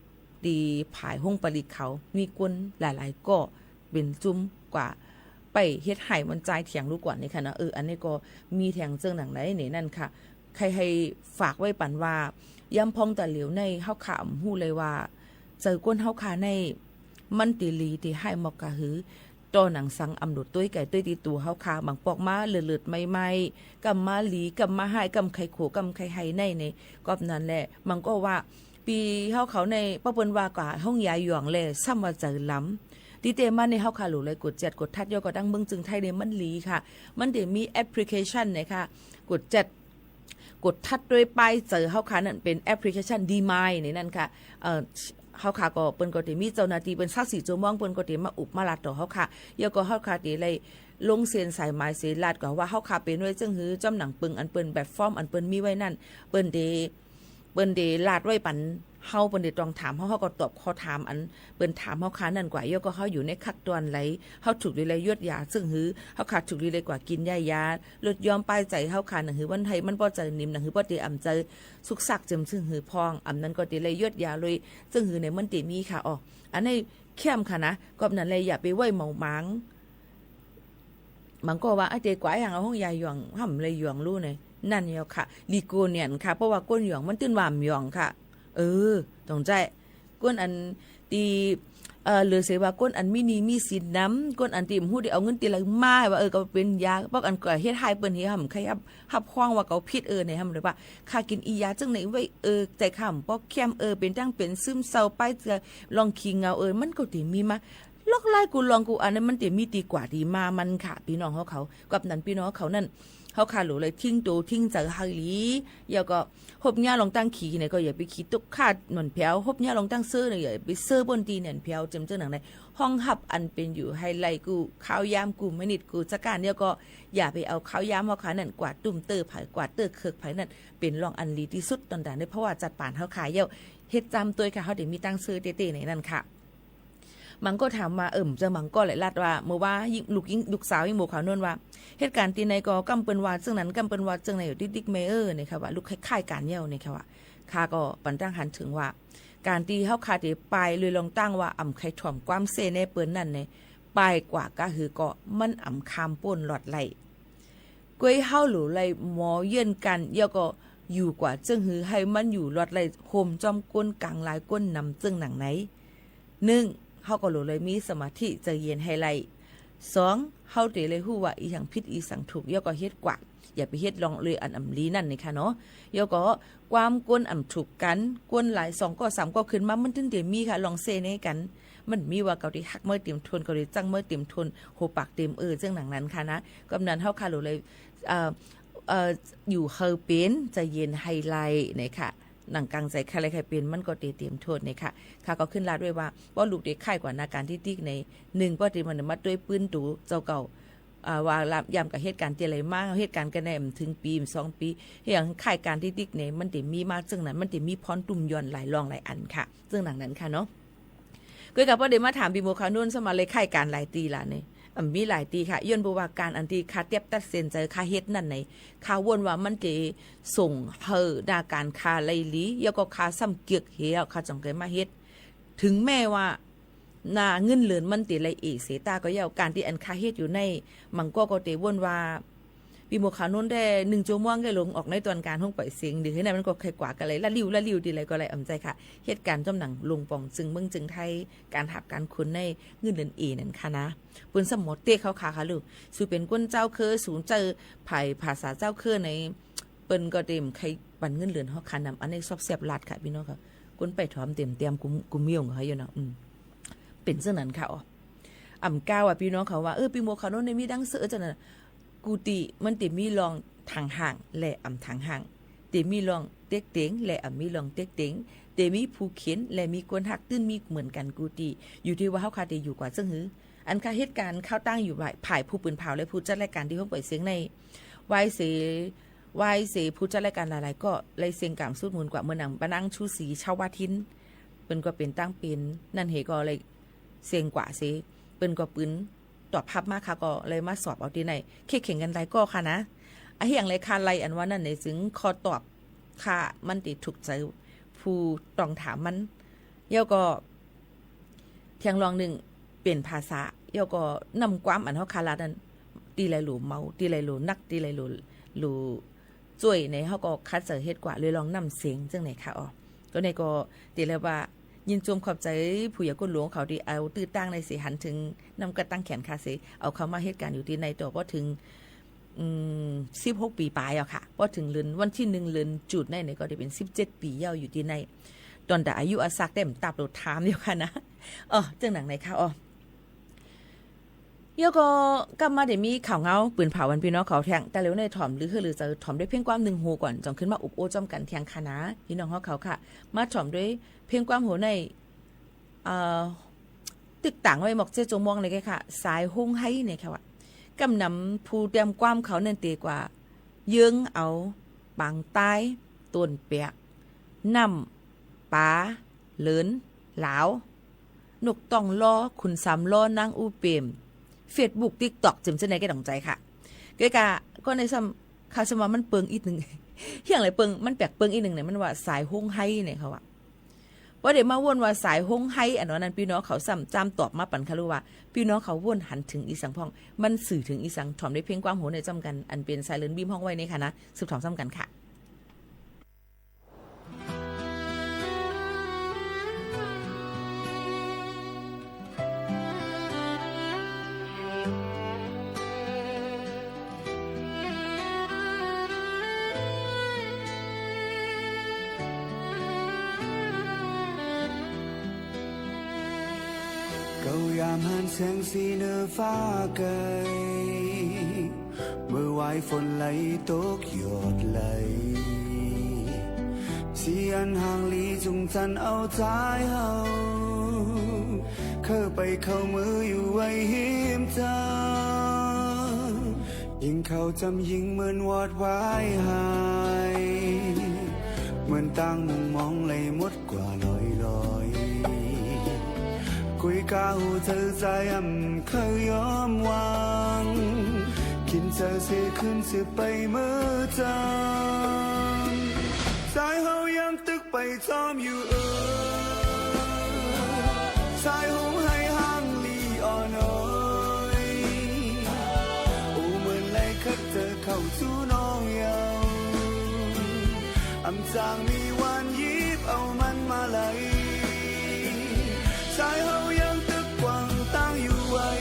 ดีผายห้องปริเขามีกวนหลายๆก็เป็นจุ้มกว่าไปเฮ็ดให้มันใจเถียงรู้กว่านี่ค่ะนะอันนี้ก็มีแทงเจิงหนังไหนนี่นั่นค่ะใครให้ฝากไว้ปันว่าย้ำพองแต่เหลียวในเฮาขามหู้เลยว่าเจอก้นเฮาขาในมันตีลีตีให้มอกกะหือตอหนังสังอำหนดตุ้ยไก่ตุ้ยตีตัวเฮาขาบางปอกมาเลือดๆไม่ๆกำมาหลีกำมาให้กำไข่โขกำไข่ไห้ในกอบนั้นแหละมันก็ว่าปีเฮาเขาในป้าเปิ้นว่ากว่าห้องยายหยวงแลซ้ำว่าเจอล้ำตีเตมาในเฮาขาหลูเลยกด7กดทัดย่อก็ดังเบิ่งจึงไทยเนี่ยมันหลีค่ะมันเดี๋ยวมีแอปพลิเคชันนะคะกด7กดทัดด้วยป้ายเจอเฮาขานั่นเป็นแอปพลิเคชันดีมายนี่นั่นค่ะเฮาขาก็เปิ้นก็สิมีเจ้าหน้าที่เป็น24 ชั่วโมงเปิ้นก็สิมาอุบมาลัดต่อเฮาขาแล้วก็เฮาขาสิเลยลงเซ็นสายหมายเสลัดก็ว่าเฮาขาเป็นไว้จึงหือจำหนังปึงอันเปิ้นแบบฟอร์มอันเปิ้นมีไว้นั่นเปิ้นเดลาดไว้ปันเฮาเปิ้นได้ต้องถามเฮาก็ตอบข้อถามอันเปิ้นถามเฮาขานั่นกว่าแล้วก็เฮาอยู่ในคักตอนไหลเฮาถูกเลยยวดยาซึ่งหือเฮาขาถูกเลยกว่ากินยาลดยอมป้ายใจเฮาขานั่นหือวันไทยมันบ่ใจนิ่มนั่นหือบ่ได้อำใจสุกซักจึมซึ่งหือพองอำนั้นก็ได้เลยยวดยาเลยซึ่งหือในมันติมีค่ะอ๋ออันนี้เข้มค่ะนะก็นั้นเลยอย่าไปไว้เมาหมางมันก็ว่าไอ้เตกว่าอย่างเอาห้องยายหยองห่ำเลยหยองรู้เนี่ยนั่นเนี่ยค่ะลีโกเนียนค่ะเพราะว่าก้นหยองมันตื้นวามหยองค่ะต้องใจก้นอันตี หรือเสว่าก้นอันมีนีมีสินน้ำก้นอันติมฮู้ได้เอาเงินตีละมาว่าก็เป็นยาบอกอันก็เฮ็ดให้เปิ้นเฮ็ดหำใครฮับคว้างว่าเขาผิดในหำหรือว่าค่ากินอียาจังไหนไว้ใจค้ำปอกแคมเป็นจังเป็นซึมเศร้าไปจะลองขี้เงามันก็ติมีมาลอกไล่กูลองกูอันนั้นมันติมีดีกว่าดีมามันค่ะพี่น้องเขากับนั้นพี่น้องเขานั่นเขาขาหลูเลยทิ้งตัวทิ้งใจหลีอย่าก็หบหญ้าลองตั้งขี่เนี่ยก็อย่าไปขี่ตุกขาดเหมือนแผวหบหญ้าลองตั้งเสื้อเนี่ยอย่าไปเสื้อบนตีเนี่ยแผวจำเจ้าหนังในห้องหับอันเป็นอยู่ไฮไลท์กูข้าวยามกูไม่นิดกูจักการเนี่ยก็อย่าไปเอาข้าวยามเขาขายนั่นกวาดตุ่มเตอร์ไผ่กวาดเตอร์เคิร์กไผ่นั่นเป็นรองอันลีที่สุดตอนนั้นเพราะว่าจัดป่านเขาขายเยอะเฮ็ดจำตัวค่ะเขาเดี๋ยวมีตั้งเสื้อเต้ๆในนั่นค่ะมันก็ถามว่าจะมันก็เลยลาดว่าเมื่อว่าลูกสาวยิ่งโมขาวนวลว่าเหตุการณ์ที่ในก็กำเปิ้นว่าซึ่งนั้นกำเปิ้นว่าซึ่งในอยู่ที่ดิกเมเออร์เนี่ยค่ะว่าลูกคล้ายๆการเยี่ยวเนี่ยค่ะว่าข้าก็ปันตั้งหันถึงว่าการที่เฮาคาที่ไปเลยลองตั้งว่าอ่ำไข่ถ่อมความเซในเปิ้นนั่นเนี่ยไปกว่าก็คือก็มันอ่ำคามป่นหลอดไหลก้วยเฮาหลูไหลหมอเย็นกันเยี่ยวก็อยู่กว่าจึงหือให้มันอยู่หลอดไหลโฮมจอมก้นกลางลายก้นนำจึงหนังไหน1เฮาก็หลูเลยมีสมาธิใจเย็นให้ไหล2เฮาเตเลยฮู้ว่าอีหยังผิดอีสังถูกย่อก็เฮ็ดกว่าอย่าไปเฮ็ดลองเลยอันอำลีนั่นนี่ค่ะเนาะย่อก็ความกวนอำถูกกันกวนหลาย2ก็3ก็ขึ้นมามันถึงได้มีค่ะลองเซในกันมันมีว่าเกาที่ฮักเมื่อเต็มทนเกาที่จังเมื่อเต็มทนโหปากเต็มจังหนังนั้นค่ะนะกำนันเฮาค่ะหลูเลยอยู่เฮาเป็นใจเย็นไฮไลท์นี่ค่ะหนังกลางใจใครอะไรใครเป็นมันก็เตรียมโทษเนี่ยค่ะค่ะก็ขึ้นลาด้วยว่าลูกเด็กไข้กว่านาการที่ติ๊กใน1ป้อตีมันมาด้วยปืนตูเจ้าเก่าว่าย้ำกับเหตุการณ์ที่อะไรมากเหตุการณ์กันแน่ถึงปี2ปีอย่างไข้การที่ติ๊กในมันติมีมาซึ่งนั้นมันติมีพรตุ่มย้อนหลายรองหลายอันค่ะซึ่งหนังนั้นค่ะเนาะก็กับพ่อเดมาถามปีโมคานุ่นสมาเลยไข้การหลายตีล่ะเนี่ยมีหลายตีค่ะย้อนบอกว่าการอันที่คาเทียบตัดเส้นใจคาเฮ็ดนั่นในคาวนว่ามันจะส่งดาการคาไลลีแล้วก็คาซ้ำเกียกเหี่ยวคาจังเกยมาเฮ็ดถึงแม้ว่านาเงินเหลือนมันติไลเสตาก็ยาวการที่อันคาเฮ็ดอยู่ในมันก็เตวนว่าปีโมคานุ่นได้1ชั่วโมงก็ลงออกในตอนการห้องปล่อยเสียงหรือให้นั้นมันก็ใครกว่ากันเลยละลิ้วดีเลยก็เลยอำใจค่ะเหตุการณ์จำหนังลงปองจึงเมืองจึงไทยการหับการคุณในเงินเหลือนนั่นค่ะนะปืนสมอเต้เขาค่ะค่ะลูกสู่เป็นก้นเจ้าเคยสูงเจอไผ่ภาษาเจ้าเคยในเปิ้นก็เต็มใครปันเงินเหลือนเฮาคันนำอันนี้ซอบแซ่บลาดค่ะพี่น้องค่ะก้นไปถอมเต็มกุมเมี่ยงเขาอยู่นะเป็นเช่นนั้นค่ะอ่ำก้าวพี่น้องเขาว่าปีโมคานุ่นในมีดังเสือจังนั้นกูติมันติมีลองทางห่างและอ่ำทางห่างติมีลองเต็กเต็งและอ่ำมีลองเต็กเต็งเตมีผู้เขียนและมีคนหักตื้นมีเหมือนกันกูติอยู่ที่ว่าเฮาคาติอยู่กว่าซึ่งหืออันคาเหตุการณ์เข้าตั้งอยู่ผ่ายผู้ปืนเผาและผู้จัดรายการที่ห้องปล่อยเสียงในวายเสผู้จัดรายการหลายๆก็เลยเสียงกลางสุดมูลกว่าเมื่อหนังปะนั่งชูสีชาววาทินเปิ้นก็เป็นตั้งเป็นนั่นเหก็เลยเสียงกว่าเสเปิ้นก็ปืนตอบภาพมากค่ะก็เลยมาสอบเอาที่ไหนเข่งกันไรก็ค่ะนะไอ้อย่างไรคาไรอันว่านั่นในถึงคอตอบค่ะมันติดถูกใจผู้ต้องถามมันเย่าก็เทียงลองหนึ่งเปลี่ยนภาษาเย่าก็นำความอันเขาคาราดันตีไรหลูเมาตีไรหลูนักตีไรหลูจ่วยในเขาก็คัดเจอเฮ็ดกว่าเลยลองนำเสียงจังไหนค่ะอ๋อก็ในก็ตีเลยว่ายินจมขอบใจผู้ใหญ่ก้นหลวงเขาที่เอาตื้อตั้งในสิหันถึงนำกระตั้งแขนคาเสเอาเขามาเหตุการณ์อยู่ที่ในตัวพอถึง16 ปีปลายอ่ะค่ะพอถึงเดือนวันที่1เดือนจุดในก็ได้เป็น17 ปียาวอยู่ที่ในตอนแต่อายุอาศักเต็มตับโดดถามอยู่ค่ะนะจังหนังไหนค่ะเยก็กลับมาเดี๋ยวมีข่าวเงาปืนเผาวันพี่น้องเขาแทงแต่เร็วในถ่อมหรือจะถ่อมด้วยเพียงความ1 โหก่อนจองขึ้นมาอุบโอจอมกันแทงคณะพี่น้องเขาค่ะมาถ่อมด้วยเพียงความโหในตึกต่างไว้หมอกเจจงมองเลยค่ะสายหงให้เนี่ยค่ะว่ากำนำผู้เตรียมความเขาเนินเตกว่าเยื้องเอาบางใต้ต้นเปียกน้ำปลาเลินหลาวนกต้องล้อขุนซ้ำล้อนางอูเปมเฟซบุ๊กติ๊กต็อกจิมเสนอแกดองใจค่ะก็ในซ้ำคาสมามันเปิงอีกหนึ่งอย่างไรเปิงมันแปลกเปิงอีกหนึ่งเนี่ยมันว่าสายหงให้เนี่ยเขาว่าเดี๋ยวมาวนว่าสายหงให้อันนั้นพี่น้องเขาซ้ำจำตอบมาปันคารุว่าพี่น้องเขาวนหันถึงอีสังพองมันสื่อถึงอีสังถ่อมได้เพียงความโหในจำกันอันเป็นสายเลินบีมห้องไว้ในค่ะนะสืบถ่อมจำกันค่ะ ามหันแสงสีเหนือฟ้าไกลเมื่อวายฝนไหลตกหยดไหลเสียนห่างลีจุงจันเอาใจเฮาเข้าไปเข้ามืออยู่ไว้หิมเจ้ายิงเขาจำยิงเหมือนวอดไว้หายเหมือนตั้งมุมมองเลยมดกว่าลอยคุยกาหูเธอใจเคยยอมวางกินเธอเสียขึ้นเสียไปเมื่อจังสายเฮายังตึกไปจอมอยู่สายหงให้ห่างลีอ่อนน้อยโอ้เหมือนไหลคัดเธอเข้าสู่น้องเยาอำจางมีวันยิบเอามันมาไหลสายเฮายังตึกกวางตั้งอยู่ไว้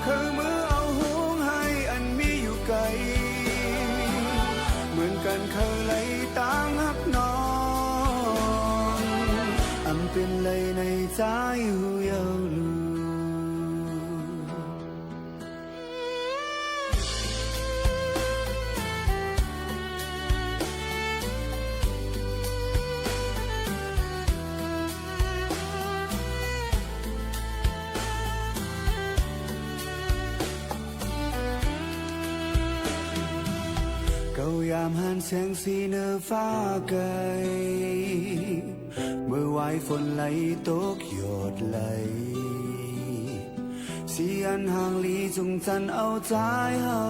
คือมือเอาหงให้อันมีอยู่ไกลเหมือนกันเคยไหลตั้งหักน้องอำเป็นไหลในใจหูเยาลูยามหันแสงสีเหนือฟ้าไกลเมื่อวายฝนไหลตกหยดไหลเสียนห่างลีจุงจันเอาใจเฮา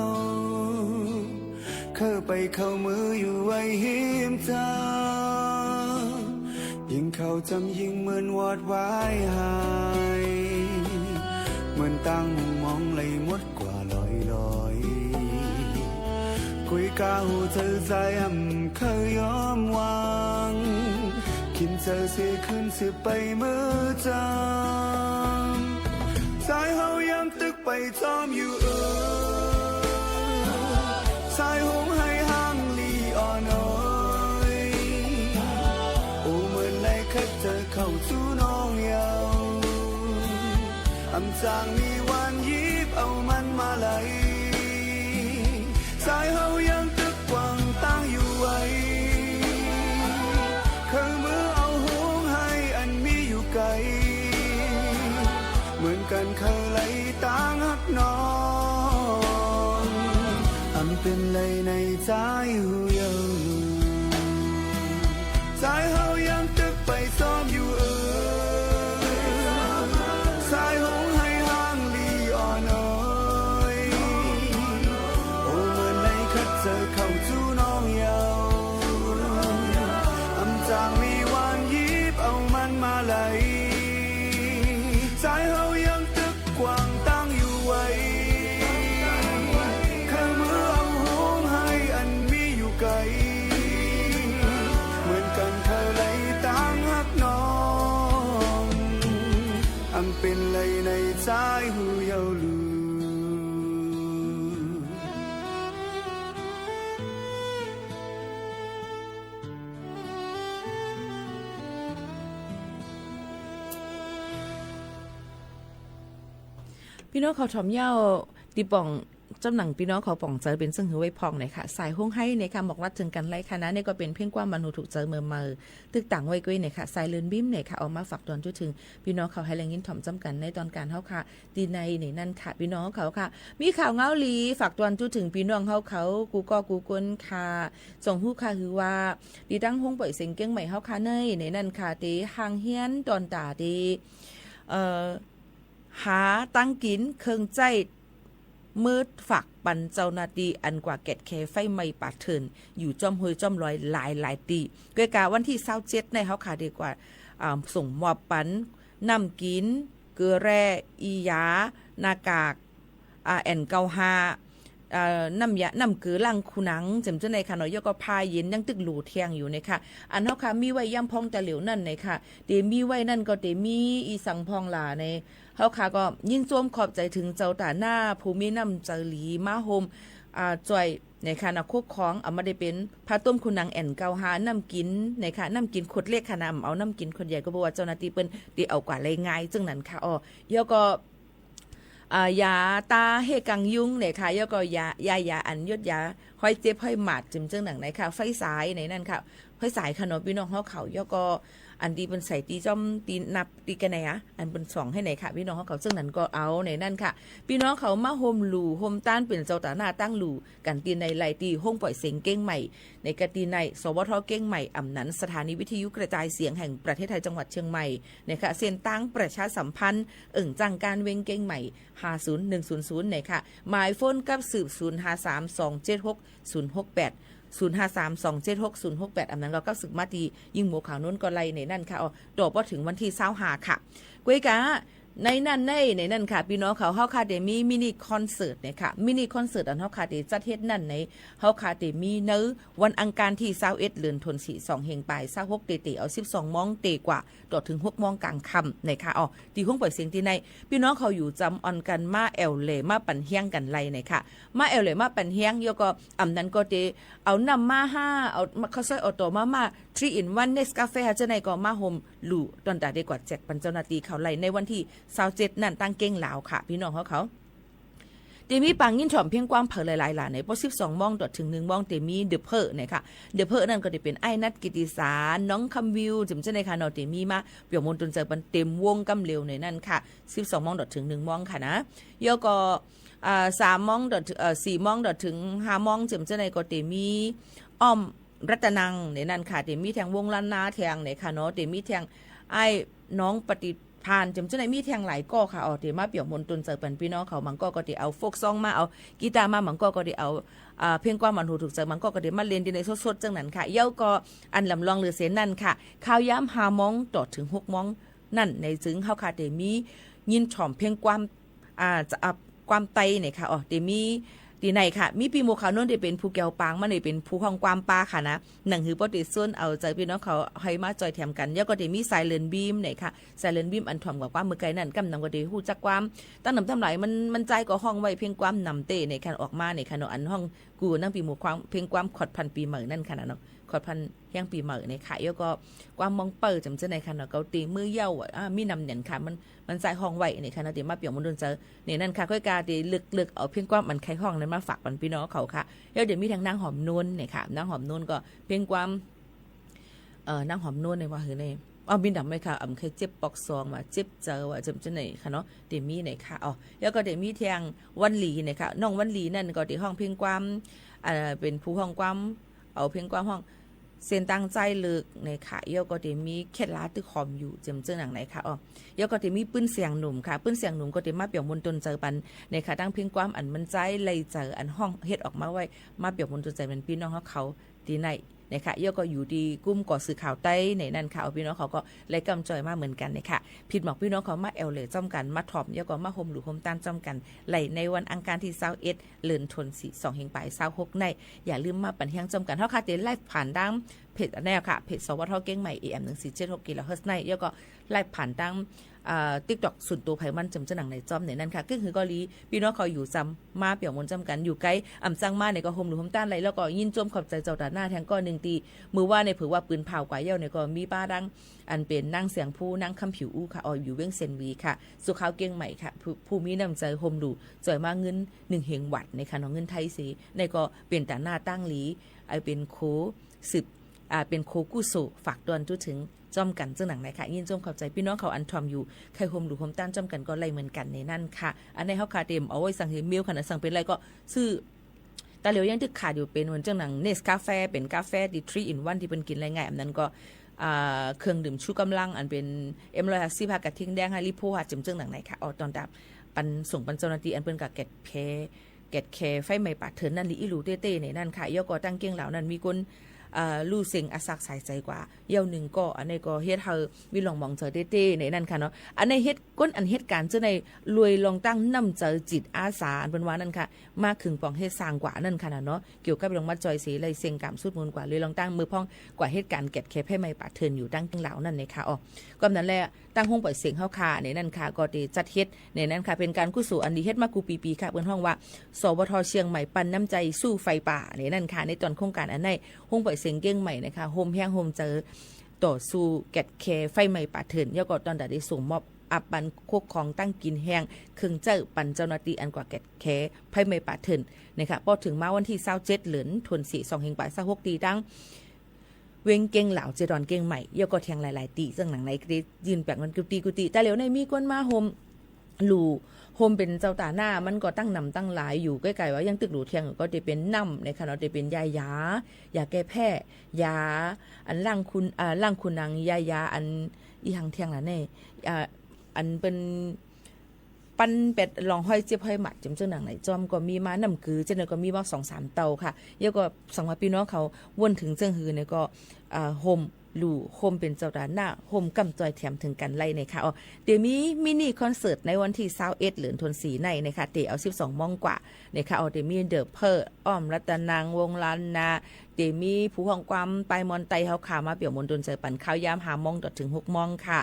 เข้าไปเข้ามืออยู่ไว้หิมเจ้ายิงเขาจำยิงเหมือนวอดไว้หายเหมือนตั้งมุมมองเลยมดกว่าลอยคุยกาหูเธอใจเคยยอมวางกินเธอเสียขึ้นเสียไปเมื่อจังสายเฮายังตึกไปจอมอยู่สายหงให้ห่างลีอ่อนน้อยโอ้เหมือนไหลคัดเธอเข้าสู่น้องเยาอำจางมีวันยิบเอามันมาไหลสายเฮายังตึกกวางตั้งอยู่ไว้คือมือเอาหงให้อันมีอยู่ไกลเหมือนกันเคยไหลตั้งหักน้องอำเป็นไหลในใจหูเยาสายเฮายังตึกไปซ้อมอยู่สายหงให้ห่างลีอ่อนน้อยเธอเข้าสู่น้องเยาอำจางมีวันยิบเอามันมาไหลสายเฮายังตึกกวางตั้งอยู่ไว้ข้างมือเอาหงให้อันมีอยู่ไกลเหมือนกันเคยไหลตั้งหักน้องอำเป็นไหลในใจหูเยาลูพี่น้องเขาถมเย้าตีป่องจำหนังพี่น้องเขาป่องเจอเป็นซึ่งหือไว้พองเลยค่ะสายห้องให้ในคำบอกรัดถึงกันไล่คณะนี่ก็เป็นเพียงกว่ามันหูถูกเจอเมื่อตึกต่างไว้กุ้ยเนี่ยค่ะสายเลือนบิ้มเนี่ยค่ะออกมาฝากตอนจุดถึงพี่น้องเขาให้แรงยินถ่อมจำกันในตอนการเขาค่ะตีในนี่นั่นค่ะพี่น้องเขาค่ะมีข่าวเงาลีฝากตอนจุดถึงพี่น้องเขากูก็กูกลค่ะส่งหู้ค่ะคือว่าดีตั้งห้องปล่อยเสียงเก้งใหม่เขาค่ะในนั่นค่ะตีหางเฮียนตอนตาตีหาตั้งกินเครื่องใจมืดฝักปันเจ้านาตีอันกว่าแกดแคไฟไม่ปาดเถินอยู่จอมหวยจอมลอยหลายตีเกยกาวันที่27ในเขาขาดีกว่าส่งมอบปันนำกินเกลือแร่อียานากากแอนเกาฮาน้ำเกลือลังคูนังจำเจ้าในค่ะน้อยยก็พายเย็นยังตึกหลูเทียงอยู่ในค่ะอันเฮาค่ะมีไว้ย่ำพองแต่เหลวนั่นในค่ะเดมีไว้นั่นก็เดมีอีสังพองหลาในเฮาค่ะก็ยินโจมขอบใจถึงเจ้าตาหน้าภูมิน้ำเจอหลีมาโฮม จอยในค่ะนะคุกของเอามาได้เป็นผ้าต้มคุณนางแอนเกาหาน้ำกินในค่ะน้ำกินขวดเล็กค่ะน้ำเอาน้ำกินขวดใหญ่ก็บอกว่าเจ้าหน้าที่เปิ้นดีเอากว่าเลยง่ายจึงนั้นค่ะแล้วก็ยาตาเฮกังยุงเนี่ยค่ะแล้วก็ยาอันยดยาห้อยเจ็บห้อยหมัดจึงหนังไหนค่ะไฟสายในนั่นค่ะไฟสายขนมพี่น้องเขาแล้วก็อันดีเป็นใส่ตีจ้อมตีนับตีกันไหนอันเป็นสองให้ไหนค่ะพี่น้องเขาซึ่งนั้นก็เอาในนั่นค่ะพี่น้องเขามาโฮมหลู่โฮมต้านเป็นเจ้าตาหน้าตั้งหลู่กันตีในไหลตีห้องปล่อยเสียงเก้งใหม่ในกตีในสวทเก้งใหม่อำนั้นสถานีวิทยุกระจายเสียงแห่งประเทศไทยจังหวัดเชียงใหม่นะคะเส้นตั้งประชาสัมพันธ์จังการเวงเก้งใหม่50100เนี่ยค่ะหมายโฟนกับสืบ0532760068 0532760068อำนั้นเราก็สึกมาตียิ่งหมูขาวนู้นก็ไล่ในนั่นค่ะดอกว่าถึงวันที่25ค่ะกุ้ยกะในนั่นค่ะพี่น้องเขาเฮาคาเดมีมินิคอนเสิร์ตเนี่ยค่ะมินิคอนเสิร์ตอันเฮาคาเดจัดเฮ็ดนั่นในเฮาคาเดมีเนื้อวันอังคารที่21เดือนธันวาคม2เฮงปลาย26เตเอา12มองเตกว่าต่อถึง6มองกลางค่ำในค่ะที่ห้องปล่อยเสียงที่ในพี่น้องเขาอยู่จำออนกันมาแอลเลมาปั่นเฮียงกันไล่ในค่ะมาแอลเลมาปั่นเฮียงยก็อำนั้นก็เตเอานำมา5เอาเขาใส่ออโตมา3 in 1 Nescafe หาจะในก็มาโฮมลู่ตอนตาได้กว่าแจกปันเจ้าหน้าที่เขาไล่ในวันที่27นั่นตั้งเก่งลาวค่ะพี่น้องเขาเตมีปังยินถ่อมเพียงความเผอหลายๆหลานใน12มองถึง1มองเตมีเดเพอเนี่ยค่ะเดเพอนั่นก็ได้เป็นไอ้นัดกิติสารน้องคำวิวจิมจะในค่ะเนาะเตมีมาเปี่ยมมนตนใจบันเต็มวงกำเร็วในนั่นค่ะ12มองถึง1มองค่ะนะยก็3มอง4มองถึง5มองจิมจะในก็เตมีอ้อมรัตนังในนั่นค่ะเตมีแทงวงล้านนาแทงในค่ะเนาะเตมีแทงไอ้น้องปฏิผ่านจำจะไหนมีแทงหลายก็ค่ะเดี๋ยวมาเปี่ยมมนตนเจอเป็นพี่น้องเขามังก็ได้เอาโฟกซองมาเอากีตาร์มามังก็ได้เอาเพียงความมันหูถูกเจอมังก็ได้มาเล่นในสดๆจังนั้นค่ะเย้าก็อันลำลองหรือเสนนั่นค่ะข้าวย้ำ5มองต่อถึง6มองนั่นในจึงเฮาค่ะเดี๋ยวมียินถ่อมเพียงความความไตเนี่ยค่ะเดี๋ยวมีดีในค่ะมีปีโมขาวนุ่นได้เป็นผู้แก้วปางมันได้เป็นผู้ห้องความปลาค่ะนะหนังหือปฏิส่วนเอาใจพี่น้องเขาให้มาจอยแถมกันแล้วก็ได้มีไซเลนบีมเนี่ยค่ะไซเลนบีมอันถ่อมกับความมือไกลนั่นกำนำก็ได้ฮู้จักความตั้งนำทำหลายมันใจก็ห้องไว้เพียงความนำเตในการออกมาในค่ะเนาะอันห้องกูนั่งปีโมความเพียงความขอดพันปีใหม่นั่นค่ะเนาะขอดพันแห่งปีใหม่ในค่ะแล้วก็ความมองเปิดจำเจในค่ะเนาะเกาตีมือเย้ามีนำเหนียนค่ะมันใจห้องไว้ในค่ะเนาะเดี๋ยวมาเปี่ยมมนต์เจอเนี่ยนั่นค่ะค่อยกาเดี๋ยวลึกเอาเพียงความมันไขห้องนั้นมาฝากปันพี่น้องเขาค่ะแล้วเดี๋ยวมีทางนางหอมนวลเนี่ยค่ะนางหอมนวลก็เพียงความนางหอมนวลในว่าหือในบินดำไหมค่ะเคยเจ็บปอกซองมาเจ็บเจอว่าจำจะไหนค่ะเนาะเดี๋ยวมีไหนค่ะแล้วก็เดี๋ยวมีแทงวันหลีเนี่ยค่ะน้องวันหลีนั่นก็เดี๋ยวห้องเพียงความเป็นผู้ห้องความเอาเพียงความห้องเส้นตั้งใจเลิกในค่ะเยาก็จะมีเคล็ดลับที่คอมอยู่จำเจอหนังไหนค่ะเยาก็จะมีปื้นเสียงหนุ่มค่ะปื้นเสียงหนุ่มก็จะมาเปี่ยมมนตนเจอปันในค่ะตั้งเพียงความอันมันใจเลยเจออันห้องเฮ็ดออกมาไว้มาเปี่ยมมนตนใจเป็นพี่น้องเขาดีในนะคะเยาก็อยู่ดีกุ้มก่อสื่อข่าวใต้ในนั่นค่ะพี่น้องเขาก็เลยกำจอยมาเหมือนกันนะคะผิดหมอกพี่น้องเขามาแอลเลยจ้อมกันมาถ่อมเยาก็มาโฮมหรือโฮมต้านจ้อมกันไหลในวันอังคารที่21เดือนธันวาคม2เฮงปลาย26ในอย่าลืมมาปั่นเฮียงจ้อมกันเฮาค่ะเดี๋ยวไลฟ์ผ่านดังเพจแนวค่ะเพจสวทเก้งใหม่ AM 1476กิโลเฮิรตซ์ในเยาก็ไลฟ์ผ่านดังTikTok ส่วนตัวไผมันจำจะหนังในจอมเนี่ยนั่นค่ะก็คือกอลีพี่น้องเขาอยู่จำมาเปี่ยวมนจำกันอยู่ไกลจังมาในก็โฮมหรือโฮมต้านไรแล้วก็ยินจมขอบใจเจ้าตาหน้าแทงก้อน1ตีมือว่าในเผื่อว่าปืนเผากว่าเย้าเนี่ยก็มีป้าดังอันเป็นนั่งเสียงผู้นั่งคำผิวอู้ค่ะอยู่เว้งเซนวีค่ะสุขาวเก้งใหม่ค่ะผู้มีน้ำใจโฮมดูจ่อยมาเงิน1เฮงวัดในค่ะน้องเงินไทยสีในก็เป็นตาหน้าตั้งหลีเป็นโคสืบเป็นโคกู้โซฝากดวนทุถึงจอมกันเจ้าหนังไหนค่ะยินจมเข้าใจพี่น้องเขาอันทอมอยู่ใครโฮมหรือโฮมต้านจอมกันก็ไล่เหมือนกันในนั่นค่ะอันในเฮาคาเต็มเอาไว้สั่งเฮมิลขนาดสั่งเป็นไรก็ซื้อตาเหลียวยังตึกขาดอยู่เป็นเหมือนเจ้าหนังเนสกาแฟเป็นกาแฟดิ3 in 1ที่เป็นกินไรง่ายอันนั้นก็เครื่องดื่มชูกำลังอันเป็นM150กระทิงแดงฮาริโพหาจิมเจ้าหนังไหนค่ะตอนดับปันส่งปันเจ้าหน้าที่อันเป็นกับแกดแคไฟไหม้ปากเถินนั่นลิอีหลูเต้ๆในนั่นค่ะย่อก็ตั้งเก้งเหล่านั้นมีคนลู่เสียงอาศักใส่ใจกว่าเย้าหนึ่งก็อันนี้ก็เฮ็ดเฮาวิลองมองเจอเต้ๆในนั่นค่ะเนาะอันนี้เฮ็ด ก้นอันเหตุการณ์จะในรวยลองตั้งนำเจอจิตอาสาอันเป็นว่านั่นค่ะมาขึงปองเฮ็ดสร้างกว่านั่นค่ะเนาะเกี่ยวกับลงมาจอยสีเลยเสียงกำสุดมูลกว่าเลยลองตั้งมือพ้องกว่าเหตุการณ์แกดแคบให้ไม่ปากเทินอยู่ดังตั้งเหล่านั่นเลยค่ะอ๋อก็นั้นแหละตั้งห้องปล่อยเสียงเฮาค่ะในนั่นค่ะก็ได้จัดเฮ็ดในนั้นค่ะเป็นการกุศลอันดีเฮ็ดมากูปีค่ะเปิ้นห้องว่าสวทเชียงใหม่ปันน้ำใจสู้ไฟป่าในนั่นค่ะในตอนโครงการอันในห้องปล่อยเสียงเก้งใหม่นะคะโฮมแห้งโฮมเจอต่อสู้แกดแคไฟใหม่ป่าเทินแล้วก็ตอนได้ส่งมอบอับปันโคกของตั้งกินแห้งครึ่งเจ้าปันเจ้าหน้าที่อันกว่าแกดแคไฟใหม่ป่าเทินนะคะพอถึงมาวันที่27เหลือนทวน4 2 2 6ตีดังเวงเก่งเหล่าเจดอนเก่งใหม่ยก็แทงหลายๆตีซึ่งหนังไหนก็ยืนแปลกมันกุฏิแต่เหลียวในมีก้นมาโฮมหลู่โฮมเป็นเจ้าตาหน้ามันก็ตั้งนำตั้งหลายอยู่ใกล้ๆว่ายังตึกหลู่เทียงก็จะเป็นน้ำในขณะจะเป็นยาแก้แพ้ยาอันล่างคุณนางยาอันอีหังเทียงล่ะแน่อันเป็นปันเป็ดลองห้อยเจ็บห้อยหมัดจำเจ้าหนังไหนจอมก็มีมานำคือเจ้าหน่อยก็มีว่า 2-3 เตาค่ะแล้วก็สังว่าพี่น้องเขาวนถึงเจิงฮือเนี่ยก็โฮมหลู่โฮมเป็นเจ้าด้านหน้าโฮมกำจอยแถมถึงกันไล่ในค่ะอ๋อเดี๋ยวมีมินิคอนเสิร์ตในวันที่21เหลือนธันวาคมในนะคะเตะเอา12 โมงกว่านะคะอ๋อเดี๋ยวมีเดอะเพอร์อ้อมรัตนางวงล้านนาเดี๋ยวมีผู้ห้องความไปมอนไตเฮาขามาเปี่ยวมนดนเจอปั่นข้าวยาม5 โมงถึง 6 โมงค่ะ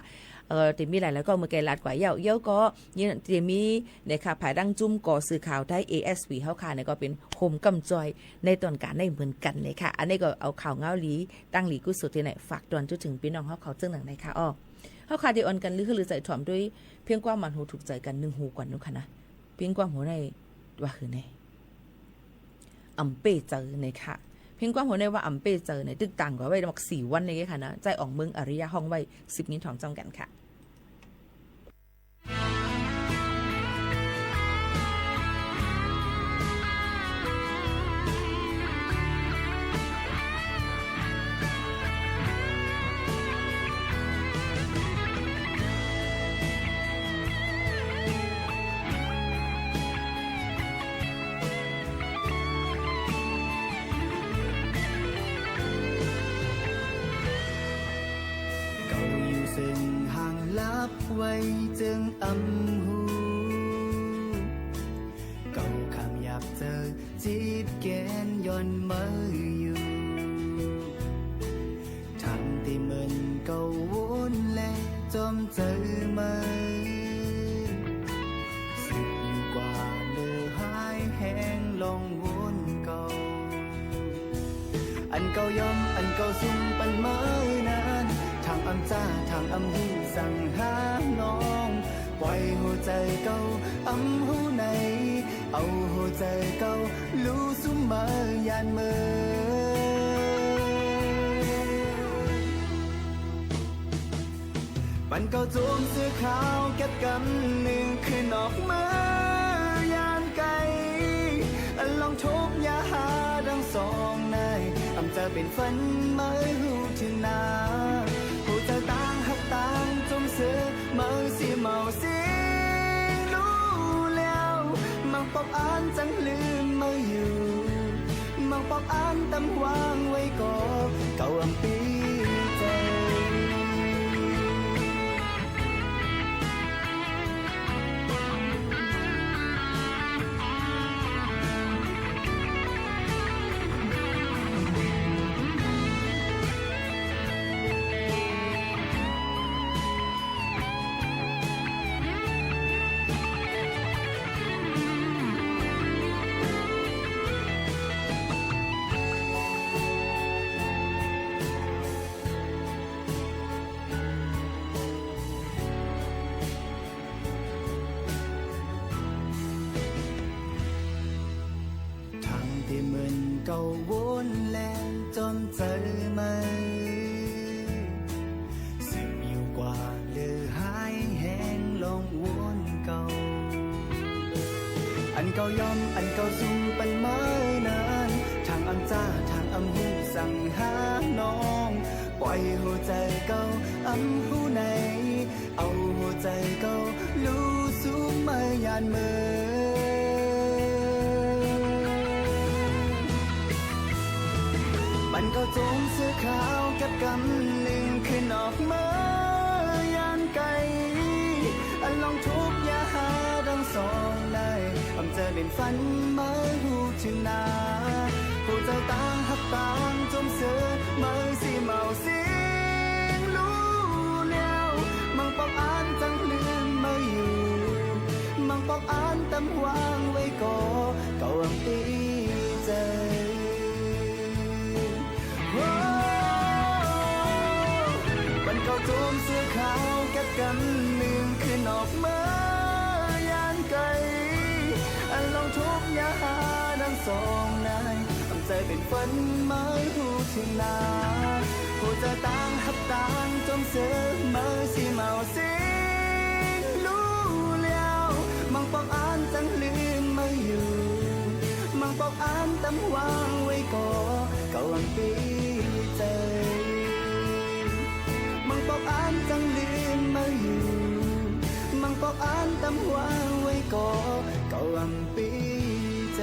เดี๋ยวมีหลายแล้วก็มือไกลลัดกว่าเย้าก็นี่เดี๋ยวมีนะคะภายดังจุ่มก่อสื่อข่าวได้ ASV เฮาค่ะเนี่ยก็เป็นโฮมกำจอยในตอนการได้เหมือนกันเลยค่ะอันนี้ก็เอาข่าวเงาหลีตั้งหลีกุศลที่ไหนฝากตอนจนถึงพี่น้องเขาจึงหนังไหนค่ะอ้อเฮาค่ะเดี๋ยวออนกันหรือใจถ่อมด้วยเพียงกว่ามันหูถูกใจกัน1หูก่อนนู้นค่ะนะเพียงกว่าหัวในว่าคือในอำเป้เจอในค่ะเพียงกว่าหัวในว่าอำเป้เจอในตึกต่างกว่าไว้ดอก4 วันในค่ะนะใจออกเมืองอริยะห้องไว้10 นิ้วถองจ้องกันค่ะไว้จึงอำหูเก่าคำอยากเจอจีบแกนย้อนมาอยู่ทำที่มันเก่าวนและจอมเจอมาสิบอยู่กว่าเลือหายแห้งลองวนเก่าอันเก่ายอมอันเก่าซุ่มปันเมื่อนานทางอำจ้าทางอำหูสั่งหาน้องปล่อยหัวใจเก่าอำหูในเอาหัวใจเก่ารู้ซุ่มมายานเมื่อปันเก่าโจมเสื้อขาวเก็บกำหนึ่งคือนอกเมื่อยานไกลลองทุบยาหาดังสองนายอำจะเป็นฝันเมื่อหูถึงนาหูจะต่างหักต่างจมเสือเมื่อสิเมาสิรู้แล้วมังปอบอ่านจังลืมเมื่ออยู่มังปอบอ่านตำวางไว้ก่อเก่าอำปีใจ วนแลจนเจอไหมสิบอยู่กว่าเลือหายแห้งลองวนเก่าอันเก่ายอมอันเก่าซุ่มปันไม้นานทางอังจ้าทางอำหูสั่งหาน้องปล่อยหัวใจเก่าอำหูในเอาหัวใจเก่าลู่สู่มายานเมื่อปันก็จงเสื้อขาวเก็บกำหนึ่งขึ้นออกมายานไกลอันลอง องทุกอย่าหาดังสองเลยจะเล่นฝันมาหูถึงนาผู้เจ้าต่างหักต่างจมเสือมือสีเมาสิงรู้แล้วมังปอกอ่านจังลืมไม่อยู่มังปอกอ่านตำวางไว้ก่อเก่าอังตีใจวันเก่าโจมเสื้อขาวแก็บกันลืมคืนออกมายานไกลลองทุกอย่าหาดังสองนายทำใจเป็นฝันไม่หูถึงนาผู้จะต่างหับต่างจมเสือมือสีเมาสิงรู้แล้วมังปอกอ่านจังลืมไม่อยู่มังปอกอ่านตำวางไว้ก่อเก่าอังปีใจมังปอกอ่านจังลืมไม่อยู่มังปอกอ่านตำวางไว้ก่อเก่าอังปีใจ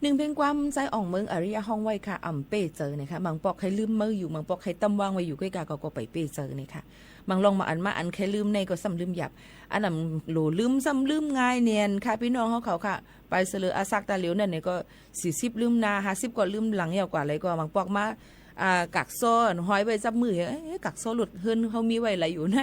หนึ่งเพลงความใจอ่องเมืองอริยห้องไว้ค่ะอ่ำเป้เจอนะคะบางปอกใครลืมมืออยู่บางปอกใครตั้มวางไว้อยู่ใกล้กาก็ไปเป้เจอเนี่ยค่ะบางลองมาอันใครลืมในก็ซ้ำลืมหยับอันนั้นโหลลืมซ้ำลืมง่ายเนียนค่ะพี่น้องเขาค่ะไปเสลืออาซักตาเหลียวนั่นเนี่ยก็40ลืมนา50ก็ลืมหลังยาวกว่าอะไรก็บางปอกมากักซ้อนห้อยไว้จับมือกักซ้อหลุดเฮินเขามีไว้อะไรอยู่ใน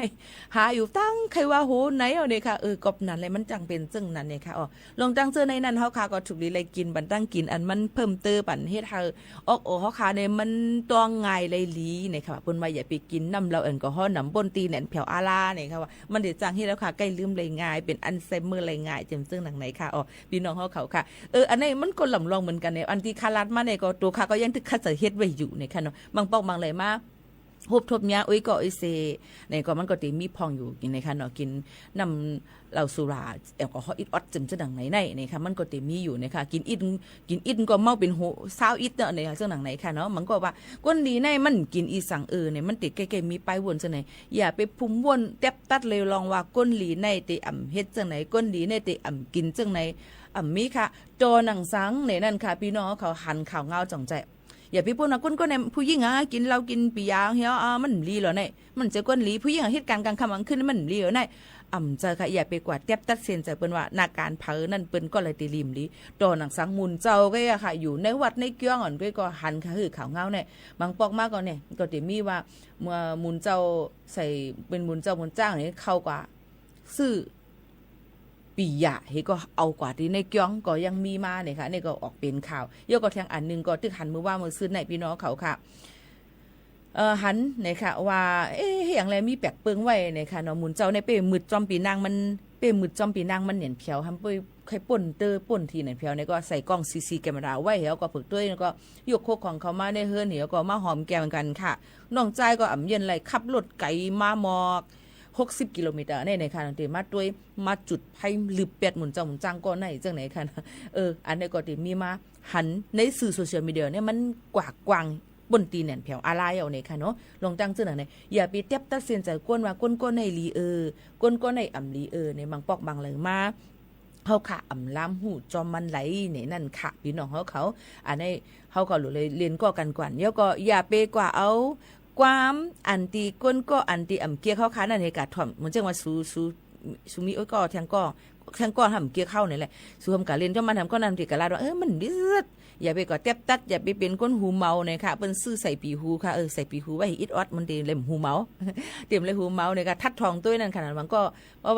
หาอยู่ตั้งใครว่าโหไหนเอาเนี่ยค่ะกบนั่นเลยมันจังเป็นจึงนั่นเนี่ยค่ะลองตั้งเจอในนั้นเขาค่ะก็ถูกดีเลยกินบันตั้งกินอันมันเพิ่มเติมปั่นเฮ็ดให้ออกเขาค่ะเนี่ยมันตองง่ายเลยลีเนี่ยค่ะเพิ่นว่าอย่าไปกินน้ำเราแอลกอฮอล์น้ำบนตีแหนนแผ่วอาลาเนี่ยค่ะว่ามันเดี๋ยวจังเฮ็ดแล้วค่ะใกล้ลืมเลยง่ายเป็นอัลไซเมอร์เลยง่ายจำซึ่งหนังไหนค่ะพี่น้องเขาค่ะอันนี้มันก็ลำลองเหมือนกันเนี่ยอันที่คารัดมาเนี่ยก็ตัวค่ะก็ยังตึกคัดเฮ็ดไว้อยู่เนี่ยค่ะเนาะบางปอกบางเลยมาฮบทบเนี้ยก็เซในก็มันก็ตีมีพองอยู่กินในค่ะเนาะกินน้ำเหล้าสุราแอลกอฮอล์อิดออดจึงจะดังไหนในค่ะมันก็ตีมีอยู่นะคะกินอิดก็เมาเป็นโหซาวอิดเนาะในค่ะจังหนังไหนค่ะเนาะมันก็ว่าก้นดีในมันกินอีสังเนี่ยมันติดใกล้ๆมีไปวนจังไหนอย่าไปพุ่มวนแตบตัดเลยลองว่าก้นหลีในติอ่ำเฮ็ดจังไหนก้นดีในติอ่ำกินจังไหนมีค่ะโจหนังสังในนั่นค่ะพี่น้องเขาหันข่าวเงาจ่องใจอย่าพี่พูดนะก้นก็ในผู้หญิงกินเรากินปียางเฮียมันลีเหรอเนี่ยมันจะก้นลีผู้หญิงเหตุการณ์กลางค่ำกลางคืนมันลีเหรอเนี่ยเจอค่ะอย่าไปกวาดเก็บตัดเส้นใจเปิ้นว่านาการเผลอนั่นเปิ้นก็เลยตีริมลีโดนหนังสังมุนเจ้าก็ค่ะอยู่ในวัดในเกี้ยงอ่อนก็หันค่ะคือข่าวเงาเนี่ยบางปอกมากก่อนเนี่ยก็ติมีว่าเมื่อมุนเจ้าใส่เป็นมุนเจ้ามุนจ้างนี่เข้ากว่าซื้อปียะเฮก็เอากว่าที่ในเกี้ยงก็ยังมีมาเนี่ยค่ะนี่ก็ออกเป็นข่าวเยอะก็แทงอันนึงก็ตึกหันมือว่ามือซื้อในพี่น้องเขาค่ะหันเนี่ยค่ะว่าอย่างไรมีแปลกเปิงไว้เนี่ยค่ะเนาะหมุนเจ้าในเป้มืดจอมปีนางมันเป้มืดจอมปีนางมันเหนียนเพียวทำไปใครป่นป่นทีเหนียนเพียวเนี่ยก็ใส่กล้องซีแคมราไว้แล้วก็ฝึกด้วยแล้วก็ยกโคกของเขามาในเฮือนเหนียวก็มาหอมแก้มกันค่ะน้องใจก็อ่ำเย็นไหลขับรถไก่มาหมอก60 กิโลเมตรในค่ะตีมาด้วยมาจุดให้ลืบเป็ดหมุนเจ้าหมุนจ้างก็ไหนจังไหนค่ะอันนี้ก็ตีมีมาหันในสื่อโซเชียลมีเดียเนี่ยมันกว้างบนตีแหนแผ่วอะไรเอาเนี่ยค่ะเนาะลองตั้งชื่อหนังเนี่ยอย่าไปเทียบตัดสินใจก้นว่าก้นในลีก้นในอ่ำลีในบางปอกบางเลยมาเขาค่ะอ่ำล้ำหูจอมมันไหลเนี่ยนั่นค่ะพี่น้องเขาอันนี้เขาก็เลยเรียนก็กันกว่าเดี๋ยวก็อย่าไปกว่าเอาความอันตีก้นก็อันตีอ่ำเกียเข้าค้านั่นเองกะถ่อมเหมือนจังว่าซูมีก็แทงก็ทำเกียเข้าเนี่ยแหละซูทำการเรียนเจ้ามันทำก็นั่นตีกะลาว่ามันดิดอย่าไปก่อเต็บตัดอย่าไปเป็นก้นหูเมาเนี่ยค่ะเป็นซื้อใส่ปีหูค่ะใส่ปีหูไว้อิดออดมันเต็มเล่มหูเมาเต็มเลยหูเมาเนี่ยค่ะทัดทองด้วยนั่นขนาดมันก็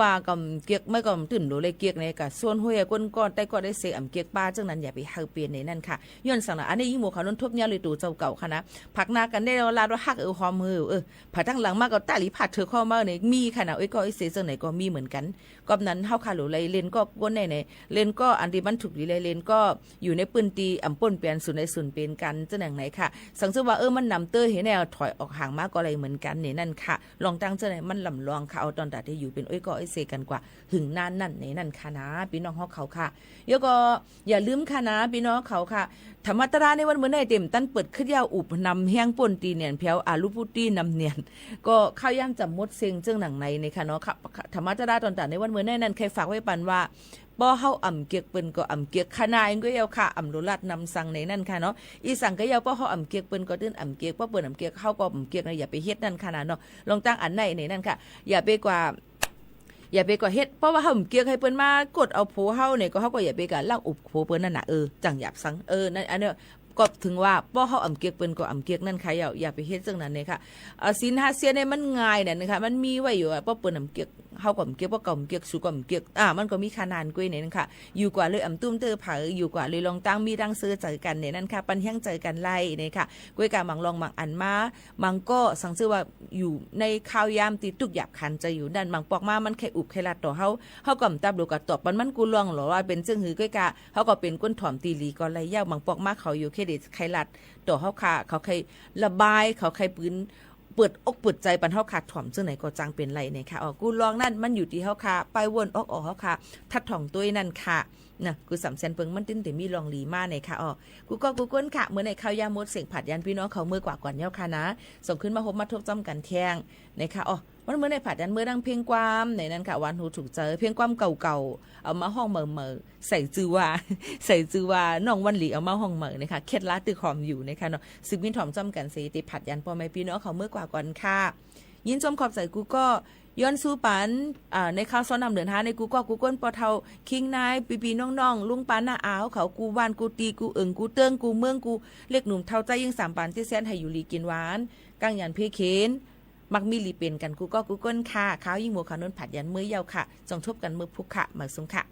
ว่ากับเกียกไม่ก็ตื่นดูเลยเกียกเนี่ยค่ะส่วนหัวก้นก้อนใต้ก็ได้เสอ่ำเกียกป้าจังนั้นอย่าไปเฮาเปลี่ยนในนั่นค่ะย้อนสั่งนะอันนี้ยิ่งหมู่เขานนทบเนี่ยเลยตูเจ้าเก่าค่ะนะผักนากันได้เราลาดว่าฮักหอมมือผัดทั้งหลังมากก็ตาลีผัดเธอข้อมาเนี่ยมีค่ะนะก็เสจังไหนก็มีเหมือนกันก็นั้นเฮาค่ะหรือไร เลยเลนก็ก้นไหนเลนก็อันที่มันถูกดีเลยเลนก็อยู่ในปืนตีอ่ำป่นเปลี่ยนส่วนในส่วนเป็นกันจะอย่างไหนค่ะสังเกตว่ามันนำเตอร์เห็นแนวถอยออกห่างมากก็อะไรเหมือนกันเนี่ยนั่นค่ะลองตั้งจะไหนมันลำลองค่ะเอาตอนตัดที่อยู่เป็นก็เซกันกว่าหึงนานนั่นในนั่นค่ะนะพี่น้องเขาค่ะแล้วก็อย่าลืมค่ะนะพี่น้องเขาค่ะธรรมตราในวันเมื่อไหร่เต็มตั้นเปิดขึ้นยาวอุบนำแห้งป่นตีเนียนเพียวอาลูพุตีนำเนียนก็ข้าวย่ำจำมดเซ็งเจ้งหนังในค่ะเนาะธรรมตราตอนตัดในวันเมื่อไหร่นั้นใครฝากไว้ปันว่าบ่เฮาอ่ำเกียกเปิ้นก็อ่ำเกียกขนาดก็ยาวค่ะอ่ำโลลัดนำสั่งในนั่นค่ะเนาะอีสั่งก็ยาวบ่เฮาอ่ำเกียกเปิ้นก็ตื้นอ่ำเกียกบ่เปิ้นอ่ำเกียกเฮาก็อ่ำเกียกนะอย่าไปเฮ็ดนั่นขนาดเนาะลองตั้งอันไหนในนั่นค่ะอย่าไปกว่าเฮ็ดเพราะว่าเฮาเกียกให้เปิ้นมากดเอาโผเฮาเนี่ยก็เฮาก็อย่าไปกะลากอุบโผเปิ้นนั่นน่ะจังหยับสังนั่นอันเนี้ยก็ถึงว่าป้อเฮาอ่ำเกียกเปิ้นก็อ่ำเกียกนั่นค่ะอย่าไปเฮ็ดจังนั้นเนี่ยค่ะศีลหาเสียเนี่ยมันง่ายเนี่ยนะคะมันมีไว้อยู่ป้อเปิ้นอ่ำเกียกเฮาก็อ่ำเกียกบ่ก็อ่ำเกียกสู่ก็อ่ำเกียกมันก็มีขนาดกล้วยเนี่ยนั่นค่ะอยู่กว่าเลยอ่ำตุ้มเตอเผออยู่กว่าเลยลองตั้งมีดังซื้อเจอกันเนี่ยนั่นค่ะปันแห้งเจอกันไล่เนี่ยค่ะกล้วยกามังลองมังอันมามังก็สังเกตว่าอยู่ในข้าวยามติตุกหยับคันจะอยู่นั่นมังปอกมามันแค่อุบแค่ลัดต่อเฮาก็ตับดูกับตอบมันกูลองหรอว่าเป็นจึงหือกล้วยกาเฮาก็เป็นก้นถ่อมตีลีก็ไล่ยาวมังปอกมาเขาอยู่แค่เด็ดไขลัดต่อเฮาค่ะเขาใครระบายเขาใครปืนเปิดอกเปิดใจปันเฮาขาดถ่อมซึ่งไหนก็จังเป็นไรเนี่ยค่ะกูลองนั่นมันอยู่ที่เฮาค่ะไปวนออกเฮาค่ะทัดถ่องตัวนั่นค่ะนะกูสำเซนเปิงมันติ้นแต่มีลองลีมาเนี่ยค่ะกูก็กูก้นค่ะเมื่อในข้าวยามดเสียงผัดยันพี่น้องเขามือกว่าก่อนเย้าค่ะนะส่งขึ้นมาพบมาทบจ้ำกันแทงนะคะมันเมื่อในผัดยันเมื่อดังเพียงความในนั้นค่ะวันหูถูกเจอเพียงความเก่าๆเอามาห้องเหม่อใส่จือว่าน้องวันหลีเอามาห้องเหม่อนะคะเคล็ดลับตือหอมอยู่นะคะเนาะซึกมินถ่อมจ้ำกันสิติผัดยันพ่อแม่พี่น้องเขาเมื่อกว่าก่อนค่ะยินชมขอบใจกูก็ย้อนสู้ปันในข้าวซ้อนนำเดินหาในกูก็กูก้นปอเทาคิงนายปีน้องลุงปันหน้าอ้าวเขากูบ้านกูตีกูกูเตื้องกูเมืองกูเล็กหนุ่มเท่าใจยิ่ง3 ปันที่แสนให้อยู่ลีกินหวานกังยันเพเคนมักมีลีเป็นกันกูก็กูก้นค่ะข้าวยิ่งหมูขานนผัดยันมื้อเยาค่ะจงทบกันมือพุกค่ะมาสุงค่ะ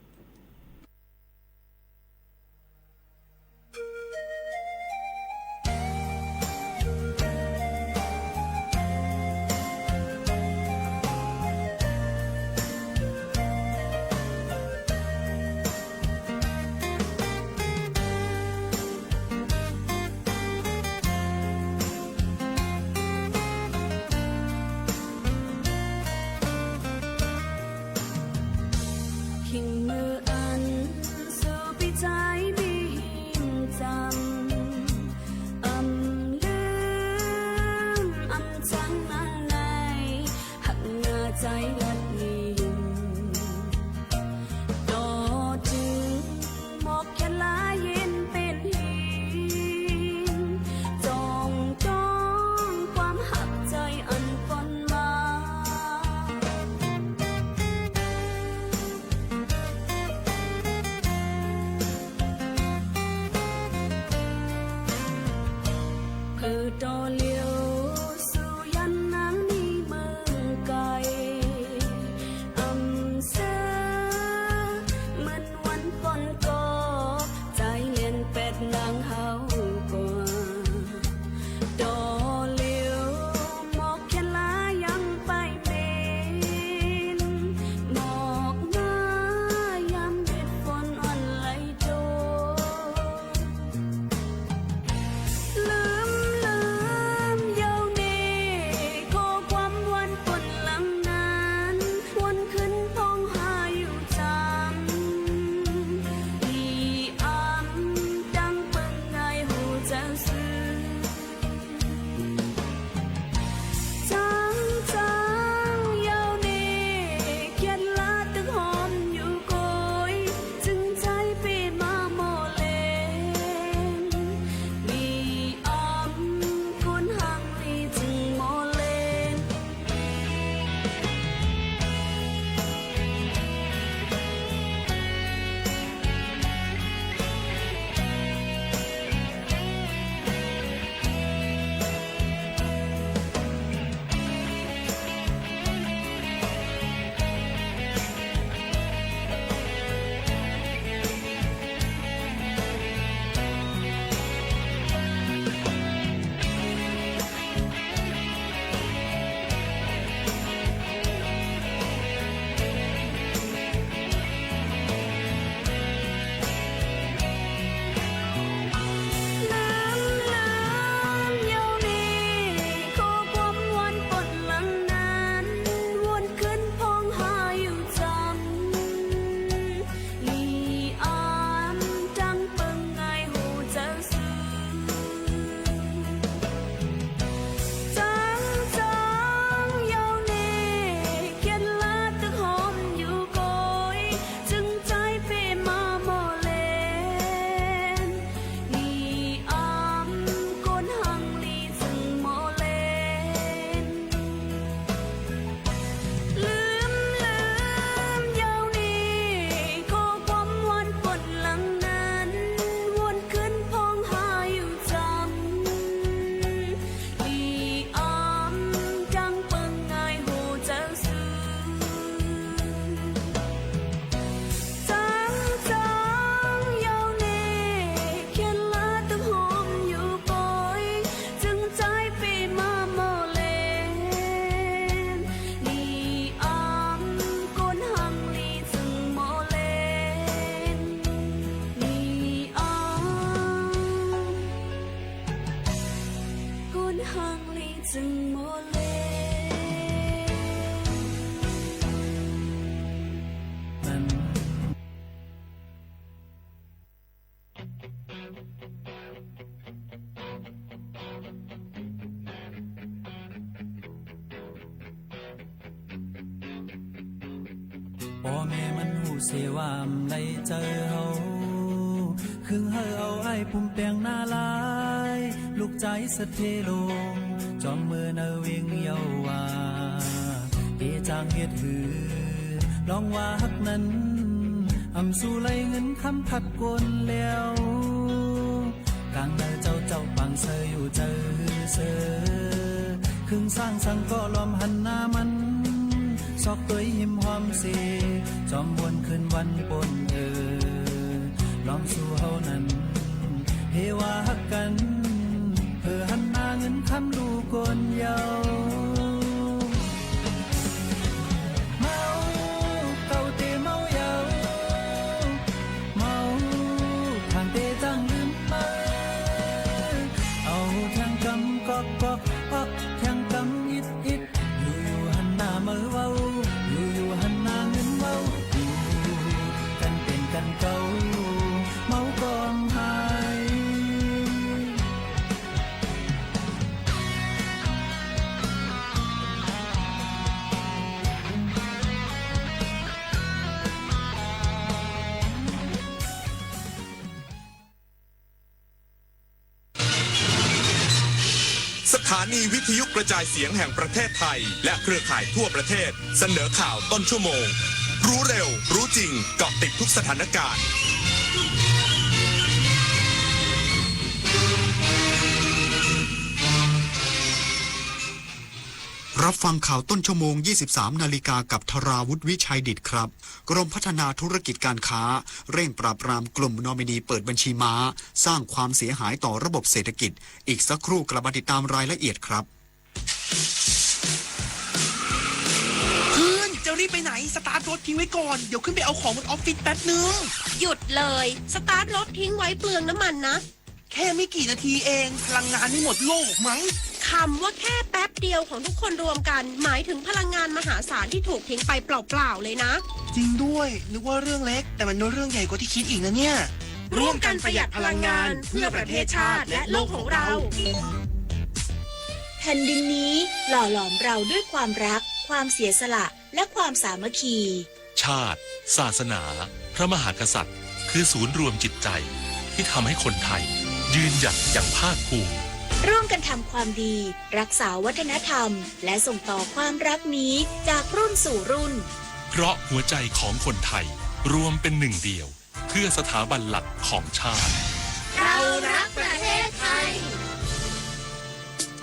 ต่อเลี้ยวสู่ยันนางนี้เมืองไกล พ่อแม่มันหูเสว่ามได้เจอเฮาคึงเฮาเอาไอ้ปุ่มแปงหน้าลายลูกใจสะเทลงจอมมือเนเวงเยาว่าเอจางเฮ็ดหือลองว่าฮักนั้นอำสู่ไหลเงินคำพัดกลแล้วกลางเนเจ้าปังเซยอยู่เจอเซอคึงสร้างสังก็ลอมหันหน้ามันซอกตัวหิมหอมเสจอมบวนคืนวันปนลองสู่เฮานั้นเฮว่าฮักกันเพื่อหันหน้าเงินคำลูกกนเยาเมาเก่าเตเมาเยาเมาทางเตจังลืมมาเอาแทงกำก๊อกก๊อกอ๊อกแทงกำอิดอิดอยู่หันหน้ามือเว้าอยู่หันหน้าเงินเว้าอยู่กันเป็นกันเก่าเมากองหายสถานีวิทยุกระจายเสียงแห่งประเทศไทยและเครือข่ายทั่วประเทศเสนอข่าวต้นชั่วโมงรู้เร็วรู้จริงเกาะติดทุกสถานการณ์รับฟังข่าวต้นชั่วโมง 23 นาฬิกากับธราวุฒิวิชัยดิษฐ์ครับกรมพัฒนาธุรกิจการค้าเร่งปราบปรามกลุ่มนอมินีเปิดบัญชีม้าสร้างความเสียหายต่อระบบเศรษฐกิจอีกสักครู่กลับมาติดตามรายละเอียดครับเพื่อนจะรีบไปไหนสตาร์ทรถทิ้งไว้ก่อนเดี๋ยวขึ้นไปเอาของบนออฟฟิศแป๊บนึง หยุดเลยสตาร์ทรถทิ้งไว้เปลืองน้ำมันนะแค่ไม่กี่นาทีเองพลังงานไม่หมดโลกมั้งคำว่าแค่แป๊บเดียวของทุกคนรวมกันหมายถึงพลังงานมหาศาลที่ถูกทิ้งไปเปล่าๆเลยนะจริงด้วยนึกว่าเรื่องเล็กแต่มันเรื่องใหญ่กว่าที่คิดอีกนะเนี่ยร่วมกันประหยัดพลังงานเพื่อประเทศชาติและโลกของเราแผ่นดินนี้หล่อหลอมเราด้วยความรักความเสียสละและความสามัคคีชาติศาสนาพระมหากษัตริย์คือศูนย์รวมจิตใจที่ทำให้คนไทยยืนหยัดอย่างภาคภูมิร่วมกันทำความดีรักษาวัฒนธรรมและส่งต่อความรักนี้จากรุ่นสู่รุ่นเพราะหัวใจของคนไทยรวมเป็นหนึ่งเดียวเพื่อสถาบันหลักของชาติเรารักประเทศไทย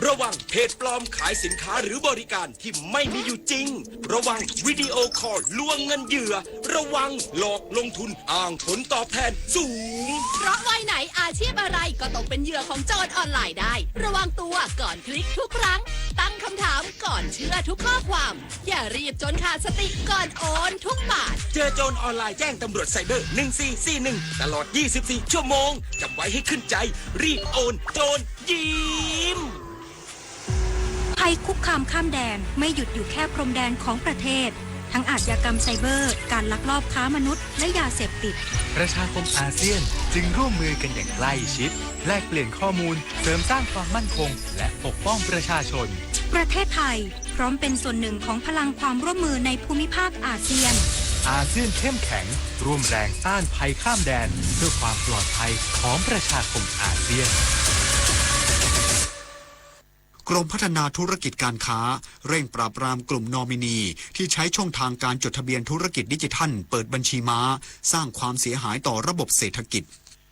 ระวังเพจปลอมขายสินค้าหรือบริการที่ไม่มีอยู่จริงระวังวิดีโอคอลลวงเงินเหยื่อระวังหลอกลงทุนอ้างผลตอบแทนสูงเพราะวัยไหนอาชีพอะไรก็ตกเป็นเหยื่อของโจรออนไลน์ได้ระวังตัวก่อนคลิกทุกครั้งตั้งคำถามก่อนเชื่อทุกข้อความอย่ารีบจนขาดสติก่อนโอนทุกบาทเจอโจรออนไลน์แจ้งตำรวจไซเบอร์1441ตลอด24ชั่วโมงจำไว้ให้ขึ้นใจรีบโอนโจรยิ้มภัยคุกคามข้ามแดนไม่หยุดอยู่แค่พรมแดนของประเทศทั้งอาชญากรรมไซเบอร์การลักลอบค้ามนุษย์และยาเสพติดประชาคมอาเซียนจึงร่วมมือกันอย่างใกล้ชิดแลกเปลี่ยนข้อมูลเสริมสร้างความมั่นคงและปกป้องประชาชนประเทศไทยพร้อมเป็นส่วนหนึ่งของพลังความร่วมมือในภูมิภาคอาเซียนอาเซียนเข้มแข็งร่วมแรงต้านภัยข้ามแดนเพื่อความปลอดภัยของประชาคมอาเซียนกรมพัฒนาธุรกิจการค้าเร่งปราบปรามกลุ่มนอมินีที่ใช้ช่องทางการจดทะเบียนธุรกิจดิจิทัลเปิดบัญชีม้าสร้างความเสียหายต่อระบบเศรษฐกิจ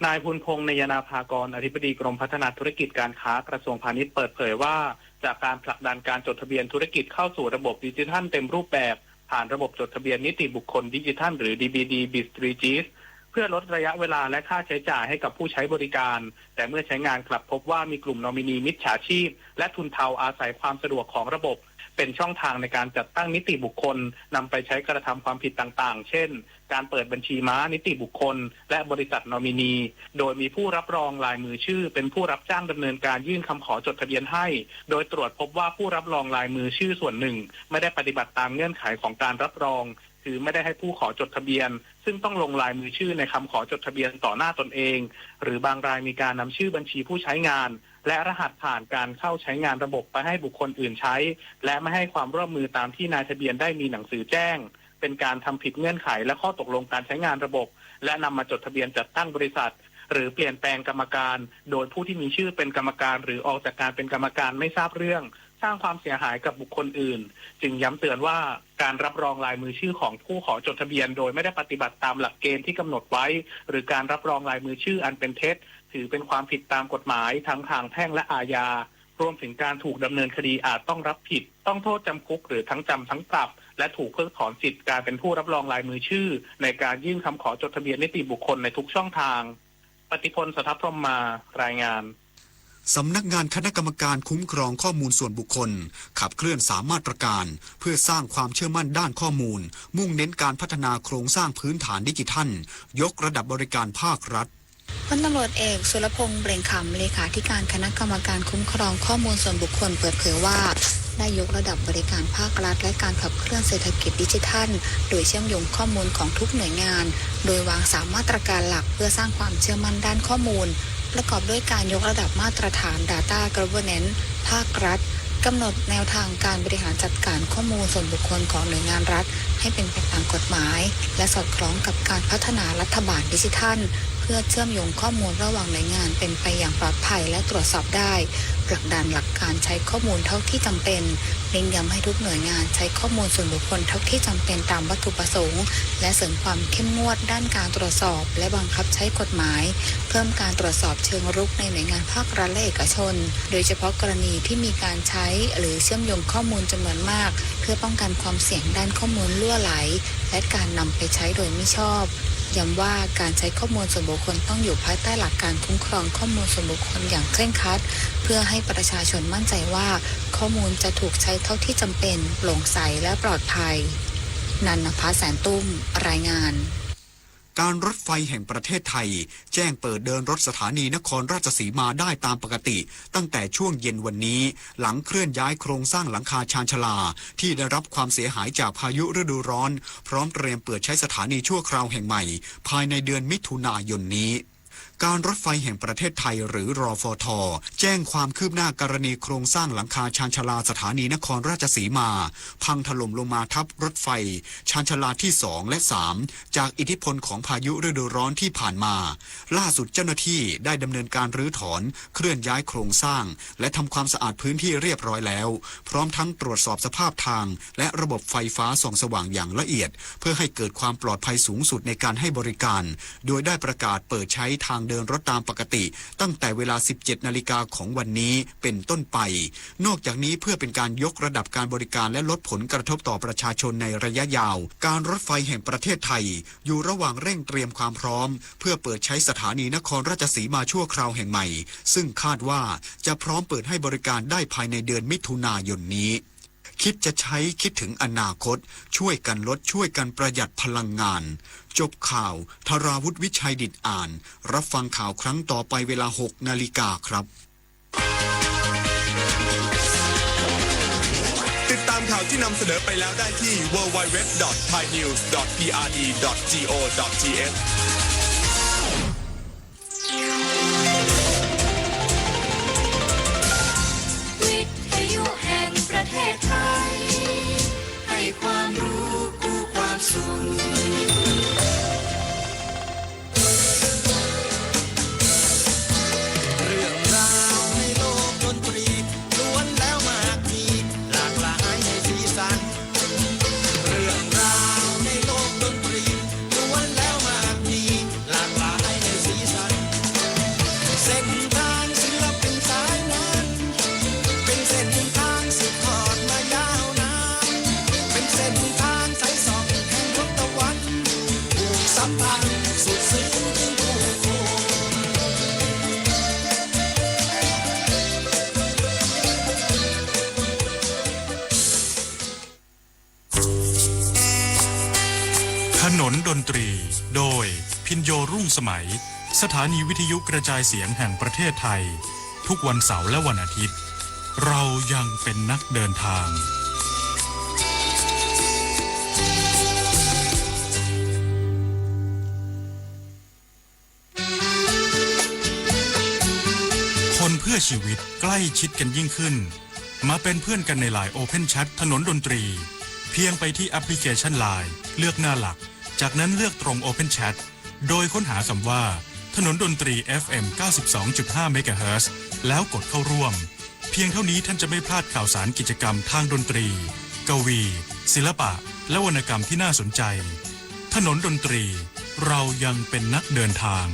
นายภูลพงษ์นยนาภากรอธิบดีกรมพัฒนาธุรกิจการค้ากระทรวงพาณิชย์เปิดเผยว่าจากการผลักดันการจดทะเบียนธุรกิจเข้าสู่ระบบดิจิทัลเต็มรูปแบบผ่านระบบจดทะเบียนนิติบุคคลดิจิทัลหรือ DBD BIS3GISเพื่อลดระยะเวลาและค่าใช้จ่ายให้กับผู้ใช้บริการแต่เมื่อใช้งานกลับพบว่ามีกลุ่มนอมินีมิจฉาชีพและทุนเทาอาศัยความสะดวกของระบบเป็นช่องทางในการจัดตั้งนิติบุคคลนำไปใช้กระทำความผิดต่างๆเช่นการเปิดบัญชีม้านิติบุคคลและบริษัทนอมินีโดยมีผู้รับรองลายมือชื่อเป็นผู้รับจ้างดำเนินการยื่นคำขอจดทะเบียนให้โดยตรวจพบว่าผู้รับรองลายมือชื่อส่วนหนึ่งไม่ได้ปฏิบัติตามเงื่อนไขของการรับรองคือไม่ได้ให้ผู้ขอจดทะเบียนซึ่งต้องลงลายมือชื่อในคำขอจดทะเบียนต่อหน้าตนเองหรือบางรายมีการนำชื่อบัญชีผู้ใช้งานและรหัสผ่านการเข้าใช้งานระบบไปให้บุคคลอื่นใช้และไม่ให้ความร่วมมือตามที่นายทะเบียนได้มีหนังสือแจ้ง เป็นการทำผิดเงื่อนไขและข้อตกลงการใช้งานระบบ และนำมาจดทะเบียนจัดตั้งบริษัทหรือเปลี่ยนแปลงกรรมการโดยผู้ที่มีชื่อเป็นกรรมการหรือออกจากการเป็นกรรมการไม่ทราบเรื่องสร้างความเสียหายกับบุคคลอื่นจึงย้ำเตือนว่าการรับรองลายมือชื่อของผู้ขอจดทะเบียนโดยไม่ได้ปฏิบัติตามหลักเกณฑ์ที่กำหนดไว้หรือการรับรองลายมือชื่ออันเป็นเท็จถือเป็นความผิดตามกฎหมายทั้งทางแพ่งและอาญารวมถึงการถูกดำเนินคดีอาจต้องรับผิดต้องโทษจำคุกหรือทั้งจำทั้งปรับและถูกเพิกถอนสิทธิ์การเป็นผู้รับรองลายมือชื่อในการยื่นคำขอจดทะเบียนนิติบุคคลในทุกช่องทางปฏิพล สัทธพรหมมารายงานสำนักงานคณะกรรมการคุ้มครองข้อมูลส่วนบุคคลขับเคลื่อน3 มาตรการเพื่อสร้างความเชื่อมั่นด้านข้อมูลมุ่งเน้นการพัฒนาโครงสร้างพื้นฐานดิจิทัลยกระดับบริการภาครัฐพลตำรวจเอกสุรพงษ์เปล่งขำเลขาธิการคณะกรรมการคุ้มครองข้อมูลส่วนบุคคลเปิดเผยว่าได้ยกระดับบริการภาครัฐและการขับเคลื่อนเศรษฐกิจดิจิทัลโดยเชื่อมโยงข้อมูลของทุกหน่วยงานโดยวาง3 มาตรการหลักเพื่อสร้างความเชื่อมั่นด้านข้อมูลประกอบด้วยการยกระดับมาตรฐาน Data Governance ภาครัฐกำหนดแนวทางการบริหารจัดการข้อมูลส่วนบุคคลของหน่วยงานรัฐให้เป็นไปตามกฎหมายและสอดคล้องกับการพัฒนารัฐบาลดิจิทัลเพื่อเชื่อมโยงข้อมูลระหว่างหน่วยงานเป็นไปอย่างปลอดภัยและตรวจสอบได้ผลักดันหลักการใช้ข้อมูลเท่าที่จำเป็นเน้นย้ำให้ทุกหน่วยงานใช้ข้อมูลส่วนบุคคลเท่าที่จำเป็นตามวัตถุประสงค์และเสริมความเข้มงวดด้านการตรวจสอบและบังคับใช้กฎหมายเพิ่มการตรวจสอบเชิงรุกในหน่วยงานภาครัฐและเอกชนโดยเฉพาะกรณีที่มีการใช้หรือเชื่อมโยงข้อมูลจำนวนมากเพื่อป้องกันความเสี่ยงด้านข้อมูลรั่วไหลและการนำไปใช้โดยไม่ชอบย้ำว่าการใช้ข้อมูลส่วนบุคคลต้องอยู่ภายใต้หลักการคุ้มครองข้อมูลส่วนบุคคลอย่างเคร่งครัดเพื่อให้ประชาชนมั่นใจว่าข้อมูลจะถูกใช้เท่าที่จำเป็นโปร่งใสและปลอดภัยนันนภาแสนตุ้มรายงานการรถไฟแห่งประเทศไทยแจ้งเปิดเดินรถสถานีนครราชสีมาได้ตามปกติตั้งแต่ช่วงเย็นวันนี้หลังเคลื่อนย้ายโครงสร้างหลังคาชานชาลาที่ได้รับความเสียหายจากพายุฤดูร้อนพร้อมเตรียมเปิดใช้สถานีชั่วคราวแห่งใหม่ภายในเดือนมิถุนายนนี้การรถไฟแห่งประเทศไทยหรือรฟท.แจ้งความคืบหน้ากรณีโครงสร้างหลังคาชานชาลาสถานีนครราชสีมาพังถล่มลงมาทับรถไฟชานชาลาที่2และ3จากอิทธิพลของพายุฤดูร้อนที่ผ่านมาล่าสุดเจ้าหน้าที่ได้ดำเนินการรื้อถอนเคลื่อนย้ายโครงสร้างและทำความสะอาดพื้นที่เรียบร้อยแล้วพร้อมทั้งตรวจสอบสภาพทางและระบบไฟฟ้าส่องสว่างอย่างละเอียดเพื่อให้เกิดความปลอดภัยสูงสุดในการให้บริการโดยได้ประกาศเปิดใช้ทางเดินรถตามปกติตั้งแต่เวลา 17 นาฬิกาของวันนี้เป็นต้นไปนอกจากนี้เพื่อเป็นการยกระดับการบริการและลดผลกระทบต่อประชาชนในระยะยาวการรถไฟแห่งประเทศไทยอยู่ระหว่างเร่งเตรียมความพร้อมเพื่อเปิดใช้สถานีนครราชสีมาชั่วคราวแห่งใหม่ซึ่งคาดว่าจะพร้อมเปิดให้บริการได้ภายในเดือนมิถุนายนนี้คิดจะใช้คิดถึงอนาคตช่วยกันลดช่วยกันประหยัดพลังงานจบข่าวธราวุฒิวิชัยดิษฐ์อ่านรับฟังข่าวครั้งต่อไปเวลา 6 นาฬิกาครับติดตามข่าวที่นำเสนอไปแล้วได้ที่ www.thainews.pre.go.thวิทยุแห่งประเทศไทยให้ความรู้คู่ความสุขเรื่องราวในโลกดนตรีล้วนแล้วมากมีหลากหลายในสีสันเรื่องราวในโลกดนตรีล้วนแล้วมากมีหลากหลายในสีสันเส้นทางศิลปินสายนั้นเป็นเส้นทางสืบทอดมายาวนานเป็นเส้นทางสายส่องแห่งทศตวรรษผูกสัมพันธ์สุดซึ้งถึงผู้คนถนนดนตรีโดยพินโยรุ่งสมัยสถานีวิทยุกระจายเสียงแห่งประเทศไทยทุกวันเสาร์และวันอาทิตย์เรายังเป็นนักเดินทางคนเพื่อชีวิตใกล้ชิดกันยิ่งขึ้นมาเป็นเพื่อนกันในไลน์ Open Chat ถนนดนตรี เพียงไปที่แอปพลิเคชัน LINE เลือกหน้าหลักจากนั้นเลือกตรง Open Chat โดยค้นหาคำว่าถนนดนตรี FM 92.5 MHz แล้วกดเข้าร่วมเพียงเท่านี้ท่านจะไม่พลาดข่าวสารกิจกรรมทางดนตรีกวีศิลปะและวรรณกรรมที่น่าสนใจถนนดนตรีเรายังเป็นนักเดินทาง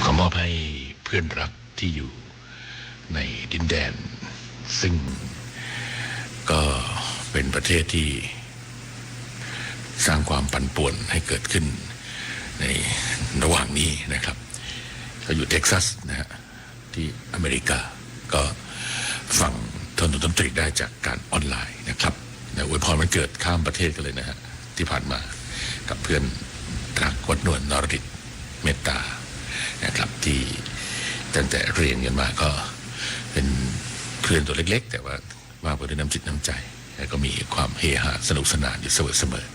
ขอมอบให้เพื่อนรักที่อยู่ในดินแดนซึ่งก็เป็นประเทศที่สร้างความปั่นป่วนให้เกิดขึ้นในระหว่างนี้นะครับก็อยู่เท็กซัสนะฮะที่อเมริกาก็ฟังถนนดนตรีได้จากการออนไลน์นะครับอวยพรวันเกิดข้ามประเทศกันเลยนะฮะที่ผ่านมากับเพื่อนรักวัดนวลนรดิตเมตตานะครับที่ตั้งแต่เรียนกันมาก็เป็นเพื่อนตัวเล็กๆแต่ว่า ว่าไปด้วยน้ำจิตน้ำใจแล้วก็มีความเฮฮาสนุกสนานอยู่เสมอ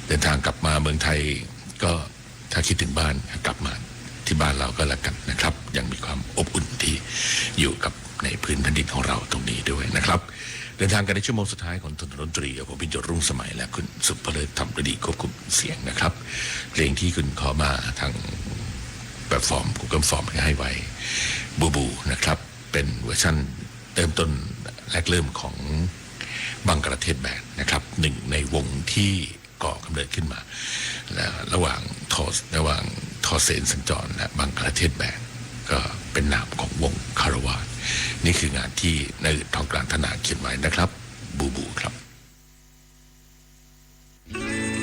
เดินทางกลับมาเมืองไทยก็ถ้าคิดถึงบ้านกลับมาที่บ้านเราก็แล้วกันนะครับยังมีความอบอุ่นที่อยู่กับในพื้นแผ่นดินของเราตรงนี้ด้วยนะครับเดินทางกันในชั่วโมงสุดท้ายของถนนดนตรีกับผมพิญโยรุ่งสมัยและคุณสุภเลิศธรรมฤดีควบคุมเสียงนะครับเพลงที่คุณขอมาทางแบบฟอร์ม Google Form ให้ไว้บูนะครับเป็นเวอร์ชันเริ่มต้นแรกเริ่มของบังกลาเทศแบนด์นะครับหนึ่งในวงที่ก่อกำเนิดขึ้นมาและระหว่างทอเซนสัญจรและบังกลาเทศแบนด์ก็เป็นนามของวงคาราวานนี่คืองานที่ในทองกลางธนาเขียนไว้นะครับบูครับ เ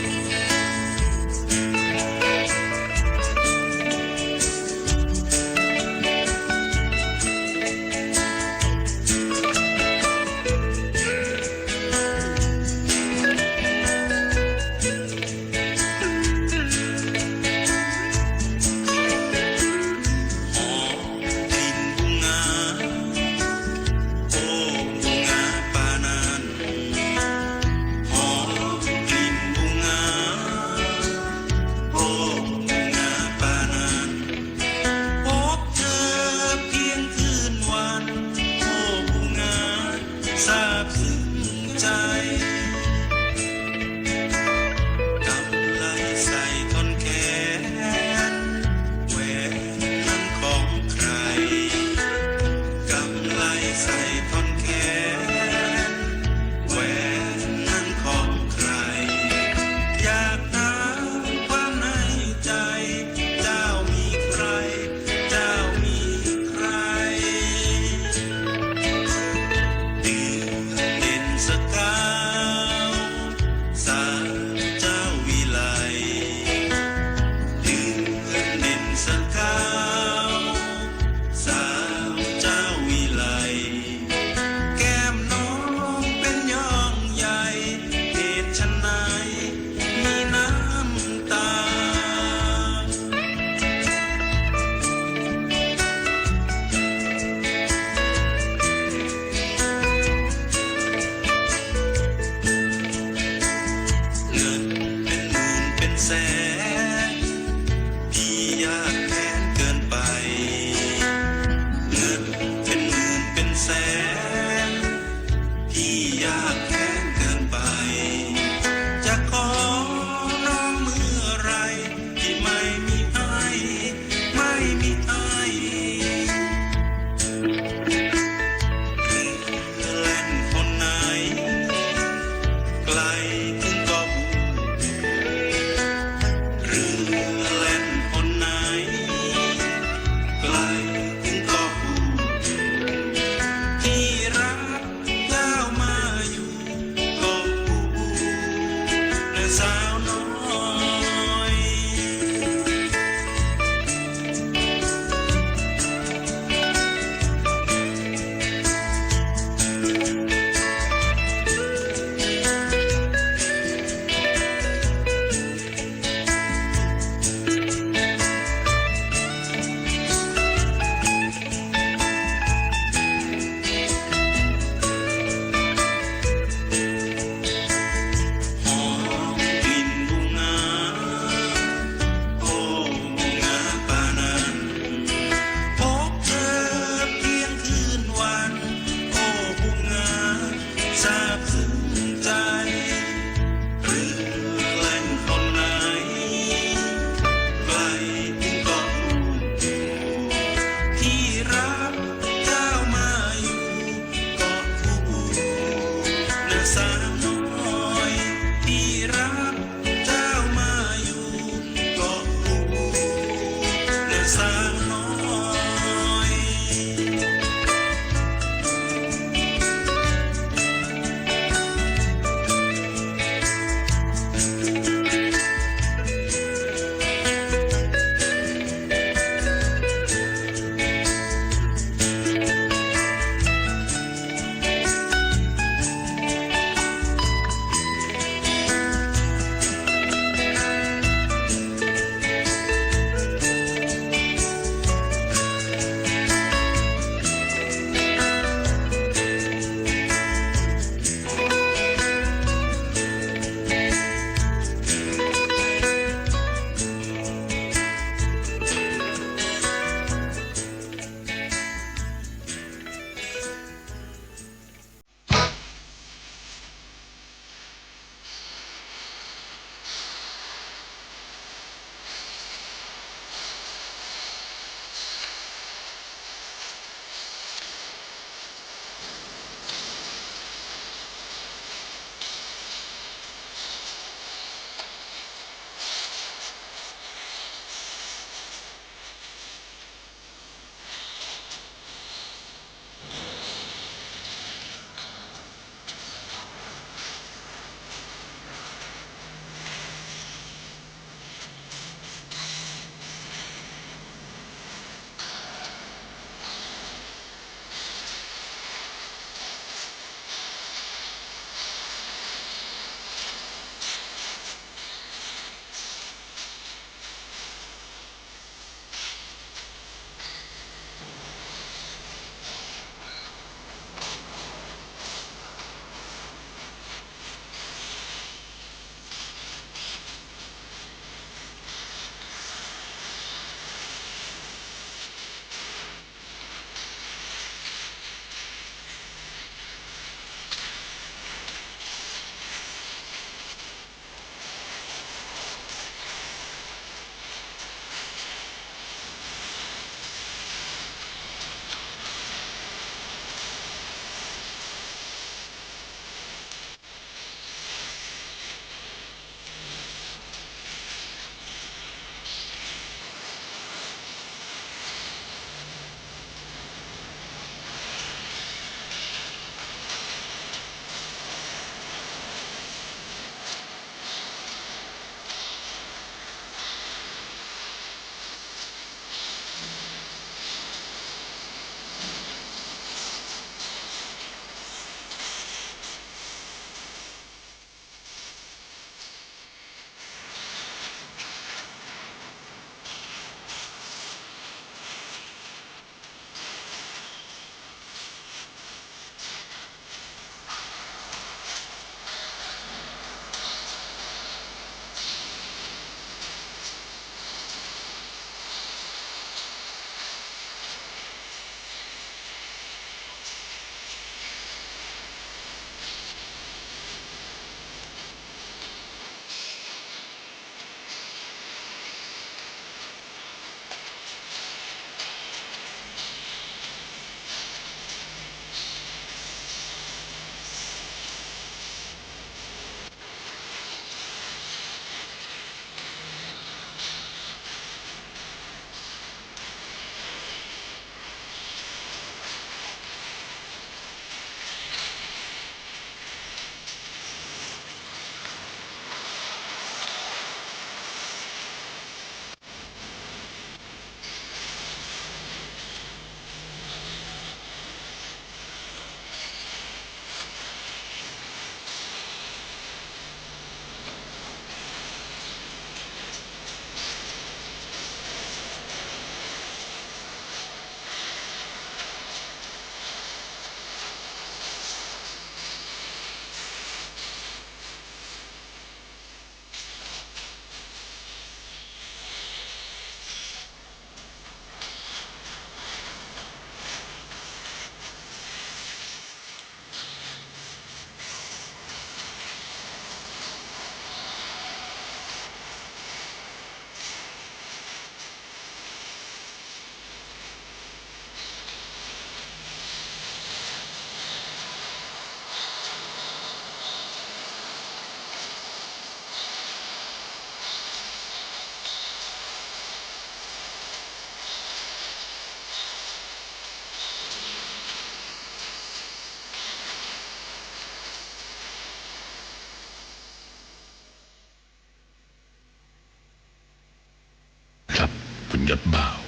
คุณยศบ่าว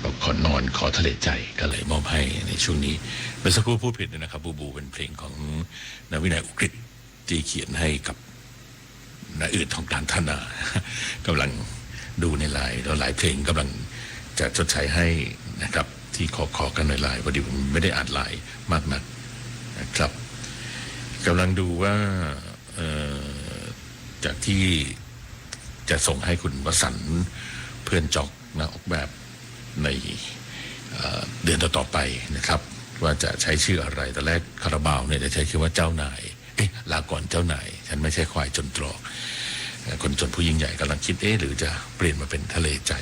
บอกขอนอนขอทะเลใจก็เลยมอบให้ในช่วงนี้เมื่อสักครู่พูดผิดนะครับบูบูเป็นเพลงของนวินัยอุกฤษที่เขียนให้กับนาอื่นทองการธนากำลังดูในไลน์แล้วหลายเพลงกำลังจะชดใช้ให้นะครับที่ขอกันในไลน์พอดีผมไม่ได้อ่านไลน์มากนักนะครับกำลังดูว่าจากที่จะส่งให้คุณวสันต์เพื่อนจอกนะออกแบบในเดือนต่อไปนะครับว่าจะใช้ชื่ออะไรแต่แรกคาราบาวเนี่ยจะใช้ชื่อว่าเจ้านายลาก่อนเจ้านายฉันไม่ใช่ควายจนตรอกคนจนผู้ยิ่งใหญ่กำลังคิดหรือจะเปลี่ยนมาเป็นทะเลใจ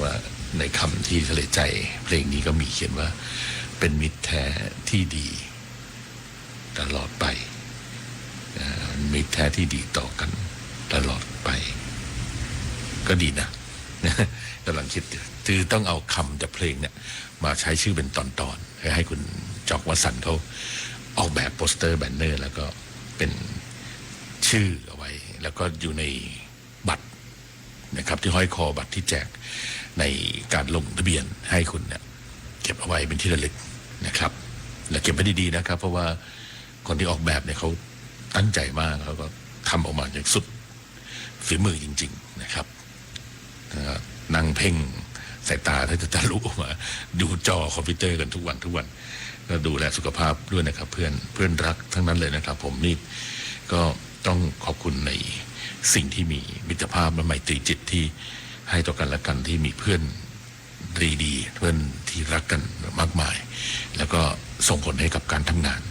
ว่าในคำที่ทะเลใจเพลงนี้ก็มีเขียนว่าเป็นมิตรแท้ที่ดีตลอดไปมิตรแท้ที่ดีต่อกันตลอดไปก็ดีนะกำลังคิดคือต้องเอาคำจากเพลงเนี่ยมาใช้ชื่อเป็นตอนๆให้คุณจอกวสันต์เขาออกแบบโปสเตอร์แบนเนอร์แล้วก็เป็นชื่อเอาไว้แล้วก็อยู่ในบัตรนะครับที่ห้อยคอบัตรที่แจกในการลงทะเบียนให้คุณเนี่ยเก็บเอาไว้เป็นที่ระลึกนะครับและเก็บไว้ดีๆนะครับเพราะว่าคนที่ออกแบบเนี่ยเขาตั้งใจมากแล้วก็ทำออกมาอย่างสุดฝีมือจริงๆนะครับนั่งเพ่งสายตาถ้าจะทะลุออกมาดูจอคอมพิวเตอร์กันทุกวันก็ดูแลสุขภาพด้วยนะครับเพื่อนรักทั้งนั้นเลยนะครับผมนี่ก็ต้องขอบคุณในสิ่งที่มีมิตรภาพและไมตรีจิตที่ให้ต่อกันและกันที่มีเพื่อนดีเพื่อนที่รักกันมากมายแล้วก็ส่งผลให้กับการทำงาน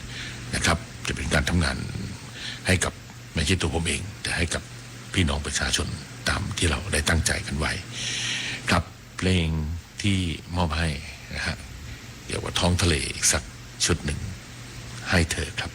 นะครับจะเป็นการทำงานให้กับไม่ใช่ตัวผมเองแต่ให้กับพี่น้องประชาชนตามที่เราได้ตั้งใจกันไว้กับเพลงที่มอบให้นะฮะเดี๋ยวว่าท้องทะเลอีกสักชุดหนึ่งให้เธอครับ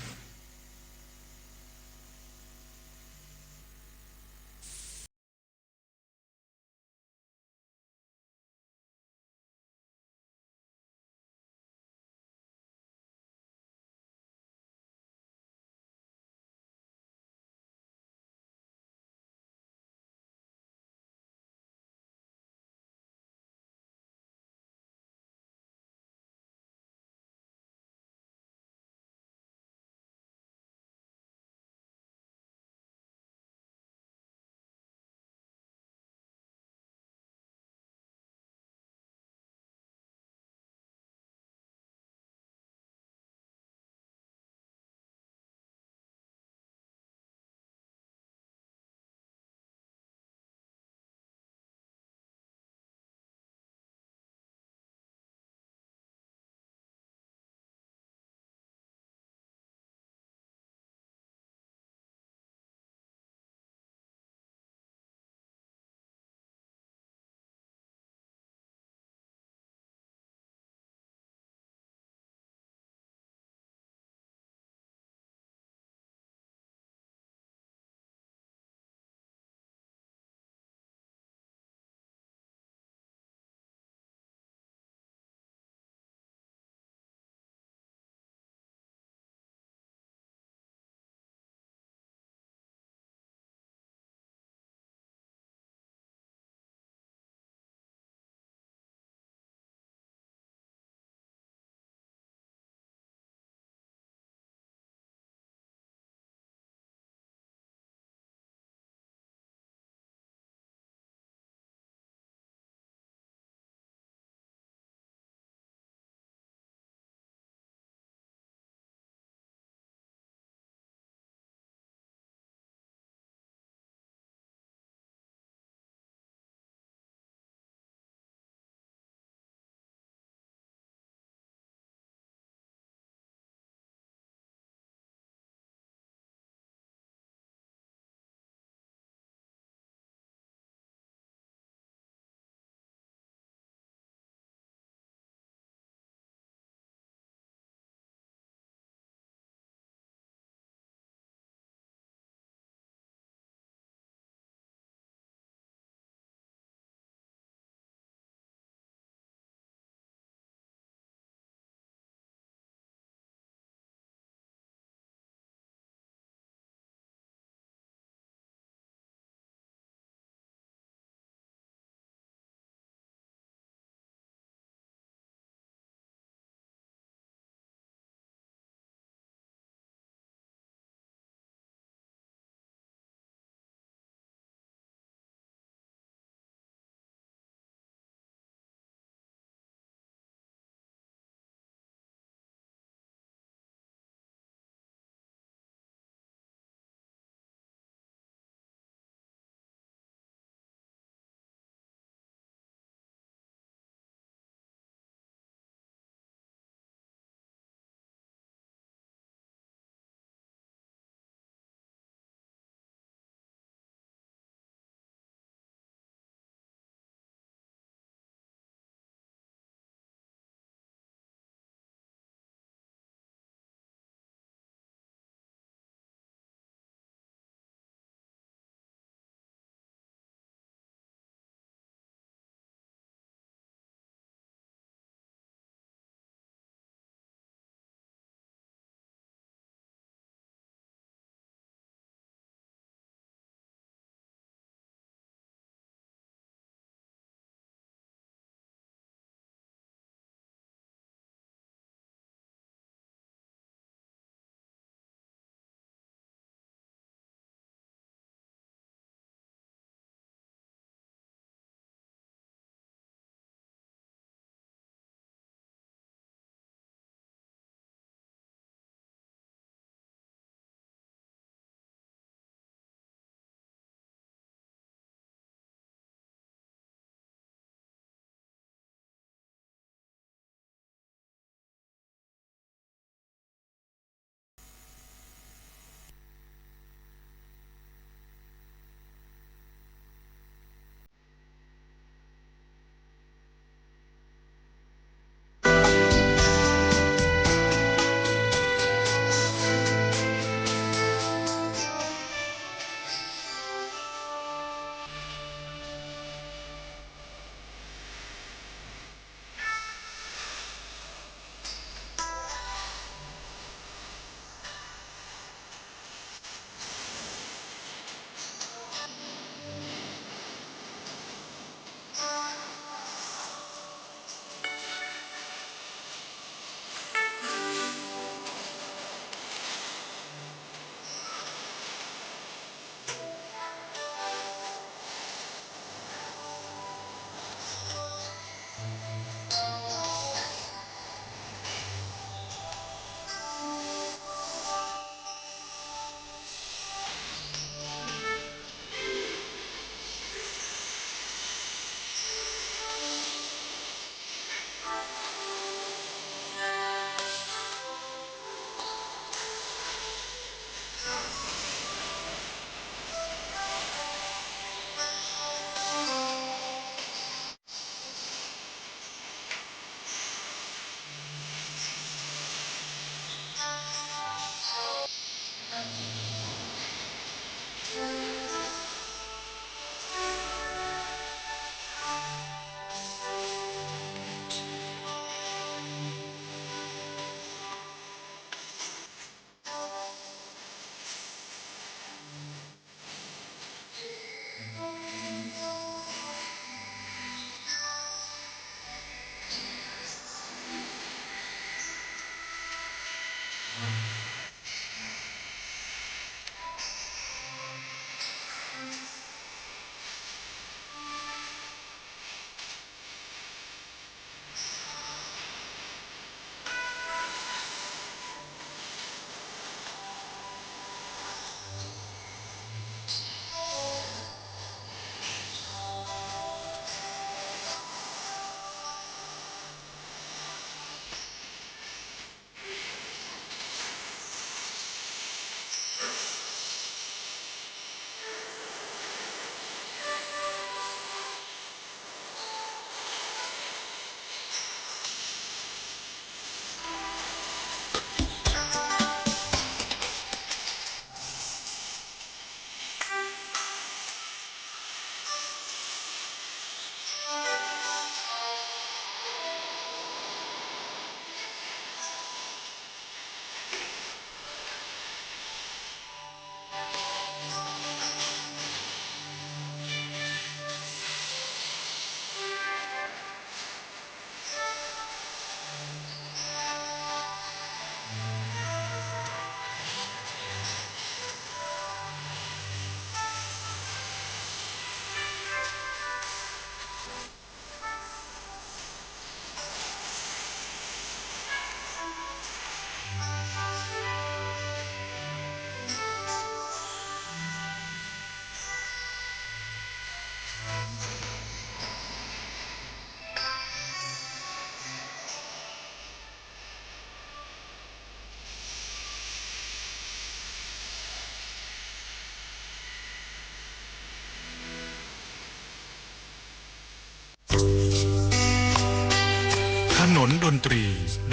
ดนตรี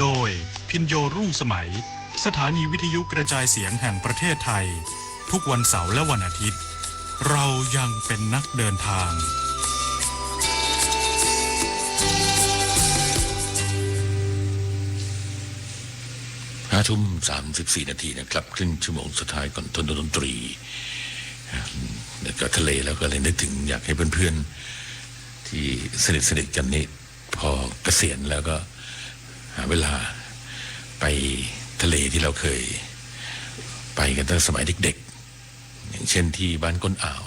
โดยพินโยรุ่งสมัยสถานีวิทยุกระจายเสียงแห่งประเทศไทยทุกวันเสาร์และวันอาทิตย์เรายังเป็นนักเดินทาง5:34 นาทีนะครับครึ่งชั่วโมงสุดท้ายก่อนทนดนตรีแล้วก็ทะเลแล้วก็เลยนึกถึงอยากให้เพื่อนๆที่สนิทกันนี่พอเกษียณแล้วก็หาเวลาไปทะเลที่เราเคยไปกันตั้งสมัยเด็กๆอย่างเช่นที่บ้านก้นอ่าว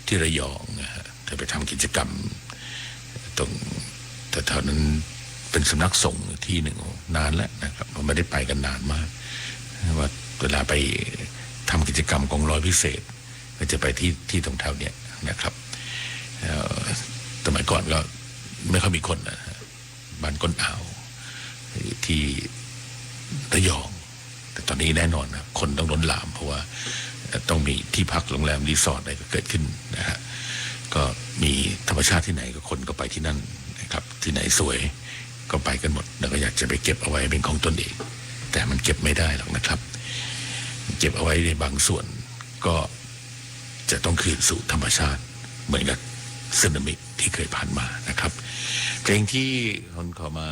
ที่ระยองนะฮะถ้าไปทำกิจกรรมตรงแต่แถวนั้นเป็นสำนักสงฆ์ที่หนึ่งนานแล้วนะครับผมไม่ได้ไปกันนานมากว่าเวลาไปทำกิจกรรมกองร้อยพิเศษก็จะไปที่ตรงแถวเนี้ยนะครับสมัยก่อนก็ไม่ค่อยมีคนนะบ้านก้นอ่าวที่ระยองแต่ตอนนี้แน่นอนนะคนต้องล้นหลามเพราะว่าต้องมีที่พักโรงแรมรีสอร์ทอะไรก็เกิดขึ้นนะฮะก็มีธรรมชาติที่ไหนก็คนก็ไปที่นั่นนะครับที่ไหนสวยก็ไปกันหมดแล้วก็อยากจะไปเก็บเอาไว้เป็นของตนเองแต่มันเก็บไม่ได้หรอกนะครับเก็บเอาไว้ในบางส่วนก็จะต้องคืนสู่ธรรมชาติเหมือนกับสึนามิที่เคยผ่านมานะครับเพลงที่คนขอมา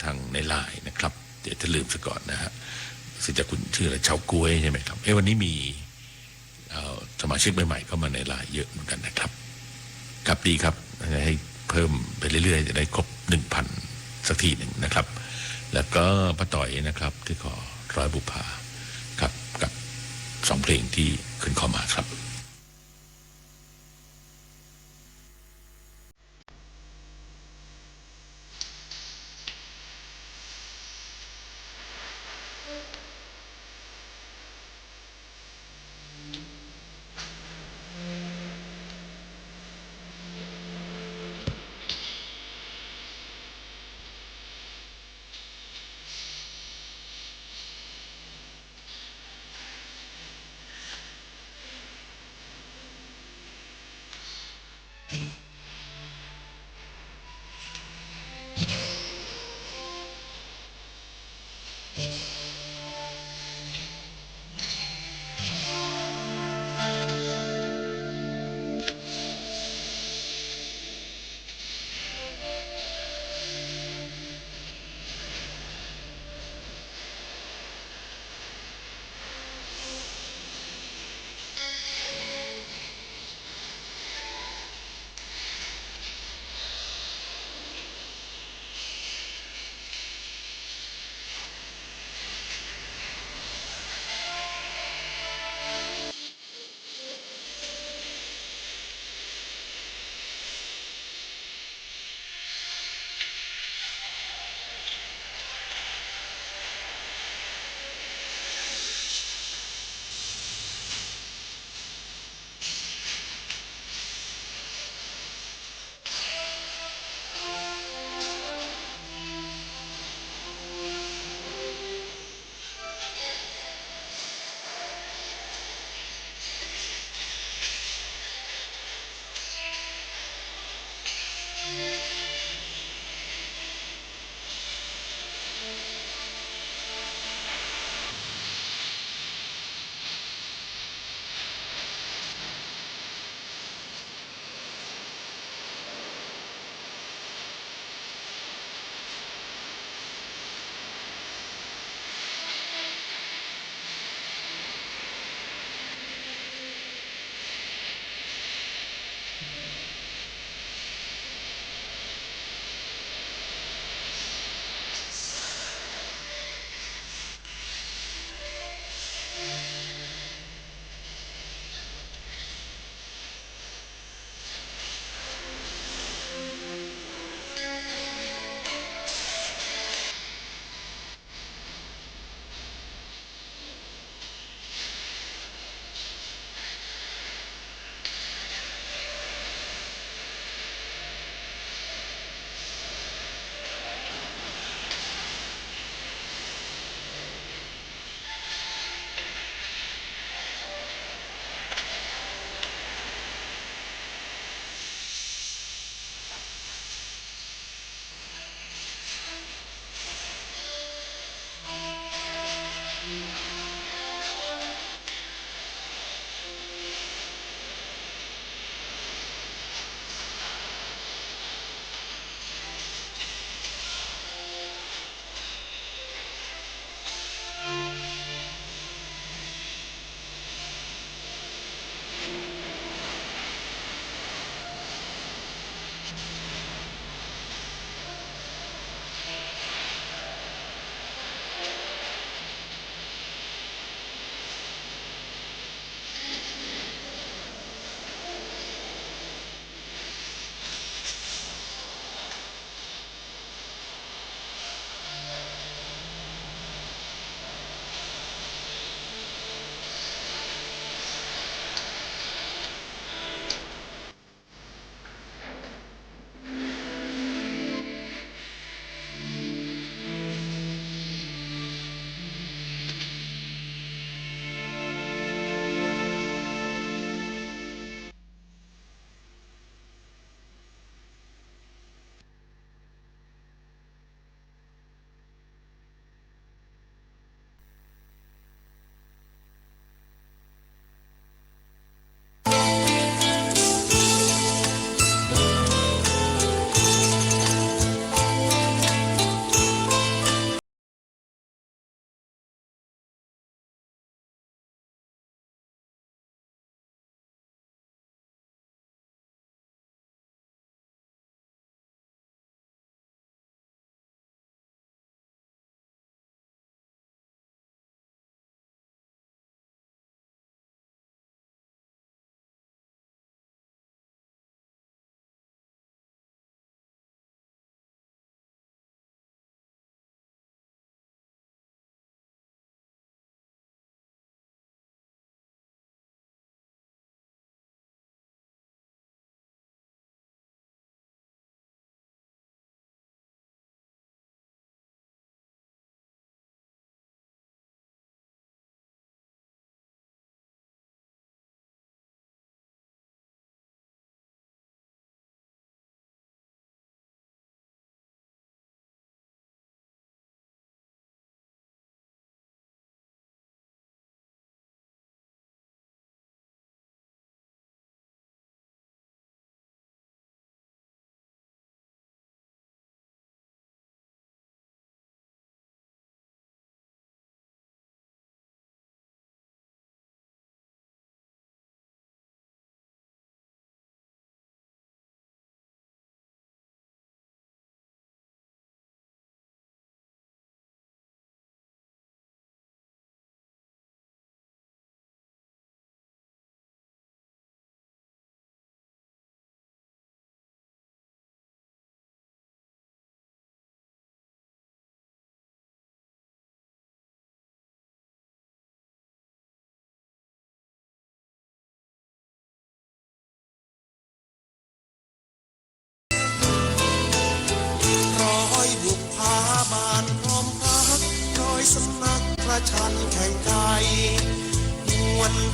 ทางในไลน์นะครับเดี๋ยวจะลืมซะก่อนนะฮะสิจะคุณชื่ออะไรเฉากล้วยใช่ไหมครับวันนี้มีสมาชิกใหม่ๆเข้ามาในไลน์เยอะเหมือนกันนะครับครับดีครับให้เพิ่มไปเรื่อยๆจะได้ครบ 1,000 สักทีหนึ่งนะครับแล้วก็ป้าต่อยนะครับที่ขอร้อยบุพาครับกับ2 เพลงที่ขึ้นเข้ามาครับ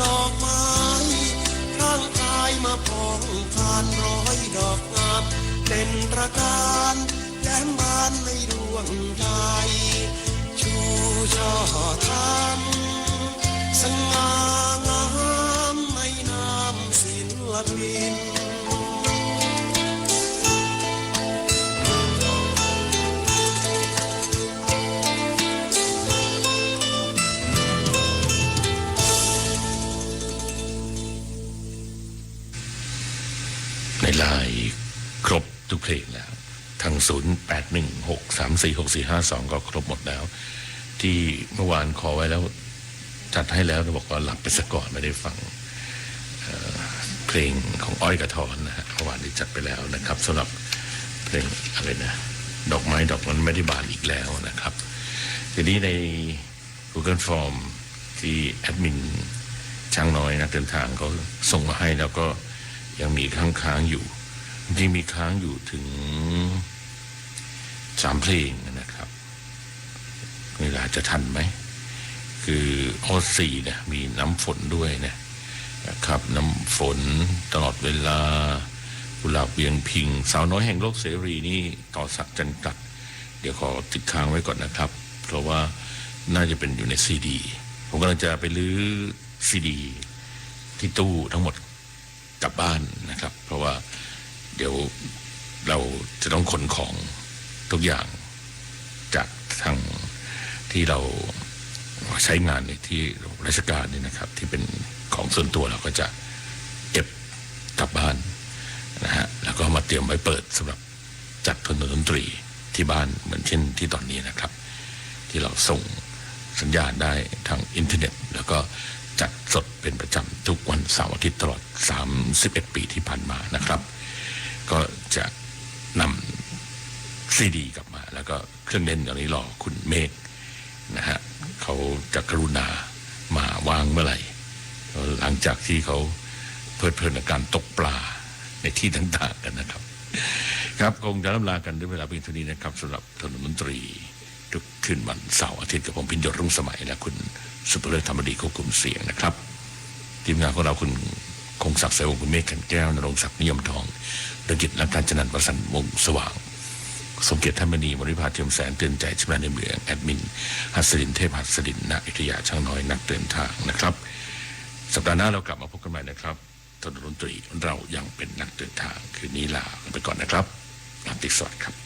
ดอกไม้ร่างกายมาพองทานร้อยดอกงามเป็นประการแย้มบานในดวงใจชูช่อทำสง่างามในนามศิลปินในไลน์ครบทุกเพลงแล้วทั้ง0816346452ก็ครบหมดแล้วที่เมื่อวานขอไว้แล้วจัดให้แล้วเราบอกว่าหลับไปซะก่อนไม่ได้ฟังเพลงของอ้อยกระทอนนะฮะเมื่อวานที่จัดไปแล้วนะครับสำหรับเพลงอะไรนะดอกไม้ดอกนั้นไม่ได้บานอีกแล้วนะครับทีนี้ใน Google Form ที่แอดมินช่างน้อยนักเดินทางเขาส่งมาให้แล้วก็ยังมีค้างอยู่จริงมีค้างอยู่ถึง3เพลงนะครับเวลาจะทันไหมคือออสี่เนี่ยมีน้ำฝนด้วยนะครับน้ำฝนตลอดเวลากุหลาบเวียงพิงสาวน้อยแห่งโลกเสรีนี่ต่อสักจันกัดเดี๋ยวขอติดค้างไว้ก่อนนะครับเพราะว่าน่าจะเป็นอยู่ในซีดีผมกำลังจะไปลื้อซีดีที่ตู้ทั้งหมดกลับบ้านนะครับเพราะว่าเดี๋ยวเราจะต้องขนของทุกอย่างจากทางที่เราใช้งานในที่ราชการนี่นะครับที่เป็นของส่วนตัวเราก็จะเก็บกลับบ้านนะฮะแล้วก็มาเตรียมไว้เปิดสำหรับจัดดนตรีที่บ้านเหมือนเช่นที่ตอนนี้นะครับที่เราส่งสัญญาณได้ทางอินเทอร์เน็ตแล้วก็จัดสดเป็นประจำทุกวันเสาร์อาทิตย์ตลอด31ปีที่ผ่านมานะครับก็จะนำซีดีกลับมาแล้วก็เครื่องเล่นอย่างนี้รอคุณเมฆนะฮะเขาจะกรุณามาวางเมื่อไหร่หลังจากที่เขาเพลิดเพลินกับการตกปลาในที่ต่างๆกันนะครับครับคงจะล่ำลากันด้วยเวลาเพียงเท่านี้นะครับสำหรับถนนดนตรีทุกคืนวันเสาร์อาทิตย์กับผมพิญโยรุ่งสมัยและคุณสุภเลิศธรรมดีควบคุมเสียงนะครับทีมงานของเราคุณคงศักดิ์เสวงคุณเมฆขันแก้วนรงศักดิ์นิยมทองดลกิจและการจนันท์ประสันวงสว่างสมเกียรติธรรมนีมริภาเทียมแสนเตือนใจชำนาญในเมืองแอดมินหัสดินเทพหัสดินณอยุธยาช่างน้อยนักเดินทางนะครับสัปดาห์หน้าเรากลับมาพบกันใหม่นะครับถนนดนตรีเรายังเป็นนักเดินทางคืนนี้ลาไปก่อนนะครับราตรีสวัสดิ์ครับ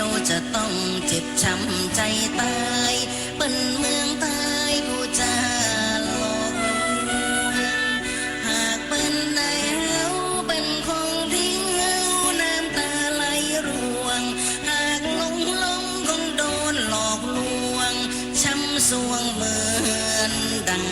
วจะต้องเจ็บช้ำใจตายเป็นเมืองตายผู้จาหลอกลวงหากเป็นแล้วเป็นของทิ้งเอาน้ำตาไหลร่วงหากลงคงโดนหลอกลวงช้ำสวงเหมือนดัง